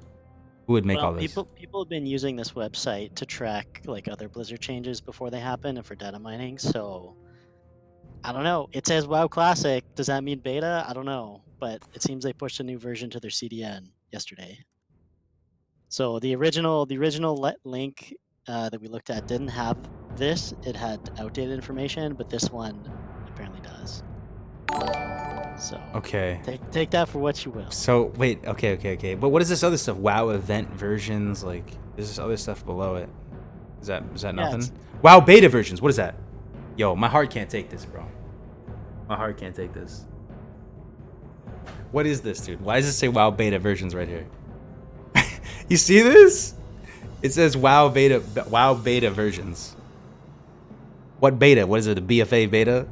Who would make all this? People have been using this website to track like other Blizzard changes before they happen and for data mining. So I don't know. It says WoW Classic. Does that mean beta? I don't know. But it seems they pushed a new version to their CDN yesterday. So the original link that we looked at didn't have this. It had outdated information, but this one apparently does. So Okay. take that for what you will. So wait, okay. But what is this other stuff? WoW event versions, like there's this other stuff below it. Is that nothing? WoW beta versions. What is that? Yo, my heart can't take this, bro. My heart can't take this. What is this, dude? Why does it say WoW beta versions right here? You see this? It says WoW beta versions. What beta? What is it? A BFA beta?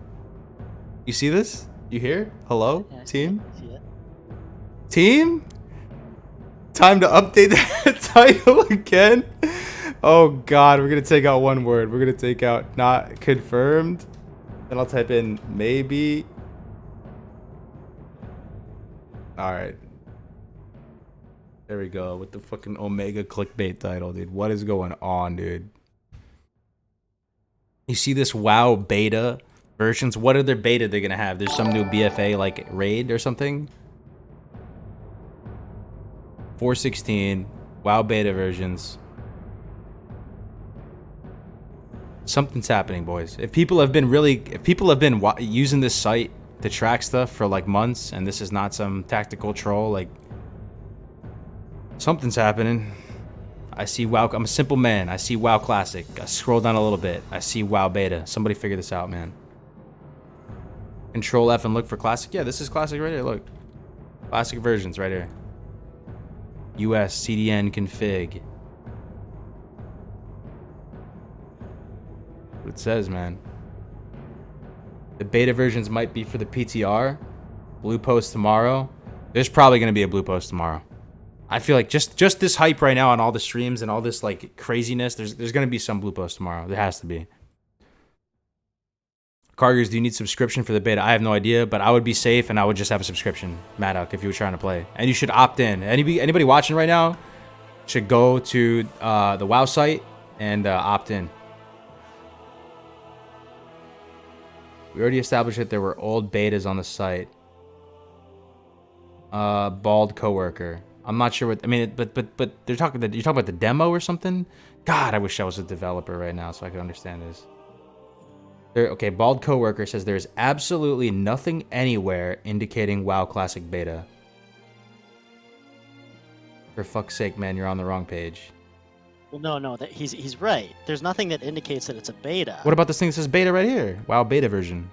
You see this? You hear? Hello, Yeah, team? I see it. Team? Time to update that title again? Oh God, we're gonna take out one word. We're gonna take out not confirmed. Then I'll type in maybe. Alright. There we go, with the fucking Omega clickbait title, dude. What is going on, dude? You see this WoW beta versions? What other beta they're gonna have? There's some new BFA like raid or something. 4.16 WoW beta versions. Something's happening, boys. If people have been using this site to track stuff for like months, and this is not some tactical troll, like something's happening. I see WoW. I'm a simple man. I see WoW Classic. I scroll down a little bit. I see WoW Beta. Somebody figure this out, man. Control F and look for Classic. Yeah, this is Classic right here. Look. Classic versions right here. US CDN config. What it says, man. The beta versions might be for the PTR. Blue post tomorrow. There's probably going to be a blue post tomorrow. I feel like just this hype right now on all the streams and all this like craziness, there's going to be some blue post tomorrow. There has to be. Kargoz, do you need subscription for the beta? I have no idea, but I would be safe and I would just have a subscription, Maddock, if you were trying to play. And you should opt in. Anybody watching right now should go to the WoW site and opt in. We already established that there were old betas on the site. Bald coworker. I'm not sure what I mean, but you're talking about the demo or something. God, I wish I was a developer right now so I could understand this. Okay, bald coworker says there's absolutely nothing anywhere indicating WoW Classic Beta. For fuck's sake, man, you're on the wrong page. Well, no, that he's right. There's nothing that indicates that it's a beta. What about this thing that says beta right here? WoW Beta version.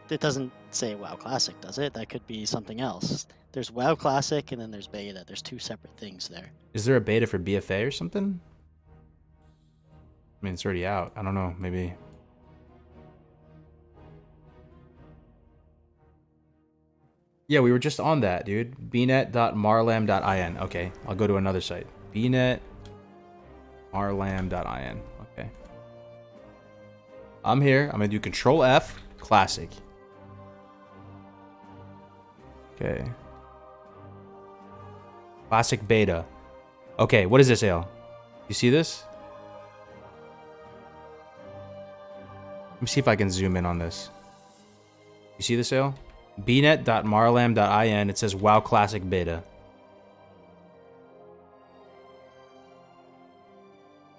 It doesn't say WoW Classic, does it? That could be something else. There's WoW Classic and then there's beta. There's two separate things there. Is there a beta for BFA or something? I mean, it's already out. I don't know. Maybe. Yeah, we were just on that, dude. bnet.marlam.in. Okay, I'll go to another site. bnet.marlam.in. Okay. I'm here. I'm gonna do Control F, classic. Okay. Classic beta. Okay, what is this, Ale? You see this? Let me see if I can zoom in on this. You see this, Ale? bnet.marlam.in. It says WoW Classic Beta.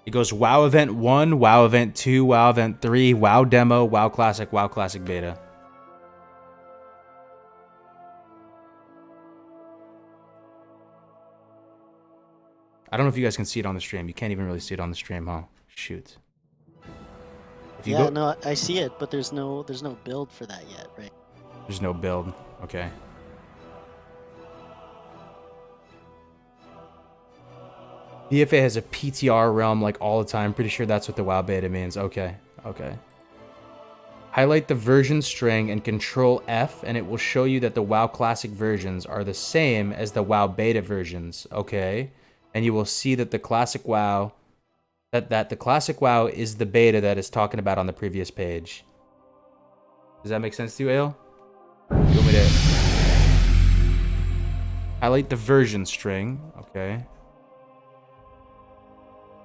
It goes WoW Event 1, WoW Event 2, WoW Event 3, WoW Demo, WoW Classic Beta. I don't know if you guys can see it on the stream. You can't even really see it on the stream, huh? Shoot. If you Yeah, go... no, I see it, but there's no build for that yet, right? There's no build. Okay. DFA has a PTR realm like all the time. Pretty sure that's what the WoW beta means. Okay. Okay. Highlight the version string and Control F, and it will show you that the WoW Classic versions are the same as the WoW beta versions. Okay. And you will see that the Classic WoW... That the Classic WoW is the beta that is talking about on the previous page. Does that make sense to you, Ale? You want me to highlight the version string? Okay.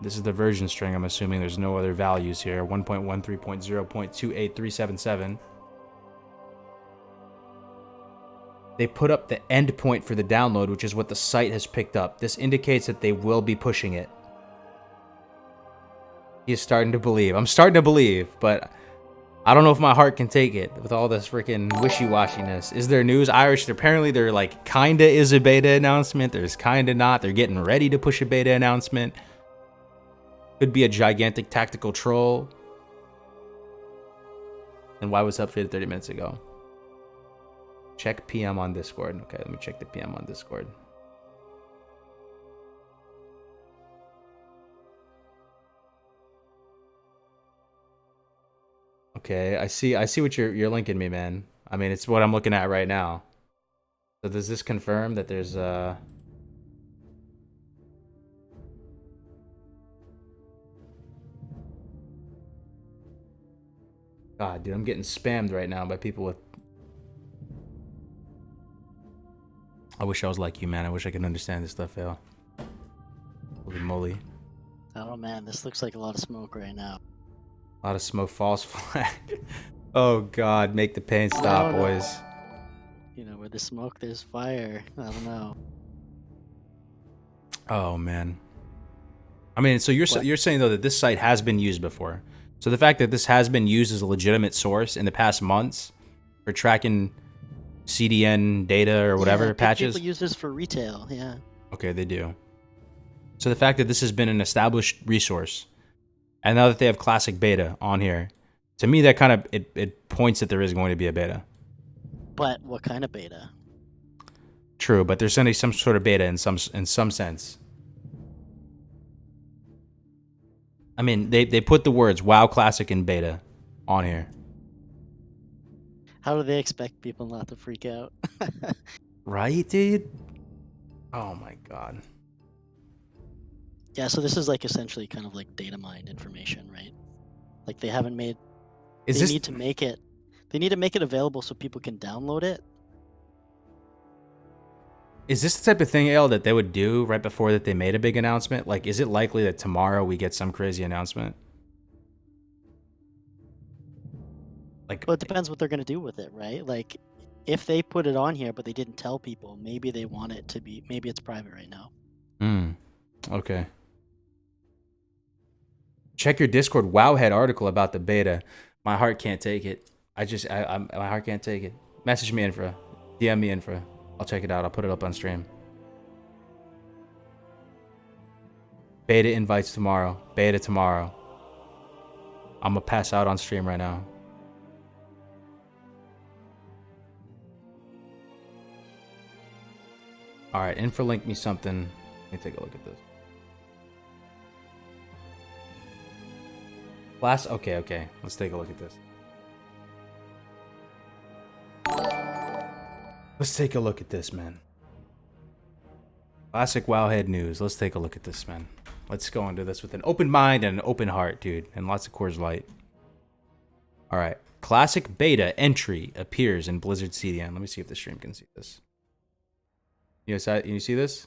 This is the version string. I'm assuming there's no other values here. 1.13.0.28377. They put up the endpoint for the download, which is what the site has picked up. This indicates that they will be pushing it. He's starting to believe. I'm starting to believe, but I don't know if my heart can take it with all this freaking wishy-washiness. Is there news? Irish, apparently there like kinda is a beta announcement. There's kinda not. They're getting ready to push a beta announcement. Could be a gigantic tactical troll. And why was updated 30 minutes ago? Check PM on Discord. Okay, let me check the PM on Discord. Okay, I see what you're linking me, man. I mean, it's what I'm looking at right now. So does this confirm that there's God, dude, I'm getting spammed right now by people with... I wish I was like you, man. I wish I could understand this stuff, Phil. Holy moly. Oh man, this looks like a lot of smoke right now. A lot of smoke, false flag. Oh God, make the pain stop, boys. You know, where there's smoke, there's fire. I don't know. Oh man. I mean, so you're saying though that this site has been used before. So the fact that this has been used as a legitimate source in the past months for tracking CDN data or whatever patches. People use this for retail, yeah. Okay, they do. So the fact that this has been an established resource, and now that they have classic beta on here, to me that kind of it points that there is going to be a beta. But what kind of beta? True, but there's certainly some sort of beta in some sense. I mean, they put the words WoW Classic and beta on here. How do they expect people not to freak out? Right, dude? Oh my God. Yeah, so this is like essentially kind of like data mined information, right? Like they haven't made... They need to make it available so people can download it. Is this the type of thing, Ale, that they would do right before that they made a big announcement? Like, is it likely that tomorrow we get some crazy announcement? Like, Well, it depends what they're going to do with it, right? Like, if they put it on here but they didn't tell people, maybe they want it to be... Maybe it's private right now. Okay. Check your Discord Wowhead article about the beta. My heart can't take it. My heart can't take it. Message me, Infra. DM me, Infra. I'll check it out. I'll put it up on stream. Beta invites tomorrow. Beta tomorrow. I'm gonna pass out on stream right now. Alright, Infra link me something. Let me take a look at this. Okay. Let's take a look at this. Let's take a look at this, man. Classic Wowhead news. Let's take a look at this, man. Let's go into this with an open mind and an open heart, dude. And lots of Coors Light. All right. Classic beta entry appears in Blizzard CDN. Let me see if the stream can see this. You see this?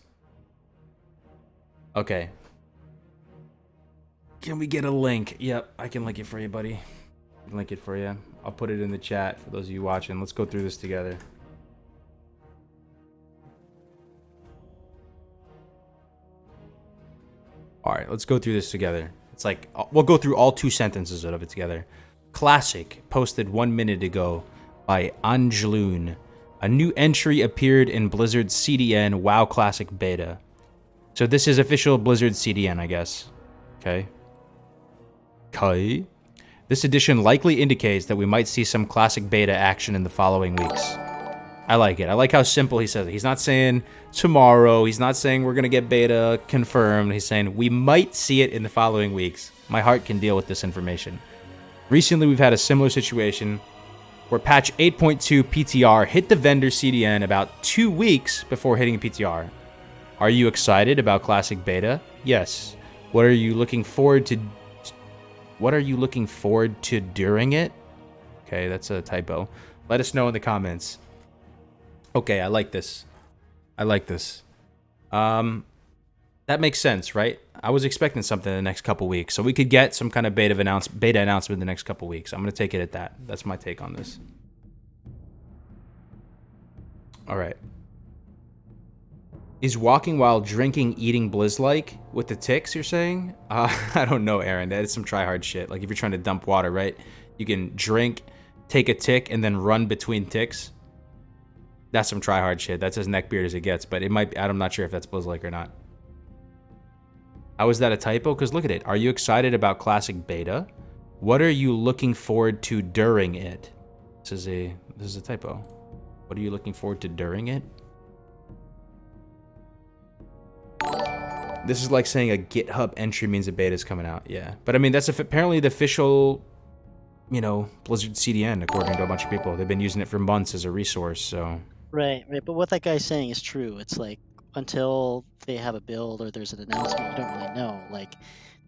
Okay. Can we get a link? Yep, I can link it for you, buddy. I can link it for you. I'll put it in the chat for those of you watching. Let's go through this together. All right, let's go through this together. It's like, we'll go through all 2 sentences of it together. Classic, posted 1 minute ago by Angeloon. A new entry appeared in Blizzard's CDN WoW Classic Beta. So this is official Blizzard CDN, I guess. Okay. This edition likely indicates that we might see some Classic Beta action in the following weeks. I like it. I like how simple he says it. He's not saying tomorrow. He's not saying we're going to get beta confirmed. He's saying we might see it in the following weeks. My heart can deal with this information. Recently, we've had a similar situation where patch 8.2 PTR hit the vendor CDN about 2 weeks before hitting PTR. Are you excited about Classic Beta? Yes. What are you looking forward to? What are you looking forward to during it? Okay, that's a typo. Let us know in the comments. Okay, I like this. I like this. That makes sense, right? I was expecting something in the next couple weeks, so we could get some kind of beta announcement in the next couple weeks. I'm gonna take it at that. That's my take on this. All right. Is walking while drinking eating Blizz-like with the ticks, you're saying? I don't know, Aaron. That is some try-hard shit. Like, if you're trying to dump water, right? You can drink, take a tick, and then run between ticks. That's some try-hard shit. That's as neckbeard as it gets, but it might be, I'm not sure if that's Blizz-like or not. How is that a typo? Because look at it. Are you excited about Classic Beta? What are you looking forward to during it? This is a typo. What are you looking forward to during it? This is like saying a GitHub entry means a beta is coming out. Yeah. But I mean, that's apparently the official, you know, Blizzard CDN, according to a bunch of people. They've been using it for months as a resource, so. Right. But what that guy's saying is true. It's like, until they have a build or there's an announcement, you don't really know. Like,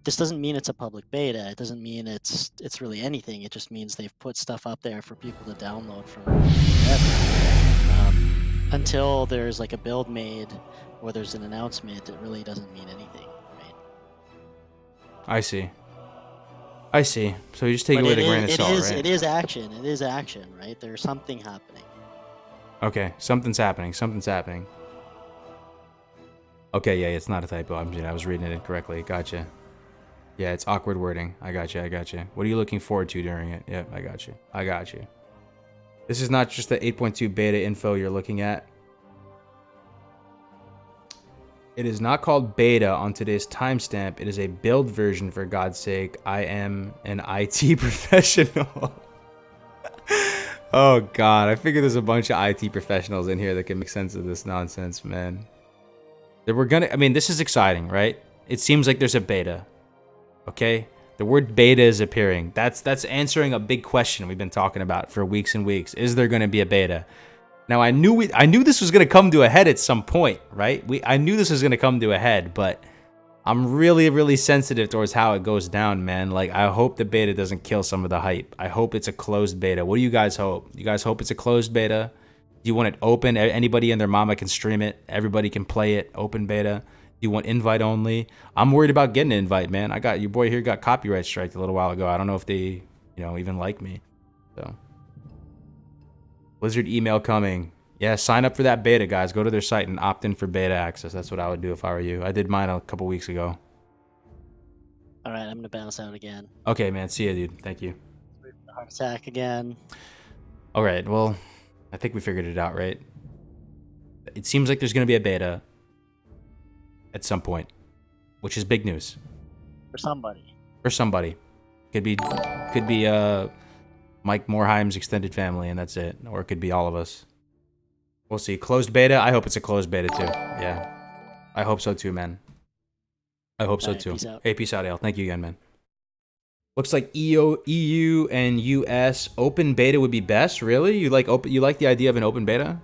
this doesn't mean it's a public beta. It doesn't mean it's really anything. It just means they've put stuff up there for people to download from wherever. Until there's like a build made or there's an announcement, it really doesn't mean anything, right? I see. So you just take it with a grain of salt, right? It is action. It is action, right? There's something happening. Okay, something's happening. Okay, yeah, it's not a typo. I was reading it incorrectly. Gotcha. Yeah, it's awkward wording. I got you. What are you looking forward to during it? Yep, I got you. This is not just the 8.2 beta info you're looking at. It is not called beta on today's timestamp. It is a build version, for God's sake. I am an IT professional. Oh, God. I figured there's a bunch of IT professionals in here that can make sense of this nonsense, man. I mean, this is exciting, right? It seems like there's a beta. Okay? The word beta is appearing. That's answering a big question we've been talking about for weeks and weeks. Is there going to be a beta? Now, I knew this was going to come to a head at some point, right? I knew this was going to come to a head, but I'm really, really sensitive towards how it goes down, man. Like, I hope the beta doesn't kill some of the hype. I hope it's a closed beta. What do you guys hope? You guys hope it's a closed beta? Do you want it open? Anybody and their mama can stream it. Everybody can play it. Open beta. Do you want invite only? I'm worried about getting an invite, man. I got your boy here got copyright striked a little while ago. I don't know if they, even like me. So, Blizzard email coming. Yeah, sign up for that beta, guys. Go to their site and opt in for beta access. That's what I would do if I were you. I did mine a couple weeks ago. All right, I'm gonna bounce out again. Okay, man. See ya, dude. Thank you. Heart attack again. All right. Well, I think we figured it out, right? It seems like there's going to be a beta at some point, which is big news. For somebody. Could be Mike Morheim's extended family, and that's it. Or it could be all of us. We'll see. Closed beta? I hope it's a closed beta, too. Yeah. I hope so, too, man. I hope so, too. Peace out. Hey, peace out, Ale. Thank you again, man. Looks like EU and US open beta would be best. Really? You like the idea of an open beta?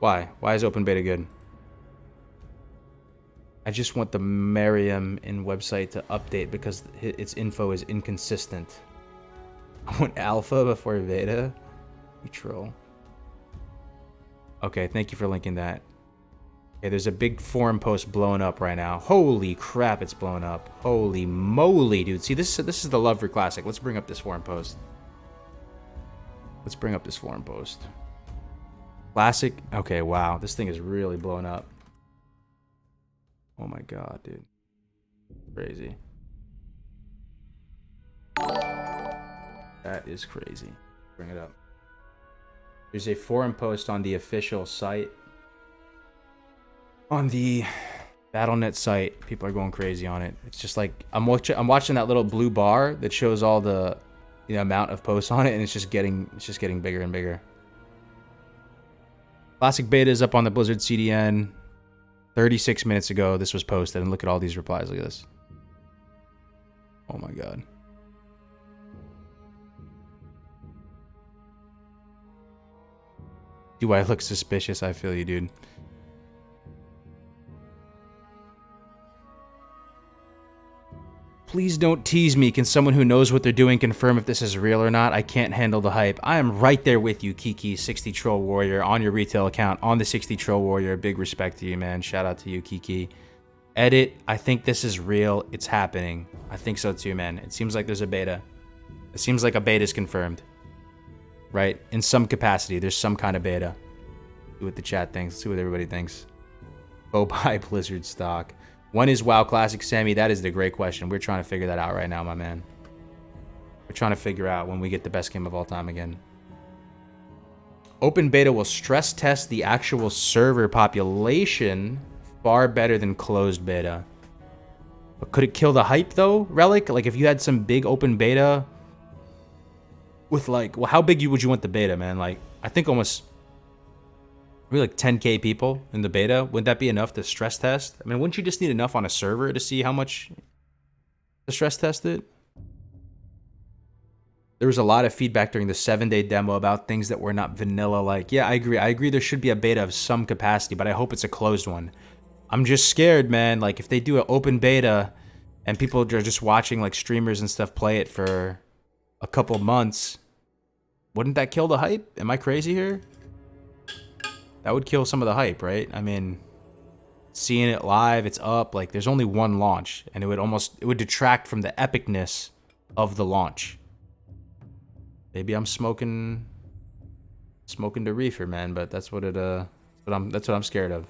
Why? Why is open beta good? I just want the Merriam in website to update because its info is inconsistent. I want alpha before beta. You troll. Okay, thank you for linking that. Okay, there's a big forum post blowing up right now. Holy crap, it's blowing up. Holy moly, dude. See, this is the love for Classic. Let's bring up this forum post. Let's bring up this forum post. Classic. Okay, wow. This thing is really blowing up. Oh my god, dude. Crazy. That is crazy. Bring it up. There's a forum post on the official site. On the BattleNet site, people are going crazy on it. It's just like I'm watching that little blue bar that shows all the amount of posts on it, and it's just getting bigger and bigger. Classic beta is up on the Blizzard CDN 36 minutes ago. This was posted, and look at all these replies. Look at this. Oh my god. Do I look suspicious? I feel you, dude. Please don't tease me. Can someone who knows what they're doing confirm if this is real or not? I can't handle the hype. I am right there with you, Kiki, 60 Troll Warrior, on your retail account, on the 60 Troll Warrior. Big respect to you, man. Shout out to you, Kiki. Edit, I think this is real. It's happening. I think so too, man. It seems like there's a beta. It seems like a beta is confirmed. Right? In some capacity, there's some kind of beta. See what the chat thinks. See what everybody thinks. Go buy Blizzard stock. When is WoW Classic, Sammy? That is the great question. We're trying to figure that out right now, my man. We're trying to figure out when we get the best game of all time again. Open beta will stress test the actual server population far better than closed beta. But could it kill the hype, though, Relic? Like, if you had some big open beta with, like... Well, how big would you want the beta, man? Like, I think almost... Maybe like 10k people in the beta. Wouldn't that be enough to stress test? I mean, wouldn't you just need enough on a server to see how much to stress test it? There was a lot of feedback during the 7-day demo about things that were not vanilla-like. Yeah, I agree. I agree there should be a beta of some capacity, but I hope it's a closed one. I'm just scared, man. Like, if they do an open beta and people are just watching, like, streamers and stuff play it for a couple months, wouldn't that kill the hype? Am I crazy here? That would kill some of the hype, right? I mean, seeing it live, it's up. Like, there's only one launch, and it would detract from the epicness of the launch. Maybe I'm smoking the reefer, man, but that's what I'm scared of.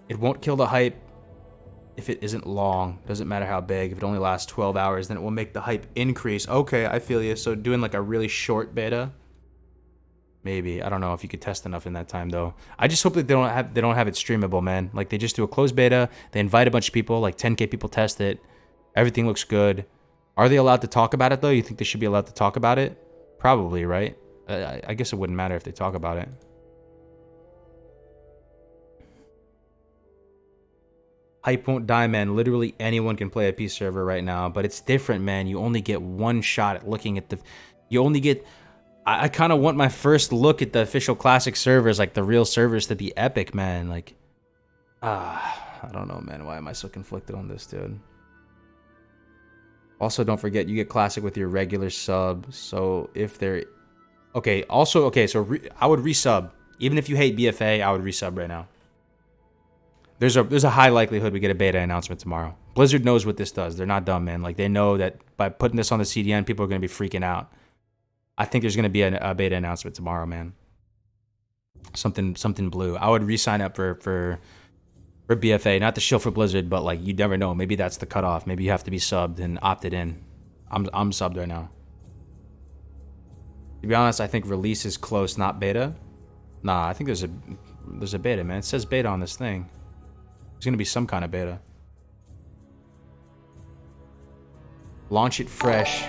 It won't kill the hype if it isn't long. Doesn't matter how big. If it only lasts 12 hours, then it will make the hype increase. Okay, I feel you. So doing like a really short beta. Maybe. I don't know if you could test enough in that time, though. I just hope that they don't have it streamable, man. Like, they just do a closed beta. They invite a bunch of people. Like, 10k people test it. Everything looks good. Are they allowed to talk about it, though? You think they should be allowed to talk about it? Probably, right? I guess it wouldn't matter if they talk about it. Hype won't die, man. Literally anyone can play a P server right now. But it's different, man. You only get one shot at looking at the... You only get... I kind of want my first look at the official Classic servers, like the real servers, to be epic, man. Like, I don't know, man. Why am I so conflicted on this, dude? Also, don't forget, you get Classic with your regular sub. So if they're... Okay, also, okay, so I would resub. Even if you hate BFA, I would resub right now. There's a high likelihood we get a beta announcement tomorrow. Blizzard knows what this does. They're not dumb, man. Like, they know that by putting this on the CDN, people are going to be freaking out. I think there's going to be a beta announcement tomorrow, man. Something blue. I would re-sign up for BFA, not the shill for Blizzard, but like, you never know. Maybe that's the cutoff. Maybe you have to be subbed and opted in. I'm subbed right now. To be honest, I think release is close, not beta. Nah, I think there's a beta, man. It says beta on this thing. There's going to be some kind of beta. Launch it fresh.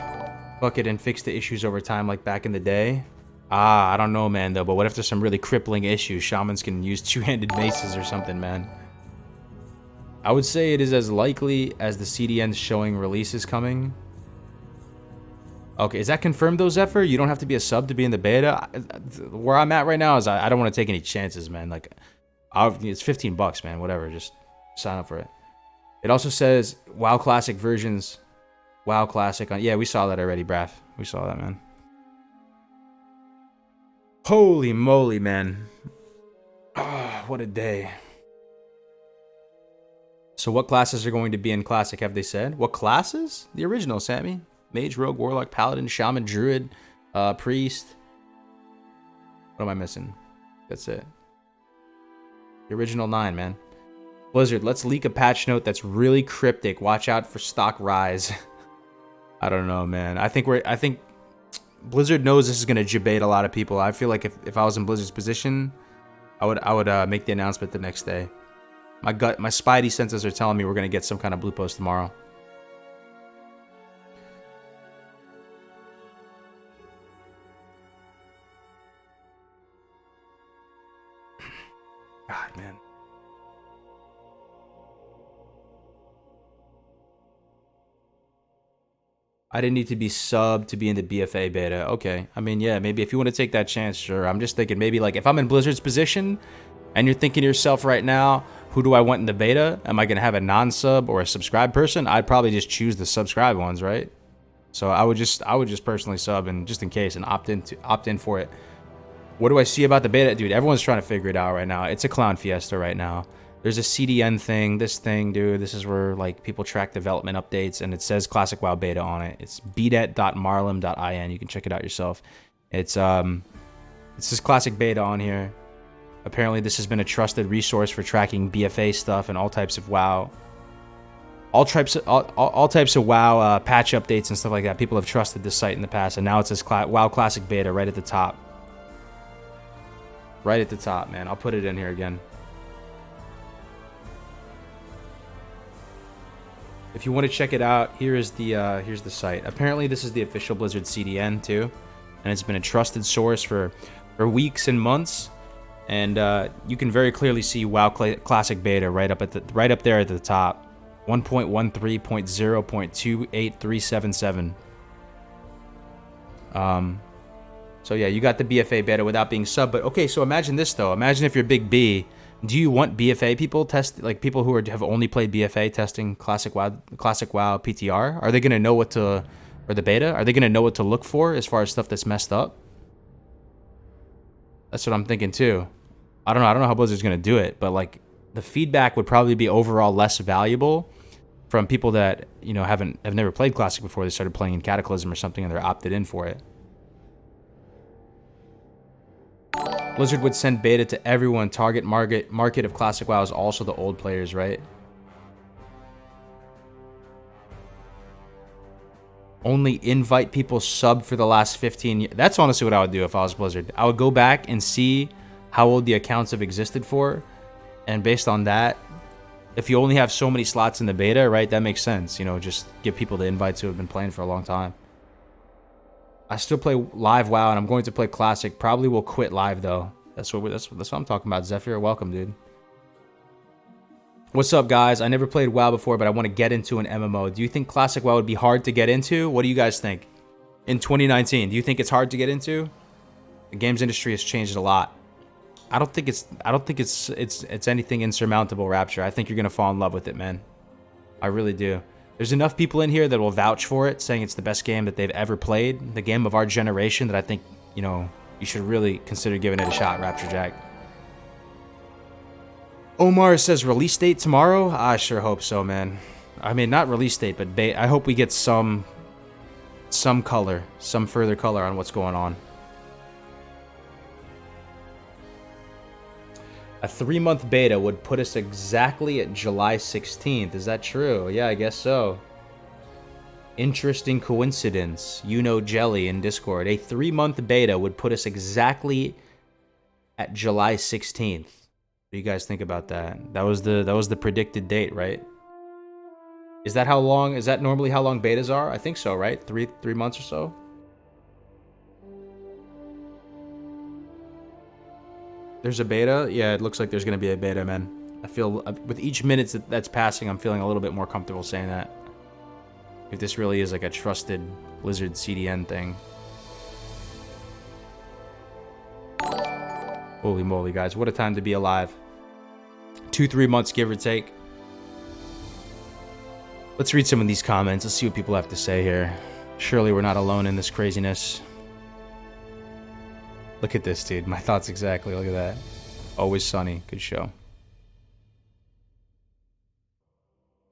Bucket and fix the issues over time like back in the day. I don't know, man, though. But what if there's some really crippling issues? Shamans can use two-handed maces or something, man. I would say it is as likely as the CDN's showing releases coming. Okay, is that confirmed though, Zephyr? You don't have to be a sub to be in the beta. Where I'm at right now is I don't want to take any chances, man. Like, it's $15, man. Whatever, just sign up for it. It also says WoW Classic versions. WoW Classic on. Yeah, we saw that already, Braff. We saw that, man. Holy moly, man. Oh, what a day. So what classes are going to be in Classic, have they said? What classes? The original, Sammy. Mage, Rogue, Warlock, Paladin, Shaman, Druid, Priest. What am I missing? That's it. The original 9, man. Blizzard, let's leak a patch note that's really cryptic. Watch out for stock rise. I don't know, man. I think Blizzard knows this is gonna debate a lot of people. I feel like if I was in Blizzard's position, I would make the announcement the next day. My spidey senses are telling me we're gonna get some kind of blue post tomorrow. God, man. I didn't need to be subbed to be in the BFA beta. Okay. I mean, yeah, maybe if you want to take that chance, sure. I'm just thinking maybe like if I'm in Blizzard's position and you're thinking to yourself right now, who do I want in the beta? Am I going to have a non-sub or a subscribed person? I'd probably just choose the subscribed ones, right? So I would just personally sub and just in case and opt in for it. What do I see about the beta? Dude, everyone's trying to figure it out right now. It's a clown fiesta right now. There's a CDN thing, this thing, dude. This is where like people track development updates, and it says Classic WoW Beta on it. It's bdet.marlem.in. You can check it out yourself. It's this Classic Beta on here. Apparently, this has been a trusted resource for tracking BFA stuff and all types of WoW. All types of WoW patch updates and stuff like that. People have trusted this site in the past, and now it says WoW Classic Beta right at the top. Right at the top, man. I'll put it in here again. If you want to check it out, here's the site. Apparently, this is the official Blizzard CDN too, and it's been a trusted source for weeks and months. And you can very clearly see WoW Classic Beta right up there at the top, 1.13.0.28377. So yeah, you got the BFA beta without being sub. But okay, so imagine this though. Imagine if you're Big B. Do you want BFA people people who have only played BFA testing Classic WoW PTR? Are they gonna know or the beta? Are they gonna know what to look for as far as stuff that's messed up? That's what I'm thinking too. I don't know how Blizzard's gonna do it, but like the feedback would probably be overall less valuable from people that have never played Classic before. They started playing in Cataclysm or something and they're opted in for it. Blizzard would send beta to everyone. Target market of Classic WoW is also the old players, right? Only invite people sub for the last 15 years. That's honestly what I would do if I was Blizzard. I would go back and see how old the accounts have existed for. And based on that, if you only have so many slots in the beta, right, that makes sense. Just give people the invites who have been playing for a long time. I still play live WoW, and I'm going to play Classic. Probably will quit live though. That's what I'm talking about. Zephyr, welcome, dude. What's up, guys? I never played WoW before, but I want to get into an MMO. Do you think Classic WoW would be hard to get into? What do you guys think? In 2019, do you think it's hard to get into? The games industry has changed a lot. I don't think it's anything insurmountable, Rapture. I think you're gonna fall in love with it, man. I really do. There's enough people in here that will vouch for it, saying it's the best game that they've ever played, the game of our generation, that I think, you should really consider giving it a shot, Rapture Jack. Omar says release date tomorrow? I sure hope so, man. I mean, not release date, but I hope we get some color, some further color on what's going on. A 3-month beta would put us exactly at July 16th. Is that true? Yeah, I guess so. Interesting coincidence. Jelly in Discord. A 3-month beta would put us exactly at July 16th. What do you guys think about that? That was the predicted date, right? Is that how long? Is that normally how long betas are? I think so, right? Three months or so. There's a beta? Yeah, it looks like there's going to be a beta, man. I feel, with each minute that's passing, I'm feeling a little bit more comfortable saying that. If this really is like a trusted Blizzard CDN thing. Holy moly, guys. What a time to be alive. 2-3 months, give or take. Let's read some of these comments. Let's see what people have to say here. Surely we're not alone in this craziness. Look at this, dude. My thoughts exactly. Look at that. Always Sunny. Good show.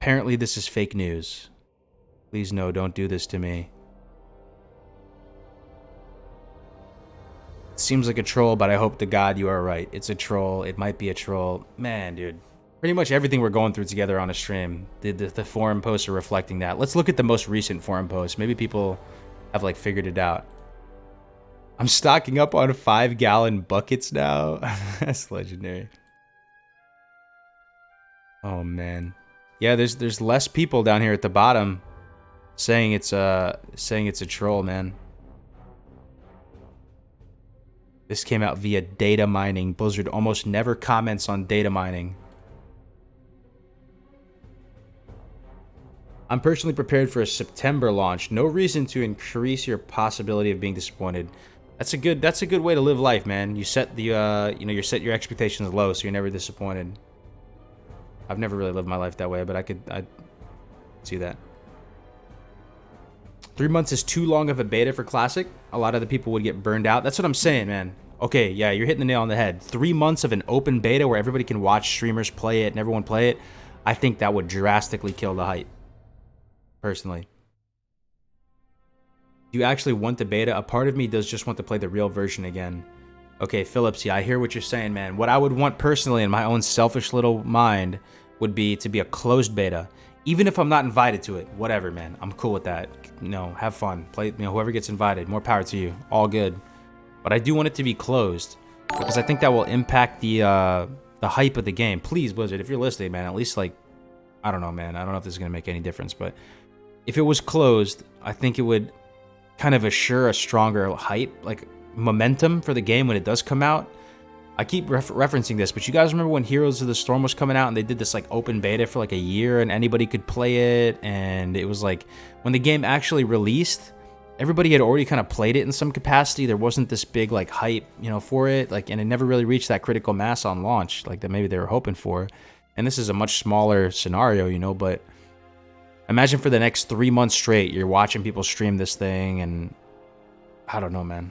Apparently this is fake news. Please no, don't do this to me. It seems like a troll, but I hope to God you are right. It's a troll. It might be a troll. Man, dude. Pretty much everything we're going through together on a stream. The forum posts are reflecting that. Let's look at the most recent forum posts. Maybe people have like figured it out. I'm stocking up on 5-gallon buckets now. That's legendary. Oh man. Yeah, there's less people down here at the bottom saying it's a troll, man. This came out via data mining. Blizzard almost never comments on data mining. I'm personally prepared for a September launch. No reason to increase your possibility of being disappointed. That's a good way to live life, man. You set the you set your expectations low so you're never disappointed. I've never really lived my life that way, but I'd see that. 3 months is too long of a beta for Classic. A lot of the people would get burned out. That's what I'm saying, man. Okay, yeah, you're hitting the nail on the head. 3 months of an open beta where everybody can watch streamers play it and everyone play it. I think that would drastically kill the hype. Personally. Do you actually want the beta? A part of me does just want to play the real version again. Okay, Phillips, yeah, I hear what you're saying, man. What I would want personally in my own selfish little mind would be to be a closed beta. Even if I'm not invited to it, whatever, man. I'm cool with that. You know, have fun. Play, whoever gets invited, more power to you. All good. But I do want it to be closed because I think that will impact the hype of the game. Please, Blizzard, if you're listening, man, at least like, I don't know, man. I don't know if this is going to make any difference, but if it was closed, I think it would kind of assure a stronger hype, like momentum for the game when it does come out. I keep referencing this, but you guys remember when Heroes of the Storm was coming out and they did this like open beta for like a year and anybody could play it, and it was like when the game actually released, everybody had already kind of played it in some capacity. There wasn't this big like hype, for it, like, and it never really reached that critical mass on launch like that maybe they were hoping for. And this is a much smaller scenario, but imagine for the next 3 months straight, you're watching people stream this thing, and I don't know, man.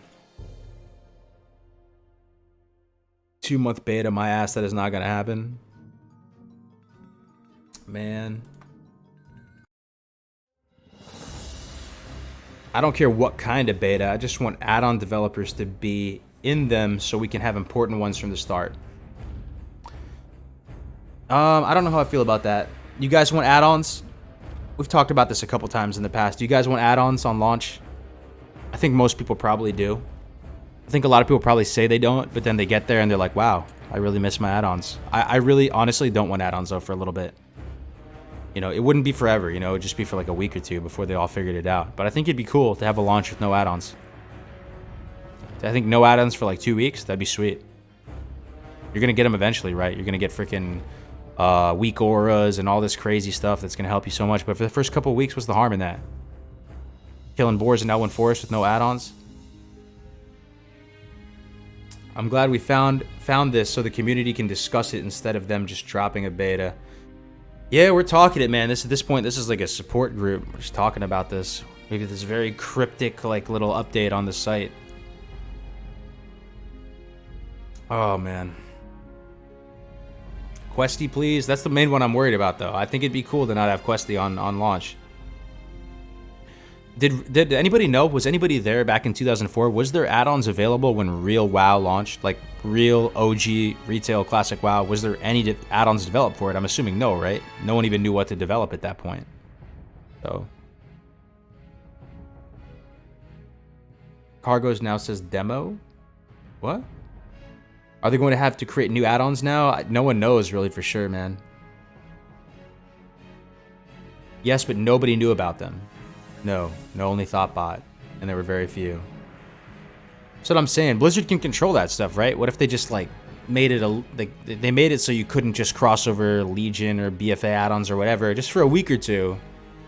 2-month beta, my ass, that is not gonna happen. Man. I don't care what kind of beta, I just want add-on developers to be in them so we can have important ones from the start. I don't know how I feel about that. You guys want add-ons? We've talked about this a couple times in the past. Do you guys want add-ons on launch? I think most people probably do. I think a lot of people probably say they don't, but then they get there and they're like, wow, I really miss my add-ons. I really honestly don't want add-ons though for a little bit. It wouldn't be forever, it would just be for like a week or two before they all figured it out. But I think it'd be cool to have a launch with no add-ons. I think no add-ons for like 2 weeks, that'd be sweet. You're gonna get them eventually, right? You're gonna get freaking weak auras and all this crazy stuff that's gonna help you so much. But for the first couple of weeks, what's the harm in that? Killing boars in Elwynn Forest with no add-ons? I'm glad we found this so the community can discuss it instead of them just dropping a beta. Yeah, we're talking it, man. At this point, this is like a support group. We're just talking about this. Maybe this very cryptic, like, little update on the site. Oh, man. Questy, please. That's the main one I'm worried about, though. I think it'd be cool to not have Questy on launch. Did anybody know? Was anybody there back in 2004? Was there add-ons available when real WoW launched? Like real OG retail classic WoW? Was there any add-ons developed for it? I'm assuming no, right? No one even knew what to develop at that point. So. Kargoz now says demo? What? Are they going to have to create new add-ons now? No one knows really for sure, man. Yes, but nobody knew about them. No, only ThoughtBot, and there were very few. That's what I'm saying. Blizzard can control that stuff, right? What if they just like made it they made it so you couldn't just cross over Legion or BFA add-ons or whatever just for a week or two,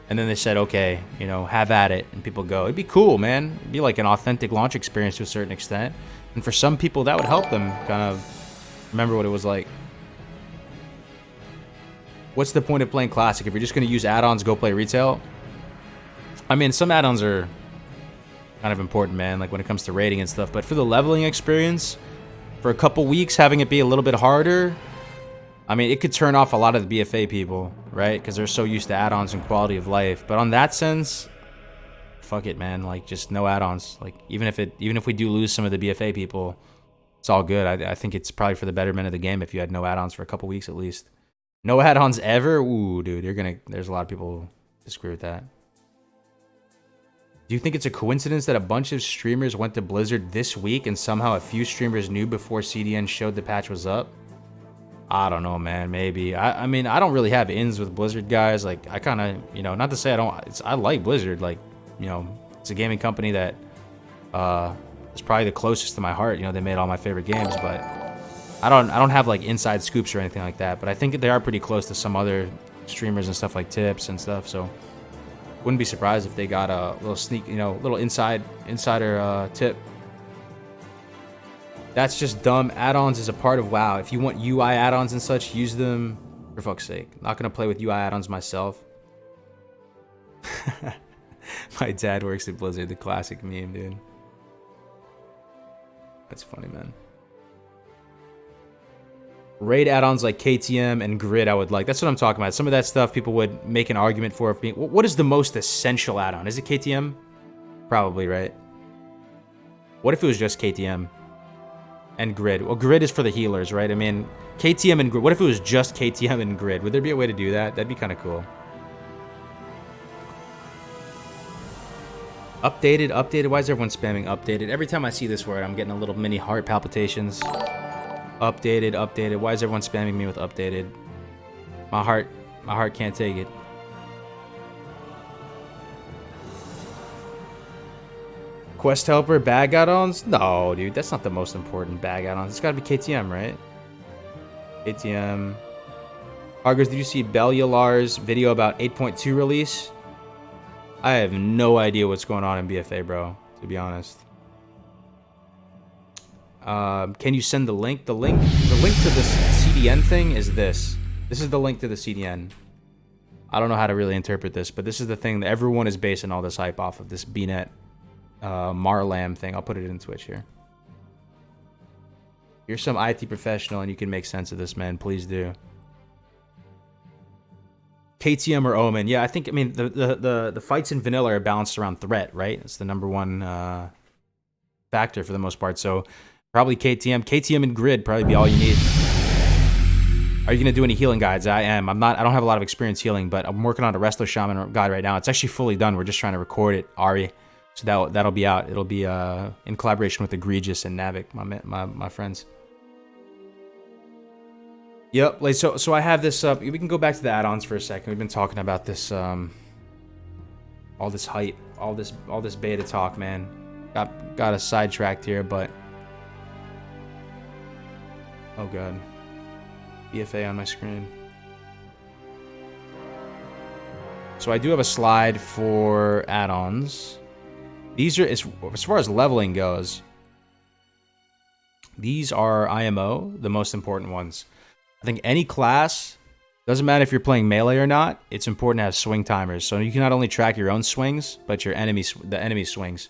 And then they said, okay, you know, have at it, and people go. It'd be cool, man. It'd be like an authentic launch experience to a certain extent. And for some people, that would help them kind of remember what it was like. What's the point of playing Classic? If you're just going to use add-ons, go play retail. I mean, some add-ons are kind of important, man, like when it comes to rating and stuff. But for the leveling experience, for a couple weeks, having it be a little bit harder, I mean, it could turn off a lot of the BFA people, right? Because they're so used to add-ons and quality of life. But on that sense, fuck it, man. Like, just no add-ons. Like, even if we do lose some of the BFA people, it's all good. I think it's probably for the betterment of the game if you had no add-ons for a couple weeks at least. No add-ons ever? Ooh, dude, there's a lot of people who disagree with that. Do you think it's a coincidence that a bunch of streamers went to Blizzard this week and somehow a few streamers knew before CDN showed the patch was up? I don't know, man. Maybe. I mean, I don't really have ins with Blizzard guys. Like, I kind of, you know, not to say I don't. I like Blizzard. Like, you know, it's a gaming company that is probably the closest to my heart. You know, they made all my favorite games, but I don't have like inside scoops or anything like that. But I think they are pretty close to some other streamers and stuff like Tips and stuff. So wouldn't be surprised if they got a little sneak, you know, little insider tip. That's just dumb. Add-ons is a part of WoW. If you want UI add-ons and such, use them for fuck's sake. Not gonna play with UI add-ons myself. My dad works at Blizzard, the classic meme, dude. That's funny, man. Raid add-ons like KTM and Grid I would like. That's what I'm talking about. Some of that stuff people would make an argument for. What is the most essential add-on? Is it KTM? Probably, right? What if it was just KTM? And Grid. Well, Grid is for the healers, right? I mean, KTM and Grid. What if it was just KTM and Grid? Would there be a way to do that? That'd be kind of cool. Updated. Why is everyone spamming updated? Every time I see this word, I'm getting a little mini heart palpitations. Updated. Why is everyone spamming me with updated? My heart can't take it. Quest helper, bag add-ons? No, dude, that's not the most important bag add-ons. It's gotta be KTM, right? KTM. Kargoz, did you see Bellular's video about 8.2 release? I have no idea what's going on in BFA, bro, to be honest. Can you send the link? The link to the CDN thing is this. This is the link to the CDN. I don't know how to really interpret this, but this is the thing that everyone is basing all this hype off of, this BNet Marlam thing. I'll put it in Twitch here. You're some IT professional and you can make sense of this, man. Please do. KTM or Omen? Yeah, I mean the fights in vanilla are balanced around threat, right? It's the number one factor for the most part. So probably KTM and Grid probably be all you need. Are you gonna do any healing guides? I am. I don't have a lot of experience healing, but I'm working on a Resto Shaman guide right now. It's actually fully done. We're just trying to record it, Ari. So that'll be out. It'll be in collaboration with Egregious and Navik, my friends. Yep. Like so I have this up. We can go back to the add-ons for a second. We've been talking about this all this hype, all this beta talk, man. Got us sidetracked here, but oh god. BFA on my screen. So I do have a slide for add-ons. These are, as far as leveling goes, these are IMO, the most important ones. I think any class, doesn't matter if you're playing melee or not, it's important to have swing timers. So you can not only track your own swings, but the enemy swings.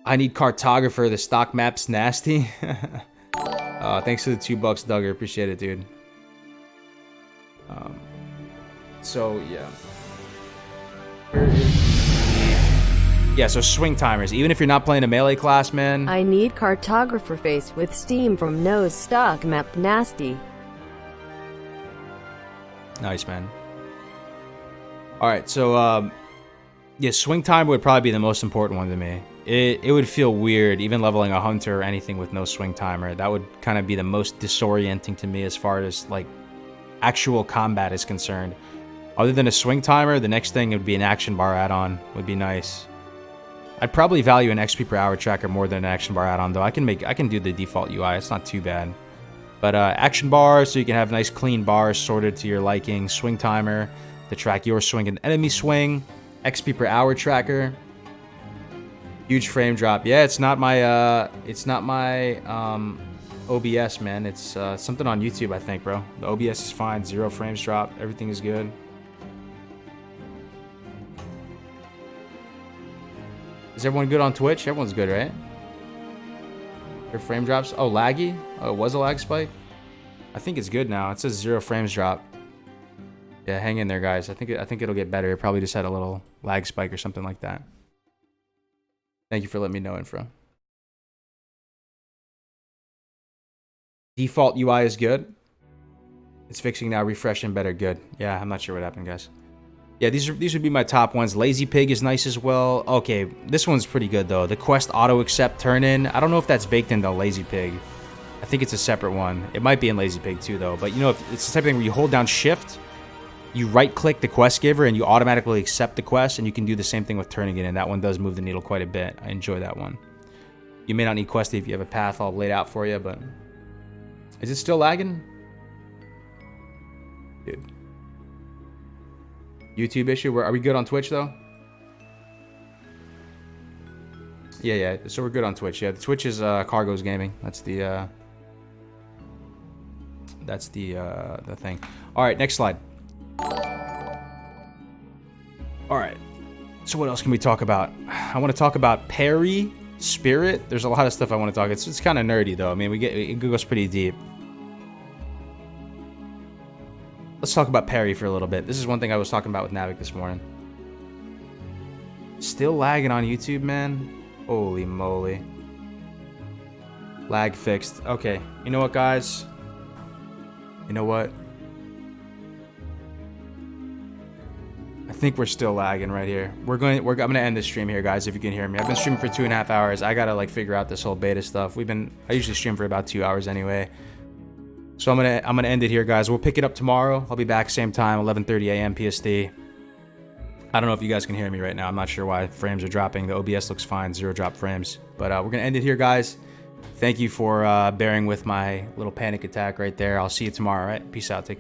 I need cartographer, the stock map's nasty. Thanks for the $2, Duggar. Appreciate it, dude. So, yeah. Where is... Yeah, so swing timers. Even if you're not playing a melee class, man. I need cartographer face with Steam from Nose stock map nasty. Nice, man. Alright, so, yeah, swing timer would probably be the most important one to me. It would feel weird, even leveling a hunter or anything with no swing timer. That would kind of be the most disorienting to me as far as, like, actual combat is concerned. Other than a swing timer, the next thing would be an action bar add-on. Would be nice. I'd probably value an XP per hour tracker more than an action bar add-on, though. I can do the default UI. It's not too bad. But action bar, so you can have nice clean bars sorted to your liking. Swing timer. to track your swing and enemy swing. XP per hour tracker. Huge frame drop. Yeah, it's not my OBS, man. It's something on YouTube, I think, bro. The OBS is fine. 0 frames drop. Everything is good. Is everyone good on Twitch? Everyone's good, right? Your frame drops. Oh, laggy. Oh, it was a lag spike. I think it's good now. It says 0 frames drop. Yeah, hang in there, guys. I think it'll get better. It probably just had a little lag spike or something like that. Thank you for letting me know, Infra. Default UI is good. It's fixing now. Refreshing better. Good. Yeah, I'm not sure what happened, guys. Yeah, these would be my top ones. Lazy Pig is nice as well. Okay, this one's pretty good though. The Quest Auto Accept Turn In. I don't know if that's baked into Lazy Pig. I think it's a separate one. It might be in Lazy Pig too though. But you know, if it's the type of thing where you hold down Shift, you right-click the quest giver, and you automatically accept the quest, and you can do the same thing with turning it in. That one does move the needle quite a bit. I enjoy that one. You may not need Questy if you have a path all laid out for you, but... Is it still lagging? Dude. YouTube issue? Are we good on Twitch, though? Yeah. So we're good on Twitch. Yeah, the Twitch is Kargoz Gaming. That's the thing. All right, next slide. Alright, so what else can we talk about? I want to talk about Perry, Spirit. There's a lot of stuff I want to talk. It's kind of nerdy though. I mean, it goes pretty deep. Let's talk about Perry for a little bit. This is one thing I was talking about with Navik this morning. Still lagging on YouTube, man. Holy moly. Lag fixed. Okay, you know what, guys? You know what? I think we're still lagging right here. I'm gonna end this stream here, guys, if you can hear me. I've been streaming for 2.5 hours. I gotta like figure out this whole beta stuff. I usually stream for about 2 hours anyway. So I'm gonna end it here, guys. We'll pick it up tomorrow. I'll be back same time, 11:30 a.m. PST. I don't know if you guys can hear me right now. I'm not sure why frames are dropping. The OBS looks fine, 0 drop frames. But we're gonna end it here, guys. Thank you for bearing with my little panic attack right there. I'll see you tomorrow, all right? Peace out. Take care.